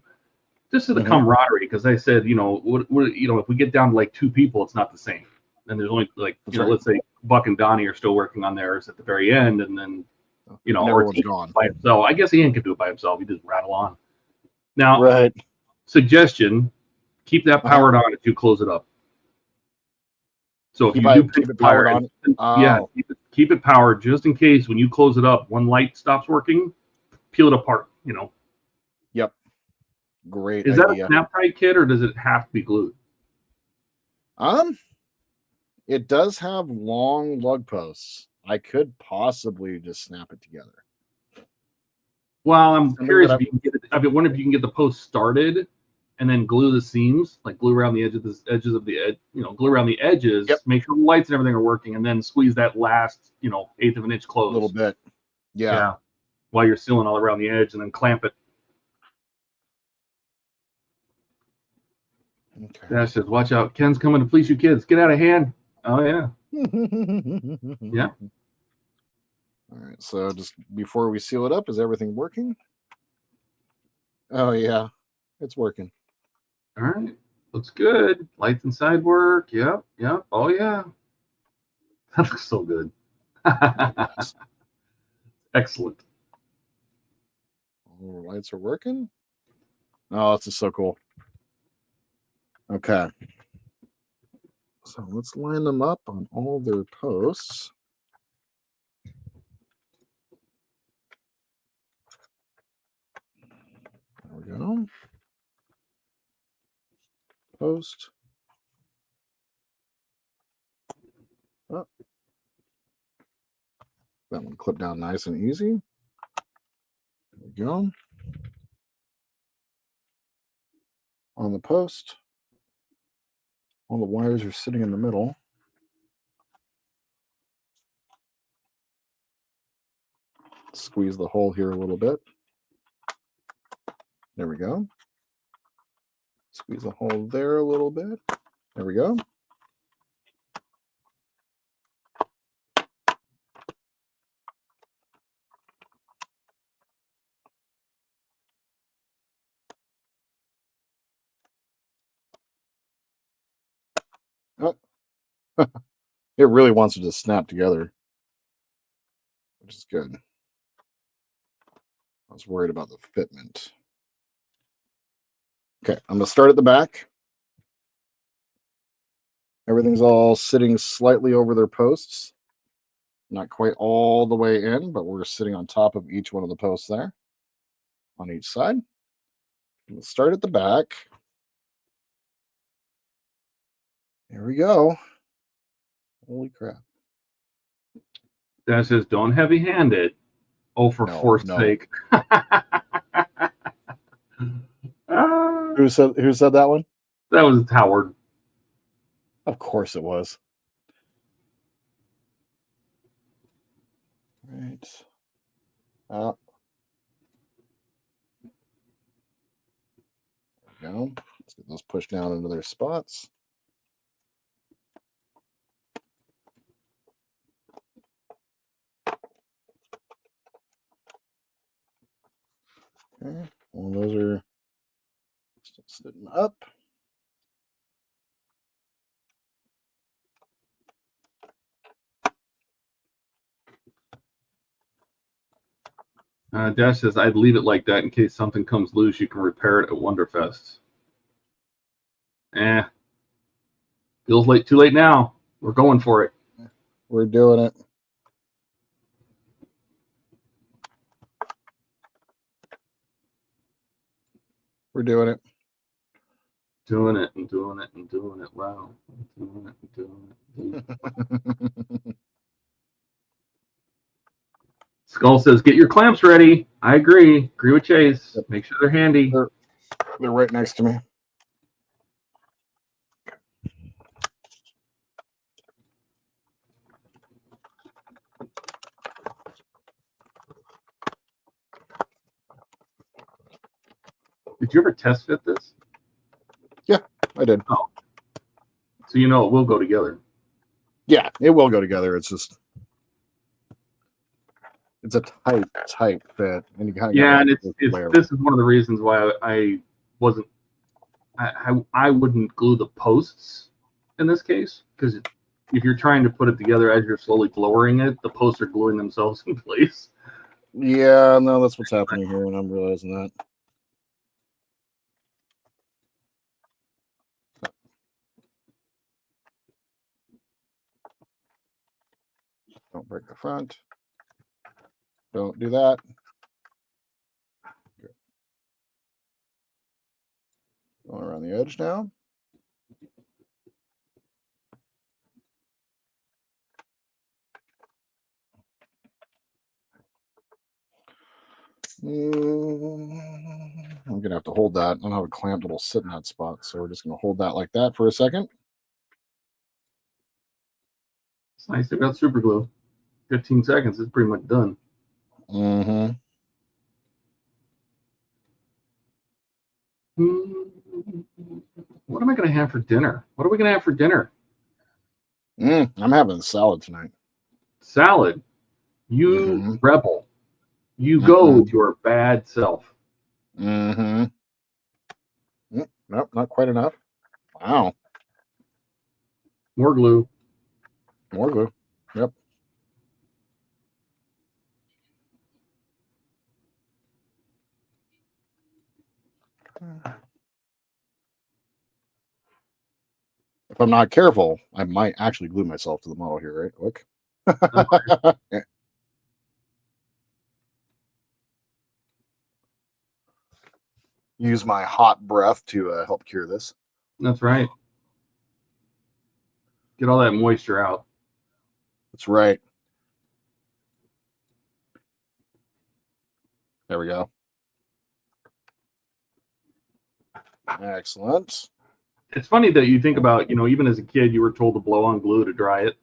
Just to the camaraderie, because I said, if we get down to like 2 people, it's not the same. And there's only let's say Buck and Donnie are still working on theirs at the very end, and then everyone's gone by himself. I guess Ian could do it by himself. He just rattle on. Now, right. Suggestion: keep that powered on if you close it up. So if you keep it powered on, keep it powered just in case when you close it up, one light stops working, peel it apart. Yep. Great. Is that a snap tight kit, or does it have to be glued? It does have long lug posts. I could possibly just snap it together. Well, I'm curious if you can get it. I wonder if you can get the post started and then glue the seams, like glue around the edges of the edge, glue around the edges, make sure the lights and everything are working, and then squeeze that last, 1/8 of an inch close. A little bit. Yeah. While you're sealing all around the edge, and then clamp it. Okay. Dash says, watch out. Ken's coming to fleece you kids. Get out of hand. Oh, yeah. Yeah. All right. So just before we seal it up, is everything working? Oh, yeah. It's working. All right. Looks good. Lights inside work. Yep. Yep. Oh, yeah. That looks so good. Excellent. All the lights are working. Oh, this is so cool. Okay. So let's line them up on all their posts. we go. Post. Oh. That one clipped down nice and easy. There we go. On the post. All the wires are sitting in the middle. Squeeze the hole here a little bit. There we go. Squeeze the hole there a little bit. There we go. Oh. It really wants to just snap together, which is good. I was worried about the fitment. Okay, I'm going to start at the back. Everything's all sitting slightly over their posts. Not quite all the way in, but we're sitting on top of each one of the posts there on each side. We'll start at the back. Here we go. Holy crap. That says, don't heavy hand it. Oh, for force sake. Who said that one? That was Howard. Of course it was. Right. There we go. Let's get those pushed down into their spots. Okay. Well, those are still sitting up. Dash says, I'd leave it like that in case something comes loose. You can repair it at Wonderfest. Feels like too late now. We're going for it. We're doing it. We're doing it. Doing it and doing it and doing it. Wow. Doing it and doing it. Skull says, get your clamps ready. I agree. Agree with Chase. Yep. Make sure they're handy. They're right next to me. Did you ever test fit this? Yeah, I did. Oh. So you know it will go together. Yeah, it will go together. It's just it's a tight fit. And you kind of and this is one of the reasons why I wouldn't glue the posts in this case, because if you're trying to put it together as you're slowly lowering it, the posts are gluing themselves in place. Yeah, no, that's what's happening here, and I'm realizing that. Don't break the front. Don't do that. Good. Going around the edge now. I'm going to have to hold that. I don't have a clamp that'll sit in that spot, so we're just going to hold that like that for a second. It's nice. They've got super glue. 15 seconds. It's pretty much done. Mm-hmm. What am I going to have for dinner? What are we going to have for dinner? I'm having salad tonight. Salad? You rebel. You go with your bad self. Nope, not quite enough. Wow. More glue. More glue. Yep. If I'm not careful, I might actually glue myself to the model here, right? Quick. Yeah. use my hot breath to help cure this. That's right. Get all that moisture out. That's right. There we go. Excellent. It's funny that you think about, even as a kid, you were told to blow on glue to dry it,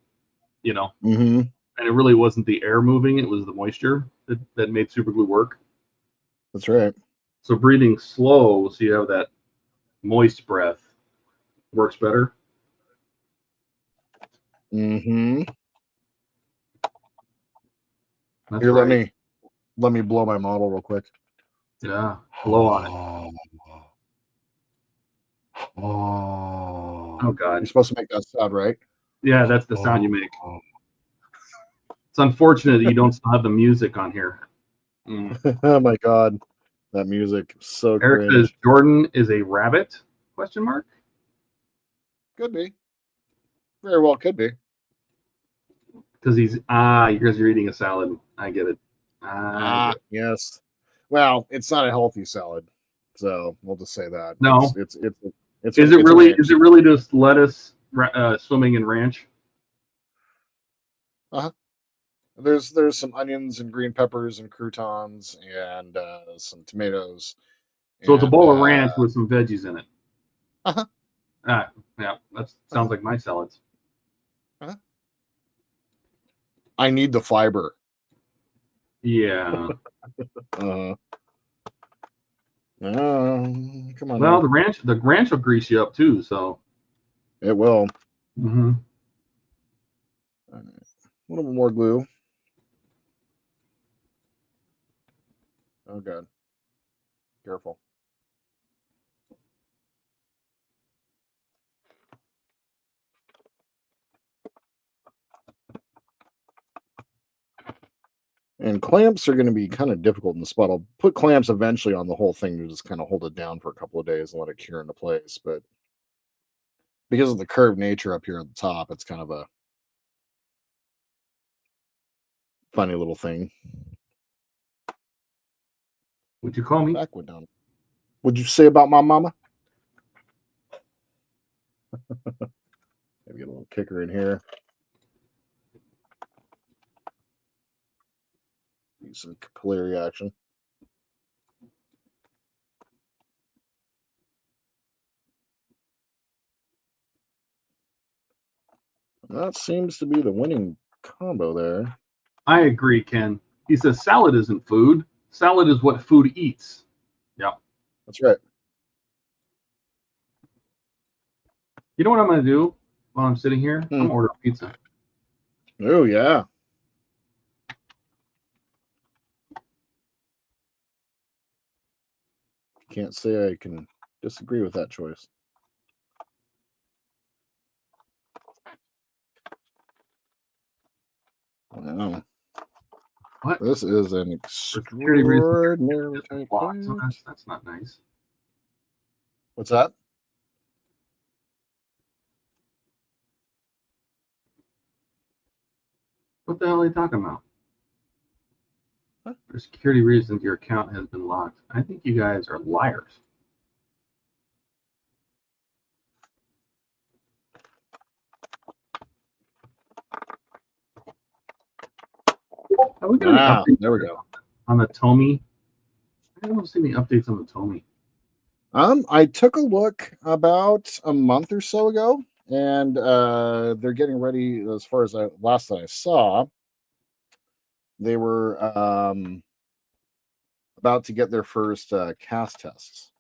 Mm-hmm. and it really wasn't the air moving, it was the moisture that made super glue work. That's right. So breathing slow so you have that moist breath works better. Mm-hmm. That's Here, right. let me blow my model real quick. Yeah, blow on it. Oh, God. You're supposed to make that sound, right? Yeah, that's the sound you make. It's unfortunate that you don't still have the music on here. Oh my God, that music so Eric cringe. says Jordan is a rabbit? Question mark. Could be. Very well could be. Because you guys are eating a salad. I get it. Yes. Well, it's not a healthy salad, so we'll just say that. No. It's Is it really just lettuce swimming in ranch? There's some onions and green peppers and croutons and some tomatoes. So it's a bowl of ranch with some veggies in it. Uh-huh. Yeah, that sounds like my salads. I need the fiber. Yeah. Come on. Well, now. the ranch will grease you up too, so It will. mm-hmm. All right. A little more glue. Oh God. Careful. And clamps are going to be kind of difficult in the spot. I'll put clamps eventually on the whole thing to just kind of hold it down for a couple of days and let it cure into place. But because of the curved nature up here at the top, it's kind of a funny little thing. Would you call me? Back went down. What'd you say about my mama? Maybe get a little kicker in here. Use some capillary action. That seems to be the winning combo there. I agree, Ken. He says salad isn't food. Salad is what food eats. Yeah. That's right. You know what I'm going to do while I'm sitting here? I'm going to order pizza. Oh, yeah. Can't say I can disagree with that choice. Wow. What? This is an extraordinarily tight So plate. that's not nice. What's that? What the hell are they talking about? Huh? For security reasons, your account has been locked. I think you guys are liars. Are we getting updates there we go. on the Tomy? I don't see any updates on the Tomy. I took a look about a month or so ago, and they're getting ready. As far as last that I saw, they were about to get their first cast tests,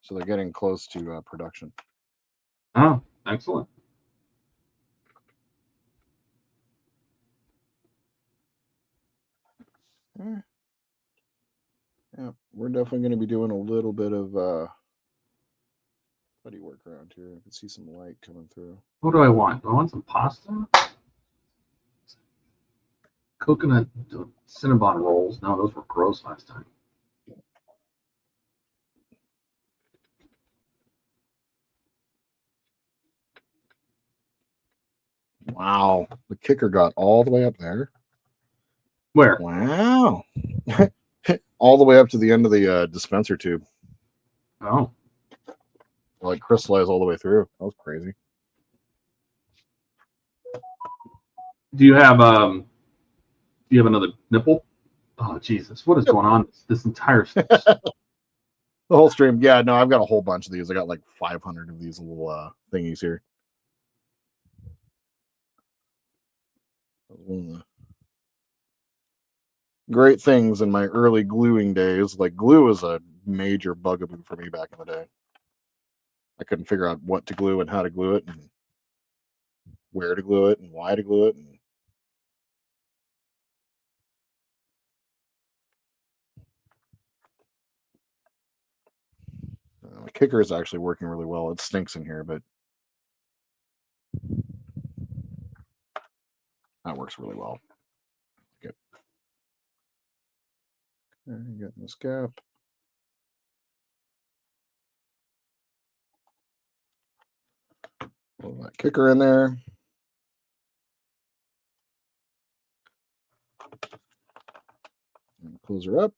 so they're getting close to production. Oh, excellent. Yeah, we're definitely going to be doing a little bit of buddy work around here. I can see some light coming through. What do I want? Do I want some pasta? Coconut Cinnabon rolls. No, those were gross last time. Wow, the kicker got all the way up there. Where? Wow. all the way up to the end of the dispenser tube. Oh, Like crystallized all the way through. That was crazy. do you have another nipple? Oh Jesus, what is going on this entire The whole stream. Yeah, no, I've got a whole bunch of these. I got like 500 of these little thingies here. One of the great things in my early gluing days. Like glue was a major bugaboo for me back in the day. I couldn't figure out what to glue and how to glue it and where to glue it and why to glue it. And the kicker is actually working really well. It stinks in here, but that works really well. Good. There you got this gap. Pull that kicker in there. And close her up.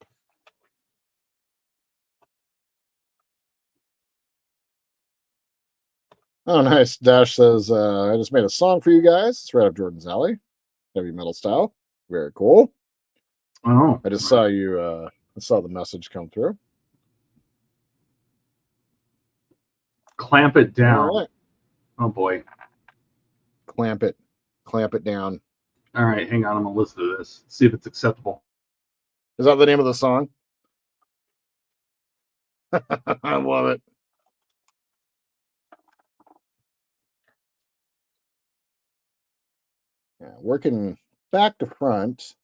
Oh, nice. Dash says, I just made a song for you guys. It's right up Jordan's alley. Heavy metal style. Very cool. Oh, I just saw you, I saw the message come through. clamp it down. All right. Oh boy. Clamp it. Clamp it down. All right, hang on. I'm gonna listen to this. See if it's acceptable. Is that the name of the song? I love it. Yeah, working back to front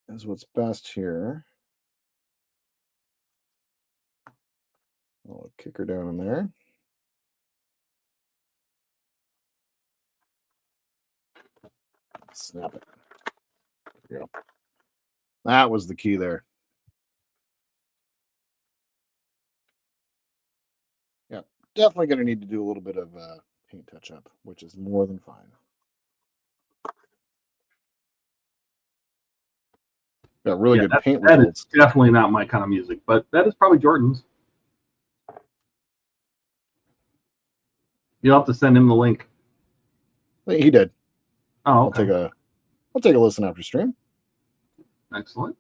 is what's best here. I'll kick her down in there. Snap it. There you go. That was the key there. Yeah, definitely going to need to do a little bit of paint touch up, which is more than fine. Got really good paint that results. is definitely not my kind of music, but that is probably Jordan's. You'll have to send him the link. He did. Oh, okay. I'll take a listen after stream. Excellent.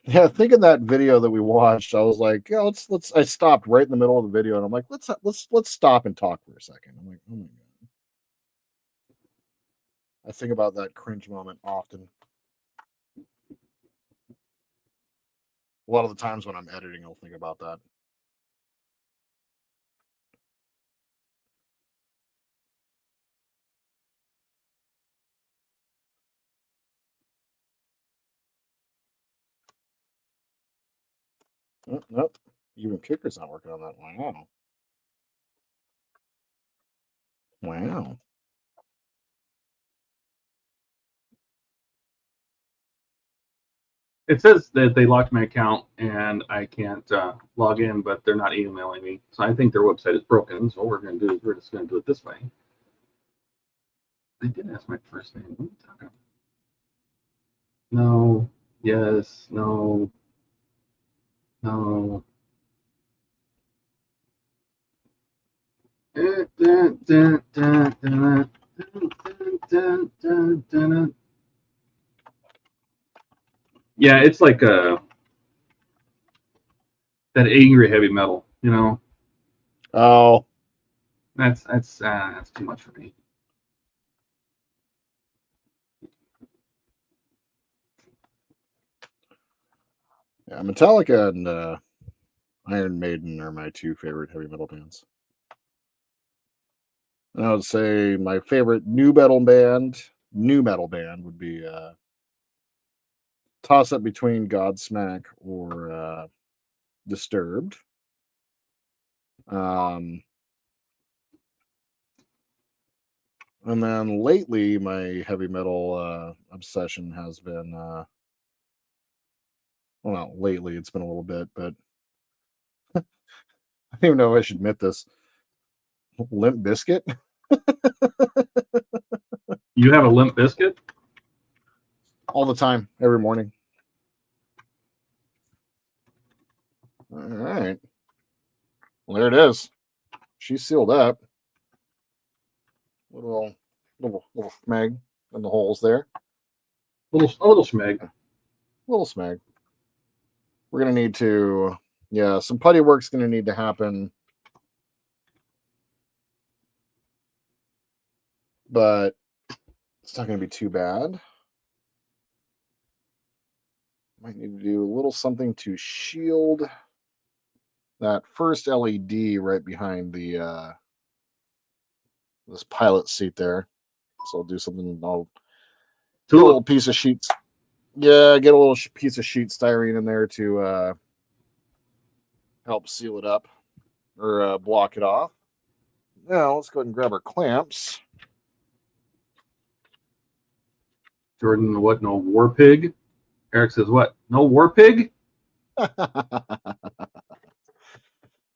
Yeah, thinking that video that we watched, I was like, yeah, let's. I stopped right in the middle of the video, and I'm like, let's stop and talk for a second. I'm like, oh my god. I think about that cringe moment often. A lot of the times when I'm editing, I'll think about that. Oh, nope. Even kicker's not working on that. Wow. Wow. It says that they locked my account and I can't log in, but they're not emailing me. So I think their website is broken. So what we're going to do is we're just going to do it this way. They did ask my first name. What are you talking about? No. Yes. No. No. Yeah, it's like that angry heavy metal, you know. Oh, That's too much for me. yeah. Metallica and Iron Maiden are my two favorite heavy metal bands. And I would say my favorite new metal band would be toss up between Godsmack or Disturbed. And then lately, my heavy metal obsession has been, well, lately it's been a little bit, but I don't even know if I should admit this. Limp Bizkit. You have a Limp Biscuit? All the time, every morning. All right. Well, there it is. She's sealed up. Little smeg in the holes there. A little schmeg. Little smeg. We're gonna need to, yeah, some putty work's gonna need to happen. But it's not gonna be too bad. Might need to do a little something to shield that first LED right behind the this pilot seat there. So I'll do something. I'll get a little piece of sheets. Yeah, get a little piece of sheet styrene in there to help seal it up or block it off. Now let's go ahead and grab our clamps. Jordan, what? No war pig? Eric says, what? No war pig?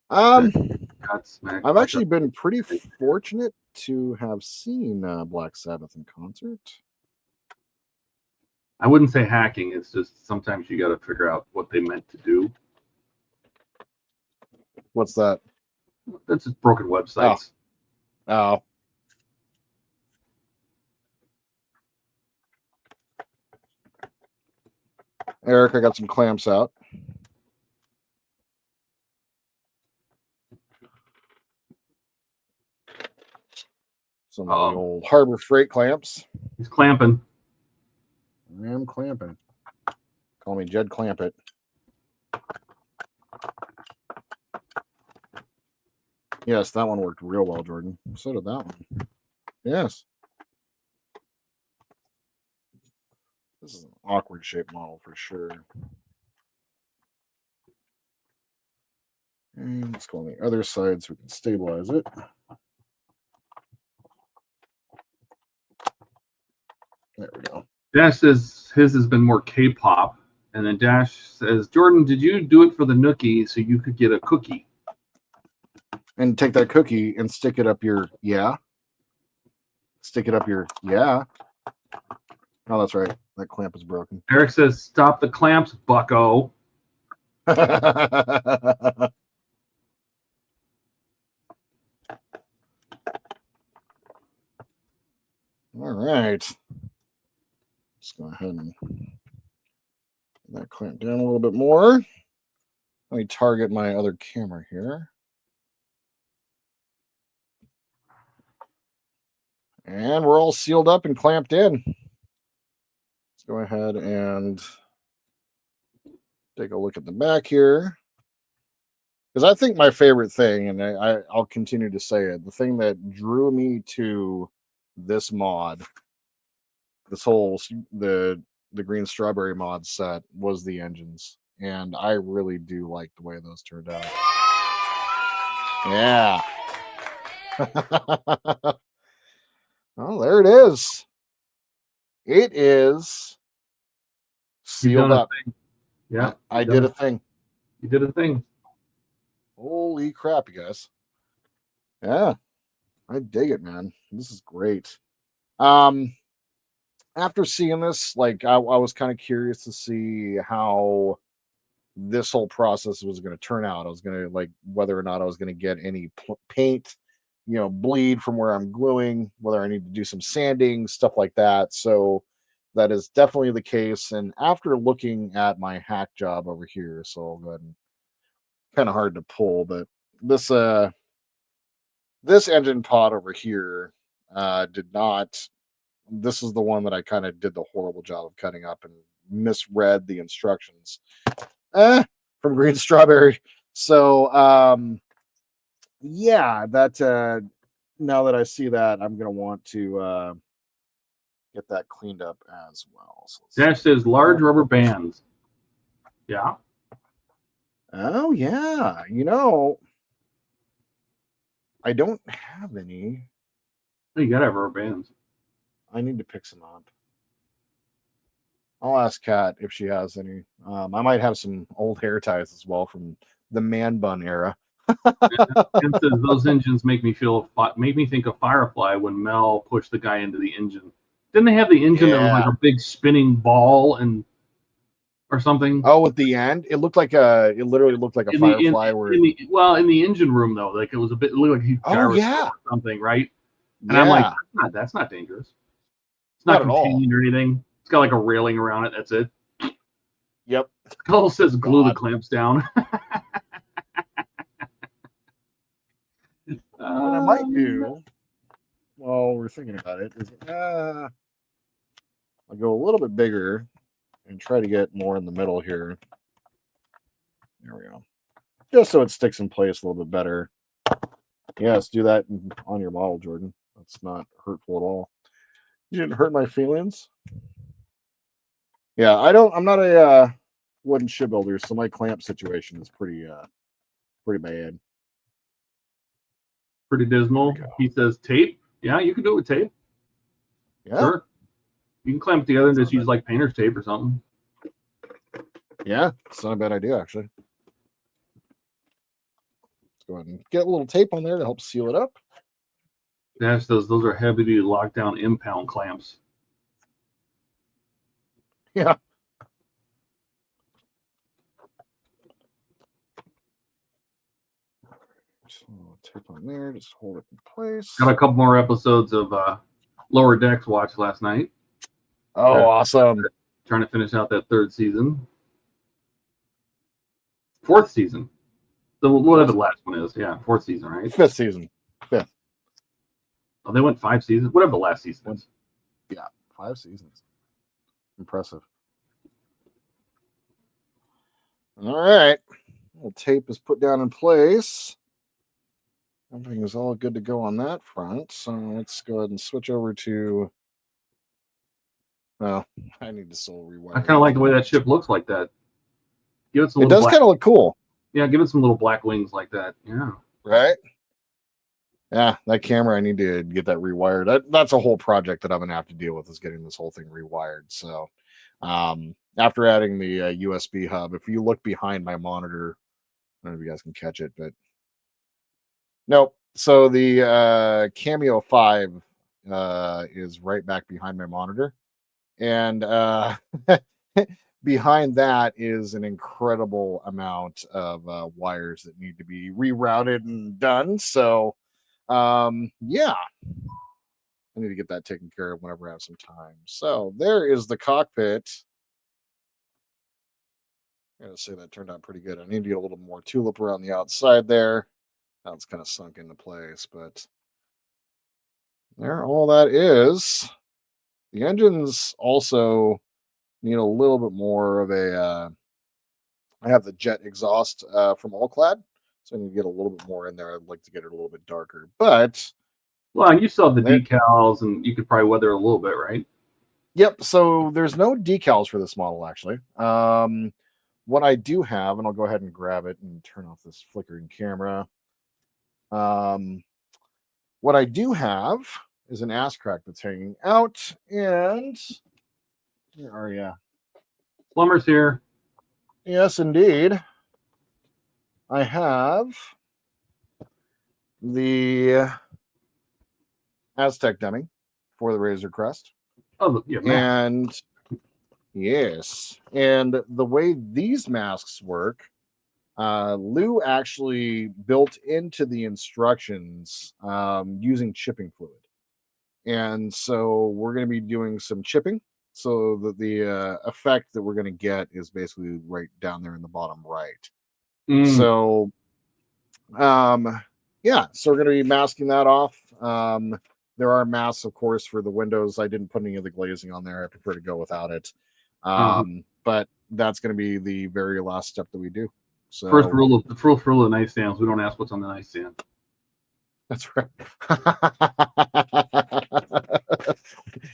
I've actually been pretty fortunate to have seen Black Sabbath in concert. I wouldn't say hacking. It's just sometimes you got to figure out what they meant to do. What's that? That's just broken websites. Oh. Eric, I got some clamps out. Some of the old Harbor Freight clamps. He's clamping. I am clamping. Call me Jed Clampett. Yes, that one worked real well, Jordan. So did that one. Yes. This is an awkward shaped model for sure. And let's go on the other side so we can stabilize it. There we go. Dash says his has been more K-pop. And then Dash says, Jordan, did you do it for the nookie so you could get a cookie? And take that cookie and stick it up your, Stick it up your, Oh, that's right. That clamp is broken. Eric says, stop the clamps, bucko. All right. Let's go ahead and get that clamp down a little bit more. Let me target my other camera here. And we're all sealed up and clamped in. Let's go ahead and take a look at the back here. Because I think my favorite thing, and I'll continue to say it, the thing that drew me to this mod, this whole the green strawberry mod set, was the engines. And I really do like the way those turned out. Yeah. Oh, there it is. It is sealed up. Yeah, I did a thing. You did a thing. Holy crap, you guys. Yeah, I dig it, man. This is great. After seeing this, like, I was kind of curious to see how this whole process was going to turn out. I was going to, like, whether or not I was going to get any paint, bleed from where I'm gluing, whether I need to do some sanding, stuff like that. So that is definitely the case. And after looking at my hack job over here, so I'll go ahead and, kind of hard to pull, but this engine pod over here did not. This is the one that I kind of did the horrible job of cutting up and misread the instructions from Green Strawberry. So yeah, that now that I see that, I'm gonna want to get that cleaned up as well. So Dash says large rubber bands. Yeah. Oh yeah, I don't have any. You gotta have rubber bands. I need to pick some up. I'll ask Kat if she has any. I might have some old hair ties as well from the man bun era. Ken says those engines make me think of Firefly when Mel pushed the guy into the engine. Didn't they have the engine that was Yeah. like a big spinning ball or something? Oh, at the end, it literally looked like a Firefly. In the engine room though, like it was it looked like a gyroscope or something, right? And I'm like, that's not dangerous. It's not at all. contained or anything. It's got like a railing around it. That's it. Yep. Cole says glue the clamps down. What I might do, while we're thinking about it, is I'll go a little bit bigger and try to get more in the middle here. There we go. Just so it sticks in place a little bit better. Yes, do that on your model, Jordan. That's not hurtful at all. You didn't hurt my feelings. Yeah, I'm not a wooden shipbuilder, so my clamp situation is pretty bad. Pretty dismal. He says tape. Yeah, you can do it with tape. Yeah. Sure. You can clamp it together and just use like painter's tape or something. Yeah, it's not a bad idea, actually. Let's go ahead and get a little tape on there to help seal it up. Yes, those are heavy duty lockdown impound clamps. Yeah. So tape on there, just hold it in place. Got a couple more episodes of Lower Decks watched last night. Oh, awesome. Trying to finish out that 3rd season. 4th season. Whatever the last one is. Yeah, 4th season, right? 5th season. 5th. Oh, they went 5 seasons? Whatever the last season is. Yeah, 5 seasons. Impressive. All right. Little tape is put down in place. Everything is all good to go on that front. So let's go ahead and switch over to. Well, I need to still rewire. I kind of like the way that ship looks like that. Give it some. It does kind of look cool. Yeah, give it some little black wings like that. Yeah. Right. Yeah, that camera, I need to get that rewired. That's a whole project that I'm gonna have to deal with, is getting this whole thing rewired. So, after adding the USB hub, if you look behind my monitor, I don't know if you guys can catch it, but nope. So the Cameo 5 is right back behind my monitor, and behind that is an incredible amount of wires that need to be rerouted and done. So yeah, I need to get that taken care of whenever I have some time. So there is the cockpit. I gotta say that turned out pretty good. I need to get a little more tulip around the outside there. Now it's kind of sunk into place, but there all that is. The engines also need a little bit more of a I have the jet exhaust from Allclad, so I need to get a little bit more in there. I'd like to get it a little bit darker, but well, you still have the decals, and you could probably weather a little bit, right? Yep. So there's no decals for this model, actually. What I do have, and I'll go ahead and grab it and turn off this flickering camera. What I do have is an ass crack that's hanging out, and where are you? Plumber's here. Yes, indeed. I have the Aztec Deming for the Razor Crest. Oh, yeah, and yes, and the way these masks work, Lou actually built into the instructions using chipping fluid, and so we're going to be doing some chipping. So that the effect that we're going to get is basically right down there in the bottom right. So, yeah, so we're going to be masking that off. There are masks, of course, for the windows. I didn't put any of the glazing on there. I prefer to go without it. But that's going to be the very last step that we do. So first rule of the nightstands: we don't ask what's on the nightstand. That's right.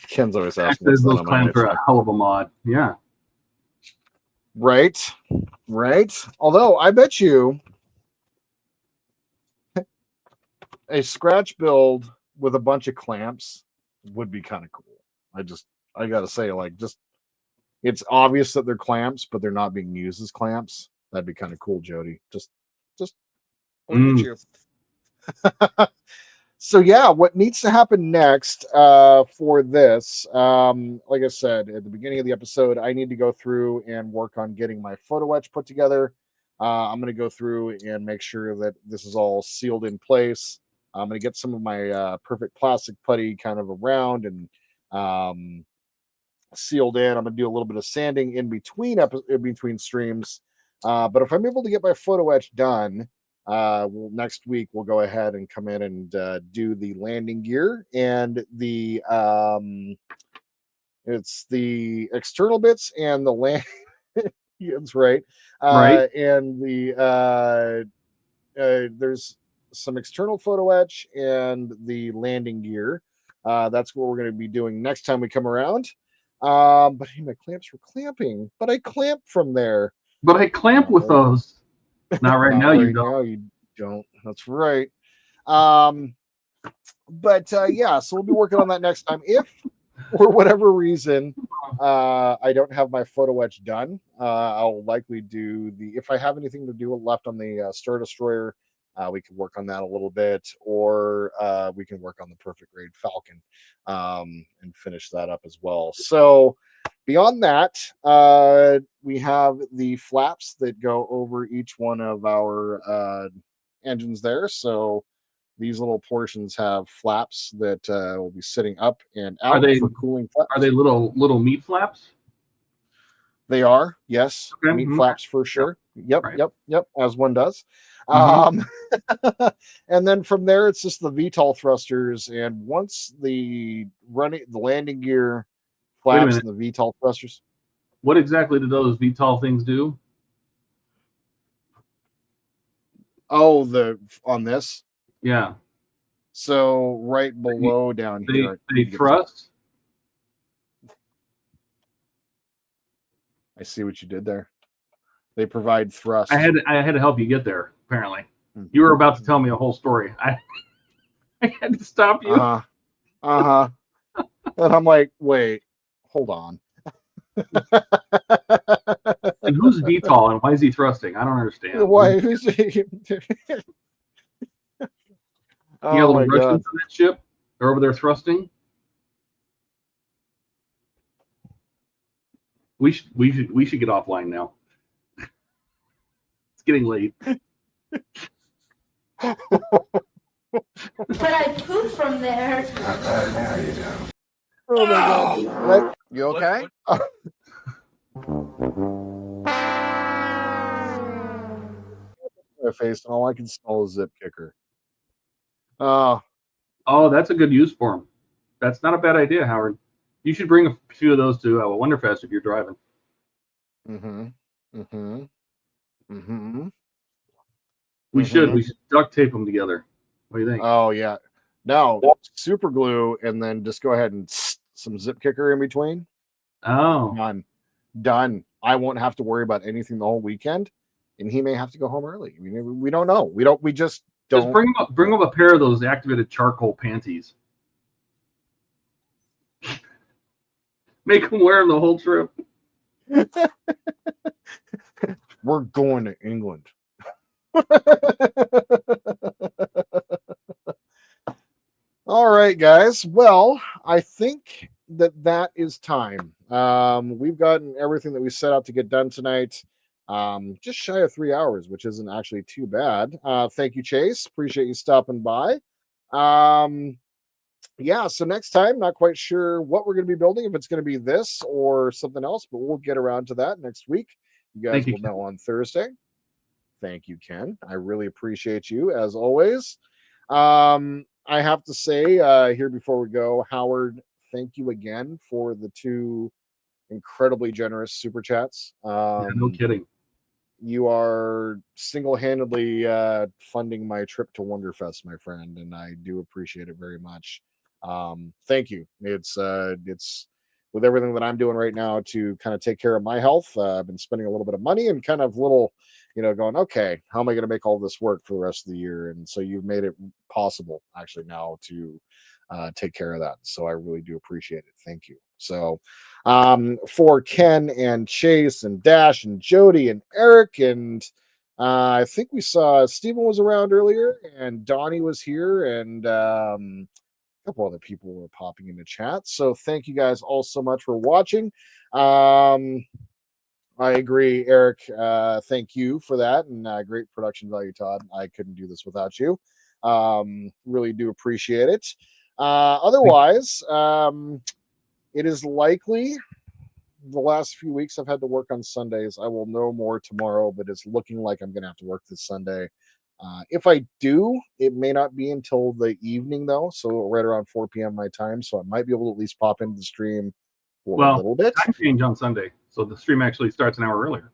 Ken's always asking. Those clamps are a hell of a mod. Yeah. Right. Although I bet you a scratch build with a bunch of clamps would be kind of cool. I gotta say, it's obvious that they're clamps, but they're not being used as clamps. That'd be kind of cool, Jody. Just look at you. So yeah, what needs to happen next for this, like I said at the beginning of the episode, I need to go through and work on getting my photo etch put together. I'm going to go through and make sure that this is all sealed in place. I'm going to get some of my perfect plastic putty kind of around and sealed in. I'm going to do a little bit of sanding in between streams. But if I'm able to get my photo etch done, next week we'll go ahead and come in and do the landing gear and the it's the external bits and the land. That's right. Right. And the there's some external photo etch and the landing gear. That's what we're going to be doing next time we come around. But hey, my clamps were clamping, but I clamped from there. But I clamp with those. Not right now. You don't. Now you don't. That's right. But yeah, so we'll be working on that next time. If for whatever reason I don't have my photo etch done, I'll likely do if I have anything to do left on the Star Destroyer, we can work on that a little bit, or we can work on the perfect grade Falcon and finish that up as well. So beyond that, we have the flaps that go over each one of our engines there. So these little portions have flaps that will be sitting up and out for cooling flaps. Are they little meat flaps? They are, yes. Okay. Meat flaps for sure. Yep, Right. yep, as one does. Mhm. And then from there, it's just the VTOL thrusters. And once the landing gear flaps and the VTOL thrusters. What exactly do those VTOL things do? Oh, on this? Yeah. So right below down here. They thrust? I see what you did there. They provide thrust. I had to help you get there, apparently. You were about to tell me a whole story. I had to stop you. And I'm like, wait, hold on. And who's VTOL and why is he thrusting? I don't understand. Why? Who's he? You got little Russians on that ship? They're over there thrusting. We should get offline now. It's getting late. But I pooped from there. Oh my God. You okay? My face, and all I can smell is zip kicker. Oh, that's a good use for him. That's not a bad idea, Howard. You should bring a few of those to Wonderfest if you're driving. We should duct tape them together. What do you think? Oh yeah. No, super glue, and then just go ahead and some zip kicker in between. Oh, done. I won't have to worry about anything the whole weekend, and he may have to go home early. I mean, we don't know. We just don't. Just bring up a pair of those activated charcoal panties. Make him wear them the whole trip. We're going to England. All right, guys. Well, I think that is time. We've gotten everything that we set out to get done tonight. Just shy of 3 hours, which isn't actually too bad. Thank you, Chase. Appreciate you stopping by. Yeah, so next time, not quite sure what we're going to be building, if it's going to be this or something else, but we'll get around to that next week. You guys will know on Thursday. Thank you, Ken. I really appreciate you, as always. I have to say here before we go, Howard, thank you again for the 2 incredibly generous super chats. Yeah, no kidding. You are single-handedly funding my trip to Wonderfest, my friend, and I do appreciate it very much. Thank you. It's with everything that I'm doing right now to kind of take care of my health. I've been spending a little bit of money and kind of going, okay, how am I going to make all this work for the rest of the year? And so you've made it possible actually now to take care of that. So I really do appreciate it. Thank you. So for Ken and Chase and Dash and Jody and Eric and I think we saw Stephen was around earlier, and Donnie was here, and a couple other people were popping into chat. So thank you guys all so much for watching. I agree, Eric. Thank you for that, and great production value, Todd. I couldn't do this without you. Really do appreciate it. Otherwise, it is likely the last few weeks I've had to work on Sundays. I will know more tomorrow, but it's looking like I'm going to have to work this Sunday. If I do, it may not be until the evening, though, so right around 4 p.m. my time, so I might be able to at least pop into the stream for a little bit. Time change on Sunday, so the stream actually starts an hour earlier.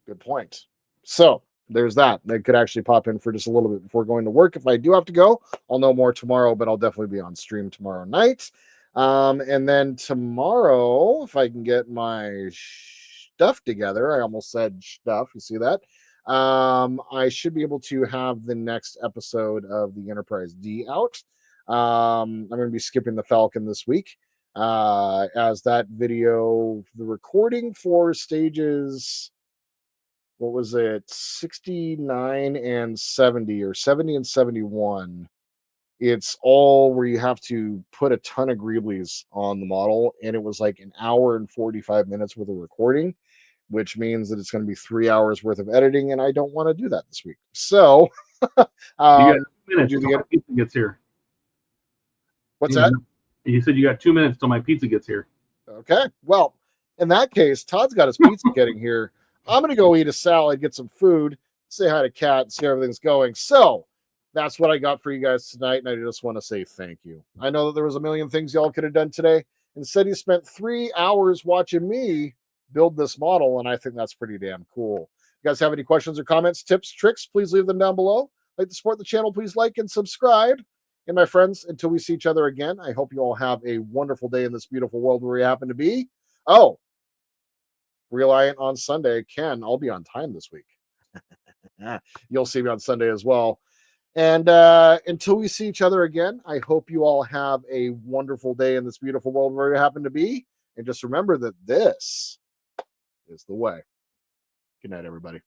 Good point. So there's that. They could actually pop in for just a little bit before going to work. If I do have to go, I'll know more tomorrow, but I'll definitely be on stream tomorrow night. And then tomorrow, if I can get my stuff together, I almost said stuff. You see that? I should be able to have the next episode of the Enterprise D out. I'm going to be skipping the Falcon this week, as that video, the recording for stages, what was it, 69 and 70, or 70 and 71. It's all where you have to put a ton of greeblies on the model, and it was like an hour and 45 minutes worth of recording, which means that it's going to be 3 hours worth of editing, and I don't want to do that this week. So, you got 2 minutes do till my pizza gets here. What's that? You said you got 2 minutes till my pizza gets here. Okay. Well, in that case, Todd's got his pizza getting here. I'm going to go eat a salad, get some food, say hi to Kat, and see how everything's going. So that's what I got for you guys tonight, and I just want to say thank you. I know that there was a million things y'all could have done today. Instead, you spent 3 hours watching me build this model, and I think that's pretty damn cool. If you guys have any questions or comments, tips, tricks, please leave them down below. Like to support the channel, please like and subscribe. And my friends, until we see each other again, I hope you all have a wonderful day in this beautiful world where you happen to be. Oh, Reliant on Sunday. Ken, I'll be on time this week. You'll see me on Sunday as well. And until we see each other again, I hope you all have a wonderful day in this beautiful world where you happen to be. And just remember that this is the way. Good night, everybody.